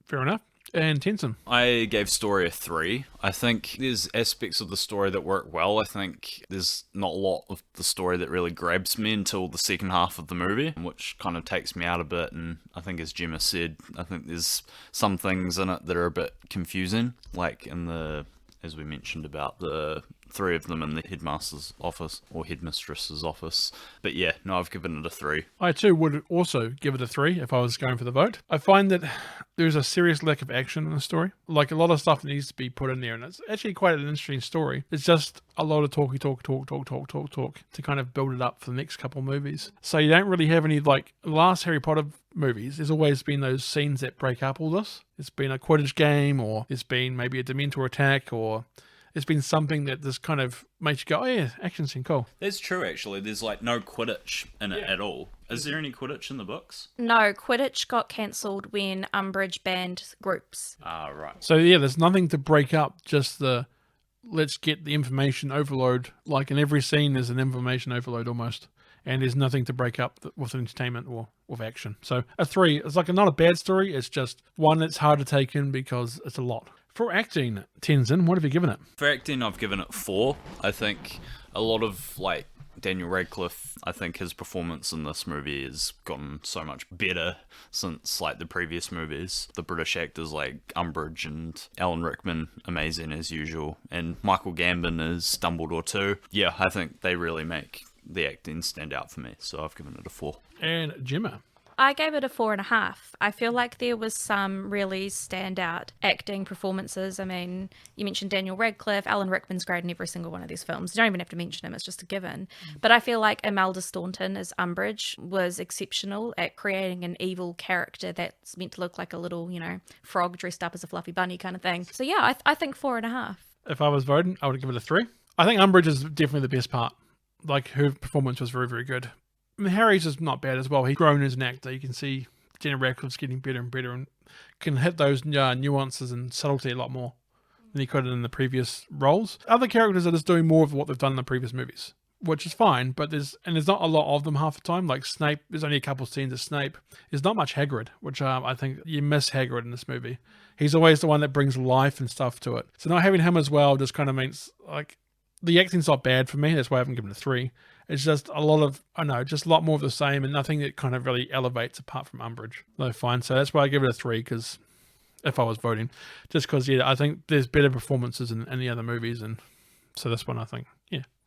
Speaker 2: Fair enough. And Tenson?
Speaker 3: I gave story a 3. I think there's aspects of the story that work well. I think there's not a lot of the story that really grabs me until the second half of the movie, which kind of takes me out a bit. And I think, as Jemma said, I think there's some things in it that are a bit confusing, like in the, as we mentioned about the 3 of them in the headmaster's office or headmistress's office. But yeah, no, I've given it a 3.
Speaker 2: I too would also give it a 3 if I was going for the vote. I find that there's a serious lack of action in the story. Like, a lot of stuff needs to be put in there, and it's actually quite an interesting story. It's just a lot of talk to kind of build it up for the next couple of movies. So you don't really have any, like, the last Harry Potter movies, there's always been those scenes that break up all this. It's been a Quidditch game, or it's been maybe a Dementor attack, or it's been something that just kind of makes you go, oh yeah, action scene, cool.
Speaker 3: That's true, actually. There's like no Quidditch in it at all. Is there any Quidditch in the books?
Speaker 4: No, Quidditch got cancelled when Umbridge banned groups.
Speaker 3: Ah, right.
Speaker 2: So yeah, there's nothing to break up, just the let's get the information overload. Like in every scene, there's an information overload almost. And there's nothing to break up with entertainment or with action. So a 3, it's like not a bad story, it's just one that's hard to take in because it's a lot. For acting, Tenson, what have you given it?
Speaker 3: For acting, I've given it 4. I think a lot of, like, Daniel Radcliffe, I think his performance in this movie has gotten so much better since, like, the previous movies. The British actors like Umbridge and Alan Rickman, amazing as usual. And Michael Gambon as Dumbledore too. Yeah, I think they really make the acting stand out for me, so I've given it a 4.
Speaker 2: And Jemma?
Speaker 4: I gave it a 4.5. I feel like there was some really standout acting performances. I mean, you mentioned Daniel Radcliffe. Alan Rickman's great in every single one of these films. You don't even have to mention him, it's just a given. But I feel like Imelda Staunton as Umbridge was exceptional at creating an evil character that's meant to look like a little, frog dressed up as a fluffy bunny kind of thing. So yeah, I think 4.5.
Speaker 2: If I was voting, I would give it a 3. I think Umbridge is definitely the best part. Like, her performance was very, very good. I mean, Harry's is not bad as well. He's grown as an actor. You can see Daniel Radcliffe's getting better and better and can hit those nuances and subtlety a lot more than he could in the previous roles. Other characters are just doing more of what they've done in the previous movies, which is fine, but there's not a lot of them half the time. Like Snape, there's only a couple of scenes of Snape. There's not much Hagrid, which I think you miss Hagrid in this movie. He's always the one that brings life and stuff to it. So not having him as well just kind of means, like, the acting's not bad for me. That's why I haven't given it a 3. It's just a lot of, just a lot more of the same and nothing that kind of really elevates apart from Umbridge. No, fine. So that's why I give it a 3, because if I was voting, just because, I think there's better performances in the other movies. And so this one, I think,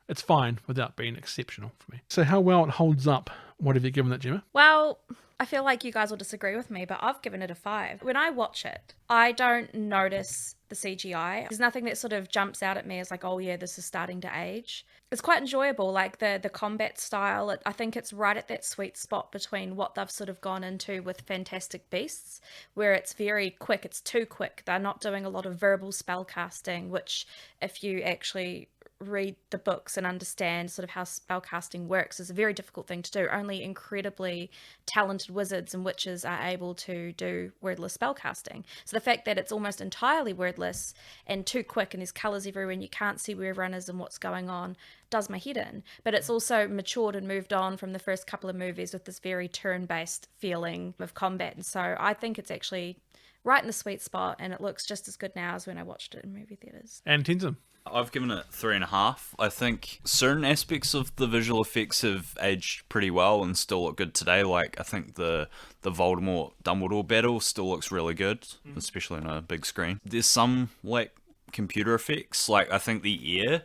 Speaker 2: it's fine without being exceptional for me. So how well it holds up, what have you given it, Jemma?
Speaker 4: Well, I feel like you guys will disagree with me, but I've given it a 5. When I watch it, I don't notice the CGI. There's nothing that sort of jumps out at me as like, oh yeah, this is starting to age. It's quite enjoyable, like the combat style. I think it's right at that sweet spot between what they've sort of gone into with Fantastic Beasts, where it's very quick, it's too quick. They're not doing a lot of verbal spell casting, which if you actually read the books and understand sort of how spellcasting works is a very difficult thing to do. Only incredibly talented wizards and witches are able to do wordless spellcasting. So the fact that it's almost entirely wordless and too quick and there's colours everywhere and you can't see where everyone is and what's going on does my head in. But it's also matured and moved on from the first couple of movies with this very turn-based feeling of combat. And so I think it's actually right in the sweet spot and it looks just as good now as when I watched it in movie theatres.
Speaker 2: And Tenson?
Speaker 3: I've given it 3.5. I think certain aspects of the visual effects have aged pretty well and still look good today. Like, I think the Voldemort-Dumbledore battle still looks really good, especially on a big screen. There's some, like, computer effects. Like, I think the air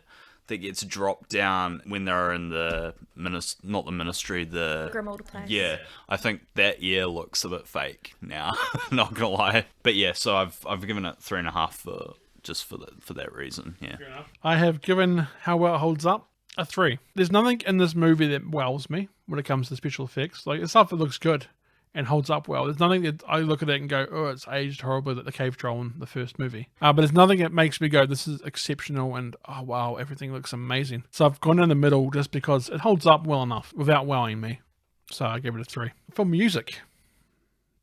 Speaker 3: that gets dropped down when they're in the not the ministry, the
Speaker 4: Grimald place.
Speaker 3: Yeah, I think that ear looks a bit fake now. Not gonna lie, but yeah. So I've given it 3.5 for that reason. Yeah.
Speaker 2: I have given how well it holds up a 3. There's nothing in this movie that wows me when it comes to special effects. Like, it's stuff that looks good and holds up well. There's nothing that I look at it and go, oh, it's aged horribly, like the cave troll in the first movie. But there's nothing that makes me go, this is exceptional and, oh, wow, everything looks amazing. So I've gone in the middle just because it holds up well enough without wowing me. So I give it a 3. For music,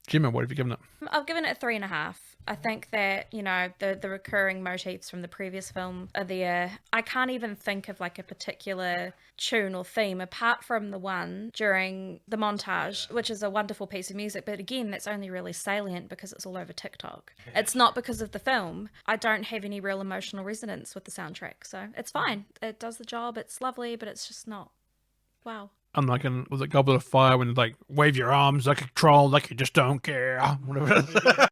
Speaker 2: Jemma, what have you given it?
Speaker 4: I've given it a 3.5. I think that, the recurring motifs from the previous film are there. I can't even think of like a particular tune or theme apart from the one during the montage, which is a wonderful piece of music. But again, that's only really salient because it's all over TikTok. It's not because of the film. I don't have any real emotional resonance with the soundtrack. So it's fine. It does the job. It's lovely, but it's just not. Wow.
Speaker 2: I'm like, was it Goblet of Fire when like wave your arms like a troll, like you just don't care, whatever.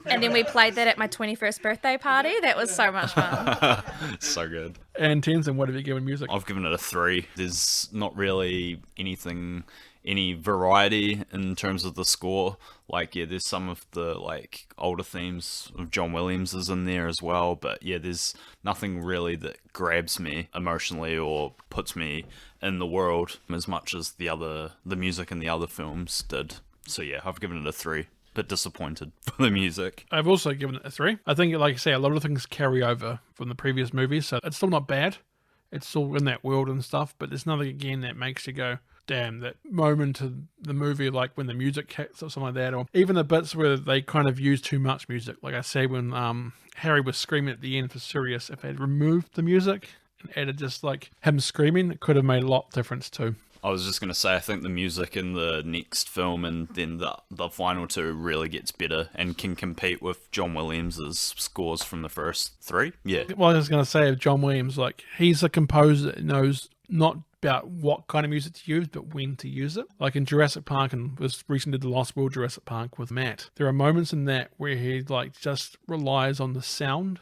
Speaker 4: And then we played that at my 21st birthday party. That was so much fun.
Speaker 3: So good.
Speaker 2: And Tenson, what have you given music?
Speaker 3: I've given it a 3. There's not really any variety in terms of the score. Like, yeah, there's some of the like older themes of John Williams is in there as well, but yeah, there's nothing really that grabs me emotionally or puts me in the world as much as the music in the other films did. So yeah, I've given it a 3. Bit disappointed for the music.
Speaker 2: I've also given it a 3. I think, like I say, a lot of things carry over from the previous movies, so it's still not bad. It's still in that world and stuff, but there's nothing, again, that makes you go, damn, that moment of the movie, like when the music kicks or something like that, or even the bits where they kind of use too much music. Like I say, when Harry was screaming at the end for Sirius, if they'd removed the music and added just like him screaming, it could have made a lot of difference too.
Speaker 3: I was just going to say, I think the music in the next film and then the final 2 really gets better and can compete with John Williams' scores from the first 3. Yeah.
Speaker 2: Well, I was going to say, John Williams, like, he's a composer that knows not about what kind of music to use, but when to use it. Like in Jurassic Park, and was recently did the Lost World Jurassic Park with Matt. There are moments in that where he like just relies on the sound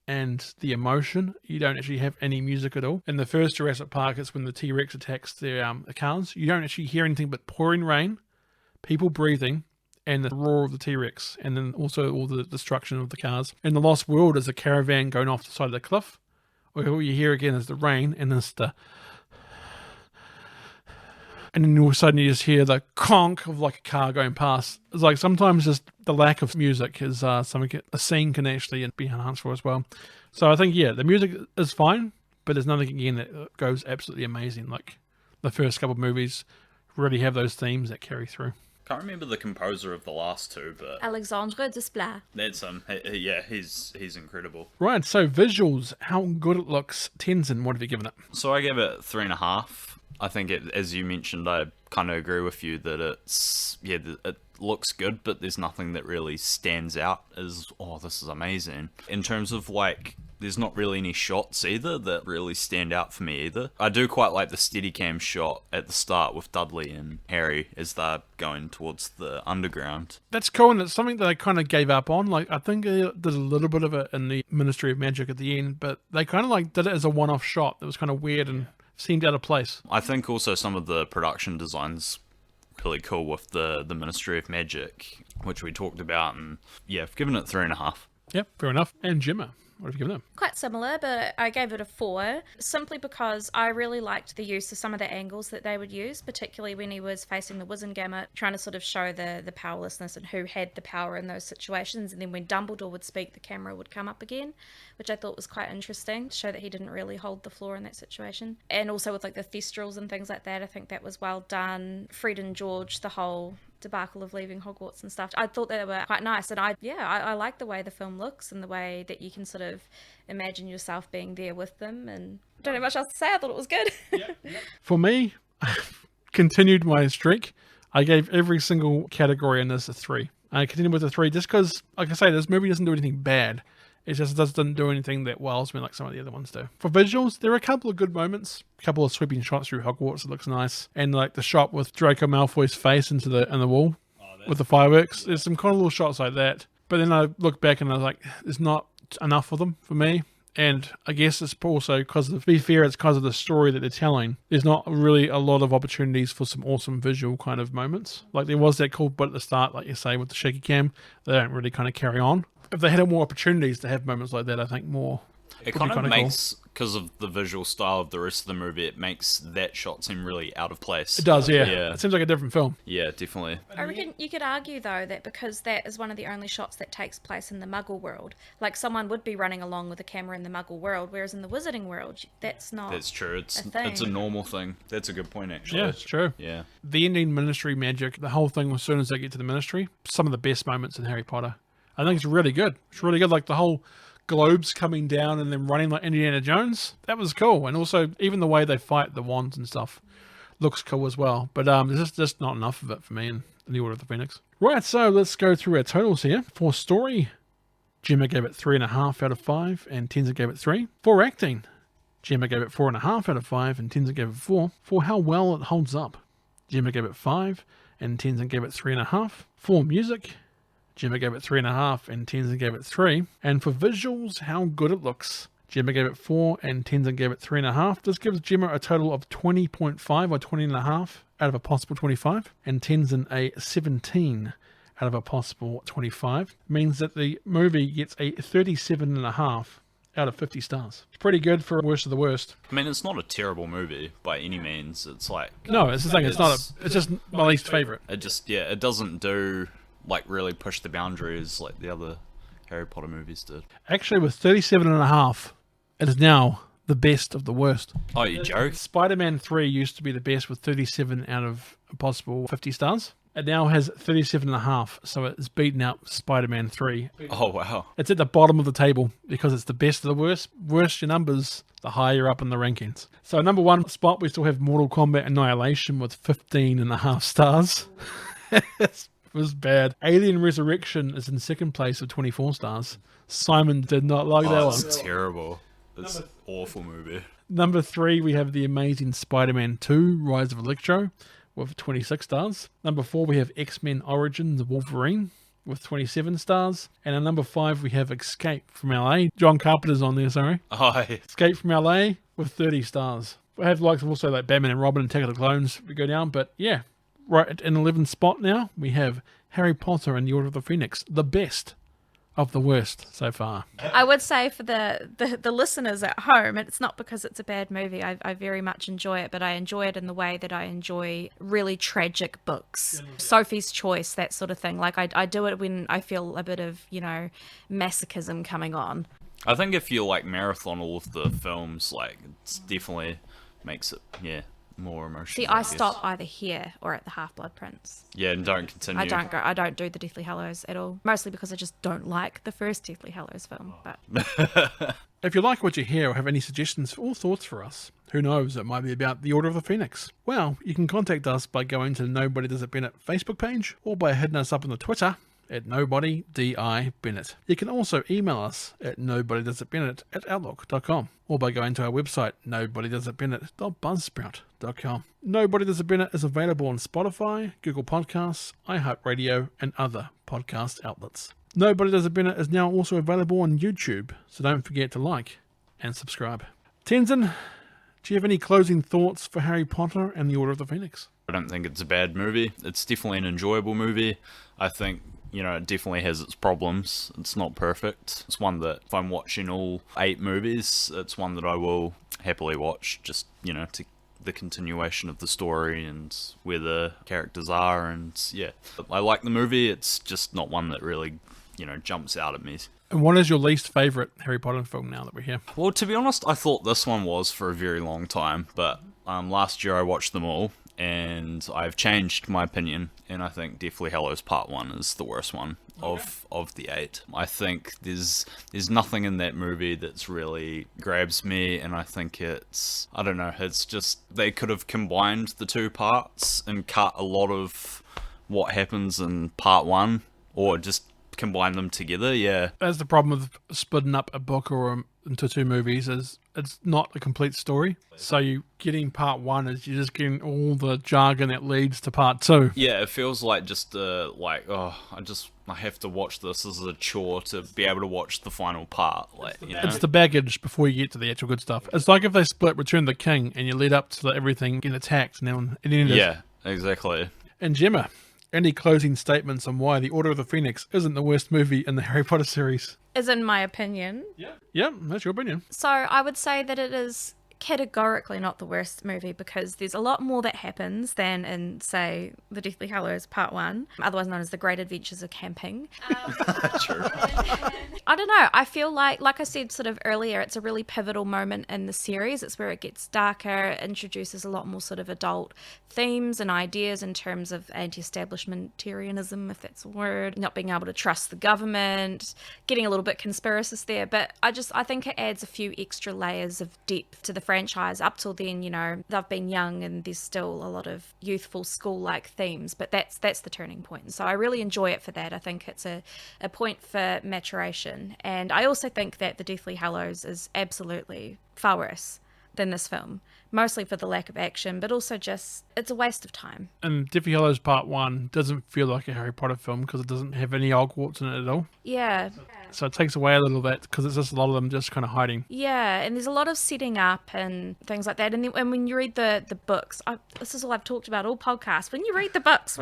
Speaker 2: and the emotion. You don't actually have any music at all. In the first Jurassic Park, it's when the T-Rex attacks the cars. You don't actually hear anything but pouring rain, people breathing, and the roar of the T-Rex, and then also all the destruction of the cars. In the Lost World is a caravan going off the side of the cliff. All you hear again is the rain, and then and then all of a sudden you just hear the conk of like a car going past. It's like sometimes just the lack of music is something a scene can actually be enhanced for as well. So I think, yeah, the music is fine, but there's nothing again that goes absolutely amazing. Like the first couple of movies really have those themes that carry through.
Speaker 3: Can't remember the composer of the last 2, but
Speaker 4: Alexandre Desplat.
Speaker 3: that's yeah, he's incredible.
Speaker 2: Right, so visuals, how good it looks. Tenson, what have you given it?
Speaker 3: So I gave it 3.5. I think as you mentioned, I kind of agree with you that it looks good, but there's nothing that really stands out as, oh, this is amazing. In terms of like, there's not really any shots either that really stand out for me either. I do quite like the Steadicam shot at the start with Dudley and Harry as they're going towards the underground.
Speaker 2: That's cool, and it's something that I kind of gave up on. Like, I think there's a little bit of it in the Ministry of Magic at the end, but they kind of like did it as a one-off shot that was kind of weird and seemed out of place.
Speaker 3: I think also some of the production designs really cool with the Ministry of Magic, which we talked about, and yeah, I've given it 3.5.
Speaker 2: Yep, fair enough. And Jemma, what have you given it?
Speaker 4: Quite similar, but I gave it a 4, simply because I really liked the use of some of the angles that they would use, particularly when he was facing the Wizengamot, trying to sort of show the powerlessness and who had the power in those situations. And then when Dumbledore would speak, the camera would come up again, which I thought was quite interesting, to show that he didn't really hold the floor in that situation. And also with like the Thestrals and things like that, I think that was well done. Fred and George, the whole debacle of leaving Hogwarts and stuff, I thought they were quite nice, and I like the way the film looks and the way that you can sort of imagine yourself being there with them, and I don't have much else to say. I thought it was good.
Speaker 2: For me, continued my streak. I gave every single category in this a 3. I continued with a 3 just because, like I say, this movie doesn't do anything bad. It just doesn't do anything that wows me like some of the other ones do. For visuals, there are a couple of good moments. A couple of sweeping shots through Hogwarts. It looks nice. And like the shot with Draco Malfoy's face in the wall with the fireworks. There's some kind of little shots like that. But then I look back and I was like, there's not enough of them for me. And I guess it's also because, to be fair, it's because of the story that they're telling. There's not really a lot of opportunities for some awesome visual kind of moments. Like there was that cool bit at the start, like you say, with the shaky cam. They don't really kind of carry on. If they had more opportunities to have moments like that, I think more.
Speaker 3: It kind of makes, because of the visual style of the rest of the movie, it makes that shot seem really out of place.
Speaker 2: It does, yeah.
Speaker 3: Yeah.
Speaker 2: It seems like a different film.
Speaker 3: Yeah, definitely.
Speaker 4: I reckon you could argue, though, that because that is one of the only shots that takes place in the Muggle world, like someone would be running along with a camera in the Muggle world, whereas in the Wizarding world, that's not.
Speaker 3: That's true.
Speaker 4: a thing.
Speaker 3: It's a normal thing. That's a good point, actually.
Speaker 2: Yeah, it's true.
Speaker 3: Yeah.
Speaker 2: The ending Ministry magic, the whole thing, as soon as they get to the Ministry, some of the best moments in Harry Potter. I think it's really good. It's really good. Like the whole globes coming down and then running like Indiana Jones. That was cool. And also, even the way they fight the wands and stuff looks cool as well. But there's just not enough of it for me in the Order of the Phoenix. Right, so let's go through our totals here. For story, Jemma gave it 3.5 out of 5, and Tenson gave it 3. For acting, Jemma gave it 4.5 out of 5, and Tenson gave it 4. For how well it holds up, Jemma gave it 5, and Tenson gave it 3.5. For music, Jemma gave it 3.5 and Tenson gave it 3. And for visuals, how good it looks, Jemma gave it 4 and Tenson gave it 3.5. This gives Jemma a total of 20.5 or 20.5 out of a possible 25, and Tenson a 17 out of a possible 25. Means that the movie gets a 37.5 out of 50 stars. It's pretty good for worst of the worst.
Speaker 3: I mean, it's not a terrible movie by any means. It's like...
Speaker 2: No, it's the thing. It's just my least favourite.
Speaker 3: It doesn't do... like really push the boundaries like the other Harry Potter movies did.
Speaker 2: Actually, with 37.5, it is now the best of the worst.
Speaker 3: Oh, you joke?
Speaker 2: Spider-Man 3 used to be the best with 37 out of a possible 50 stars. It now has 37.5, so it's beaten out Spider-Man 3.
Speaker 3: Oh, wow.
Speaker 2: It's at the bottom of the table because it's the best of the worst. Worse your numbers, the higher you're up in the rankings. So number one spot, we still have Mortal Kombat Annihilation with 15.5 stars. It was bad. Alien Resurrection is in second place with 24 stars. Simon did not like that one.
Speaker 3: It's terrible. It's an awful movie.
Speaker 2: Number 3, we have The Amazing Spider-Man 2, Rise of Electro, with 26 stars. Number 4, we have X-Men Origins of Wolverine, with 27 stars. And at number 5, we have Escape from LA. John Carpenter's on there, sorry.
Speaker 3: Oh, yeah.
Speaker 2: Escape from LA with 30 stars. We have likes of also like Batman and Robin and Attack of the Clones we go down, but yeah. Right at an 11th spot now, we have Harry Potter and the Order of the Phoenix, the best of the worst so far.
Speaker 4: I would say for the listeners at home, and it's not because it's a bad movie, I very much enjoy it, but I enjoy it in the way that I enjoy really tragic books. Sophie's Choice, that sort of thing. Like I do it when I feel a bit of, masochism coming on.
Speaker 3: I think if you like marathon all of the films, like it's definitely makes it, more emotional.
Speaker 4: See, I stop either here or at the Half-Blood Prince.
Speaker 3: Yeah, and don't continue.
Speaker 4: I don't do the Deathly Hallows at all. Mostly because I just don't like the first Deathly Hallows film. But
Speaker 2: if you like what you hear or have any suggestions or thoughts for us, who knows, it might be about the Order of the Phoenix. Well, you can contact us by going to the Nobody Does It Bennett Facebook page or by hitting us up on the Twitter at NobodyDIBennett. You can also email us at nobodydoesitbennett@outlook.com or by going to our website nobodydoesitbennett.buzzsprout.com. Nobody Does It Bennett is available on Spotify, Google Podcasts, iHeartRadio, and other podcast outlets. Nobody Does It Bennett is now also available on YouTube, so don't forget to like and subscribe. Tenson, do you have any closing thoughts for Harry Potter and the Order of the Phoenix?
Speaker 3: I don't think it's a bad movie. It's definitely an enjoyable movie. I think, it definitely has its problems. It's not perfect. It's one that, if I'm watching all 8 movies, it's one that I will happily watch, just, to the continuation of the story and where the characters are, and yeah. I like the movie, it's just not one that really, jumps out at me.
Speaker 2: And what is your least favourite Harry Potter film now that we're here?
Speaker 3: Well, to be honest, I thought this one was for a very long time, but last year I watched them all, and I've changed my opinion, and I think Deathly Hallows Part 1 is the worst one of the 8. I think there's nothing in that movie that's really grabs me, and I think it's just, they could have combined the 2 parts and cut a lot of what happens in Part 1, or just combine them together, yeah.
Speaker 2: That's the problem with splitting up a book or into 2 movies is it's not a complete story. So you getting part 1 is you're just getting all the jargon that leads to part 2.
Speaker 3: Yeah, it feels like just I have to watch this as a chore to be able to watch the final part. Like, you know?
Speaker 2: It's the baggage before you get to the actual good stuff. It's like if they split Return of the King and you lead up to everything getting attacked and then it ended.
Speaker 3: Yeah, exactly.
Speaker 2: And Jemma, any closing statements on why The Order of the Phoenix isn't the worst movie in the Harry Potter series?
Speaker 4: Is in my opinion.
Speaker 2: Yeah, that's your opinion.
Speaker 4: So I would say that it is categorically not the worst movie because there's a lot more that happens than in, say, The Deathly Hallows Part 1, otherwise known as The Great Adventures of Camping.
Speaker 3: True.
Speaker 4: I don't know. I feel like I said sort of earlier, it's a really pivotal moment in the series. It's where it gets darker, introduces a lot more sort of adult themes and ideas in terms of anti-establishmentarianism, if that's a word, not being able to trust the government, getting a little bit conspiracist there. But I think it adds a few extra layers of depth to the franchise. Up till then, you know, they've been young and there's still a lot of youthful school-like themes, but that's the turning point. So I really enjoy it for that. I think it's a point for maturation. And I also think that The Deathly Hallows is absolutely far worse than this film, mostly for the lack of action, but also just it's a waste of time.
Speaker 2: And Deathly Hallows Part 1 doesn't feel like a Harry Potter film because it doesn't have any Hogwarts in it at all.
Speaker 4: Yeah.
Speaker 2: So it takes away a little bit because it's just a lot of them just kind of hiding.
Speaker 4: Yeah, and there's a lot of setting up and things like that. And then, when you read the books, this is all I've talked about all podcasts. When you read the books,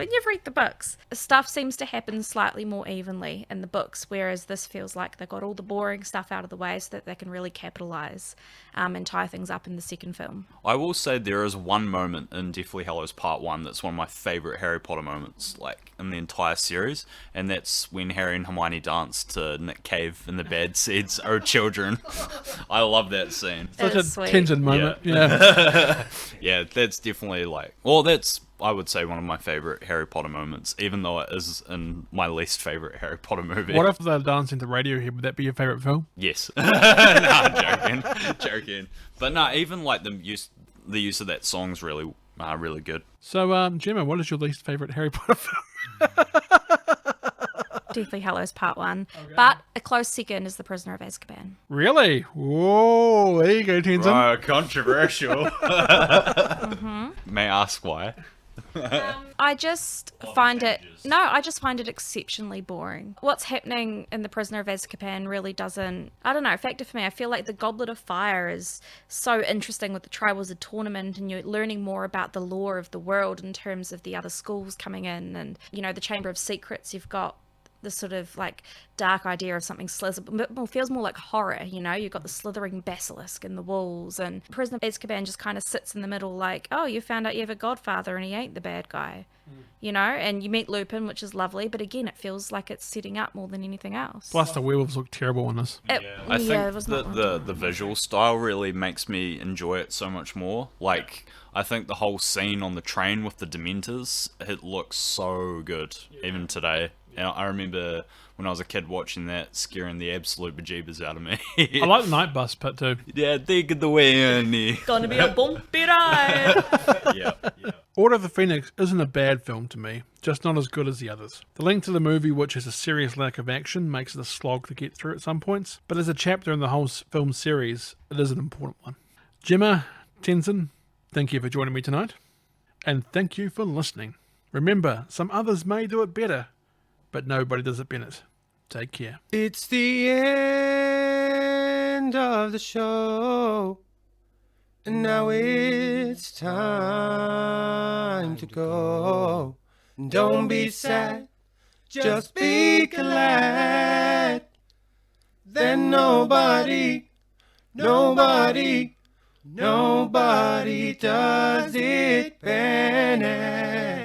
Speaker 4: stuff seems to happen slightly more evenly in the books, whereas this feels like they've got all the boring stuff out of the way so that they can really capitalize and tie things up in the second film.
Speaker 3: I will say there is one moment in Deathly Hallows Part 1 that's one of my favourite Harry Potter moments, like, in the entire series, and that's when Harry and Hermione dance to Nick Cave in the Bad Seeds Are Children. I love that scene.
Speaker 2: Such
Speaker 4: It's
Speaker 2: a
Speaker 4: sweet.
Speaker 2: Tenson moment. Yeah.
Speaker 3: Yeah, that's definitely that's, I would say, one of my favourite Harry Potter moments, even though it is in my least favourite Harry Potter movie.
Speaker 2: What if they're dancing to Radiohead? Would that be your favourite film?
Speaker 3: Yes. Nah, joking. But no, even like the use of that song's really good.
Speaker 2: So, Jemma, what is your least favourite Harry Potter film?
Speaker 4: Deathly Hallows Part 1. Okay. But a close second is The Prisoner of Azkaban.
Speaker 2: Really? Whoa, there you go, Tenson.
Speaker 3: Oh, controversial. May I ask why?
Speaker 4: I just find it exceptionally boring. What's happening in The Prisoner of Azkaban really doesn't, I don't know, factor for me. I feel like the Goblet of Fire is so interesting with the Triwizard Tournament, and you're learning more about the lore of the world in terms of the other schools coming in, and, you know, the Chamber of Secrets, you've got the sort of like dark idea of something feels more like horror, you know. You've got the slithering basilisk in the walls, and Prisoner of Azkaban just kind of sits in the middle like, oh, you found out you have a godfather and he ain't the bad guy, you know. And you meet Lupin, which is lovely, but again, it feels like it's setting up more than anything else.
Speaker 2: Plus the werewolves look terrible in this.
Speaker 3: I think the visual style really makes me enjoy it so much more. Like, I think the whole scene on the train with the Dementors, it looks so good, even today. And I remember when I was a kid watching that, scaring the absolute bejeebers out of me.
Speaker 2: I like the night bus bit too.
Speaker 3: Yeah, take it away, Annie.
Speaker 4: Gonna be a bumpy ride.
Speaker 3: Yeah.
Speaker 2: Order of the Phoenix isn't a bad film to me, just not as good as the others. The length of the movie, which has a serious lack of action, makes it a slog to get through at some points, but as a chapter in the whole film series, it is an important one. Jemma, Tenson, thank you for joining me tonight, and thank you for listening. Remember, some others may do it better, but nobody does it better. Take care.
Speaker 9: It's the end of the show, and now it's time to go. Don't be sad, just be glad. Then nobody does it better.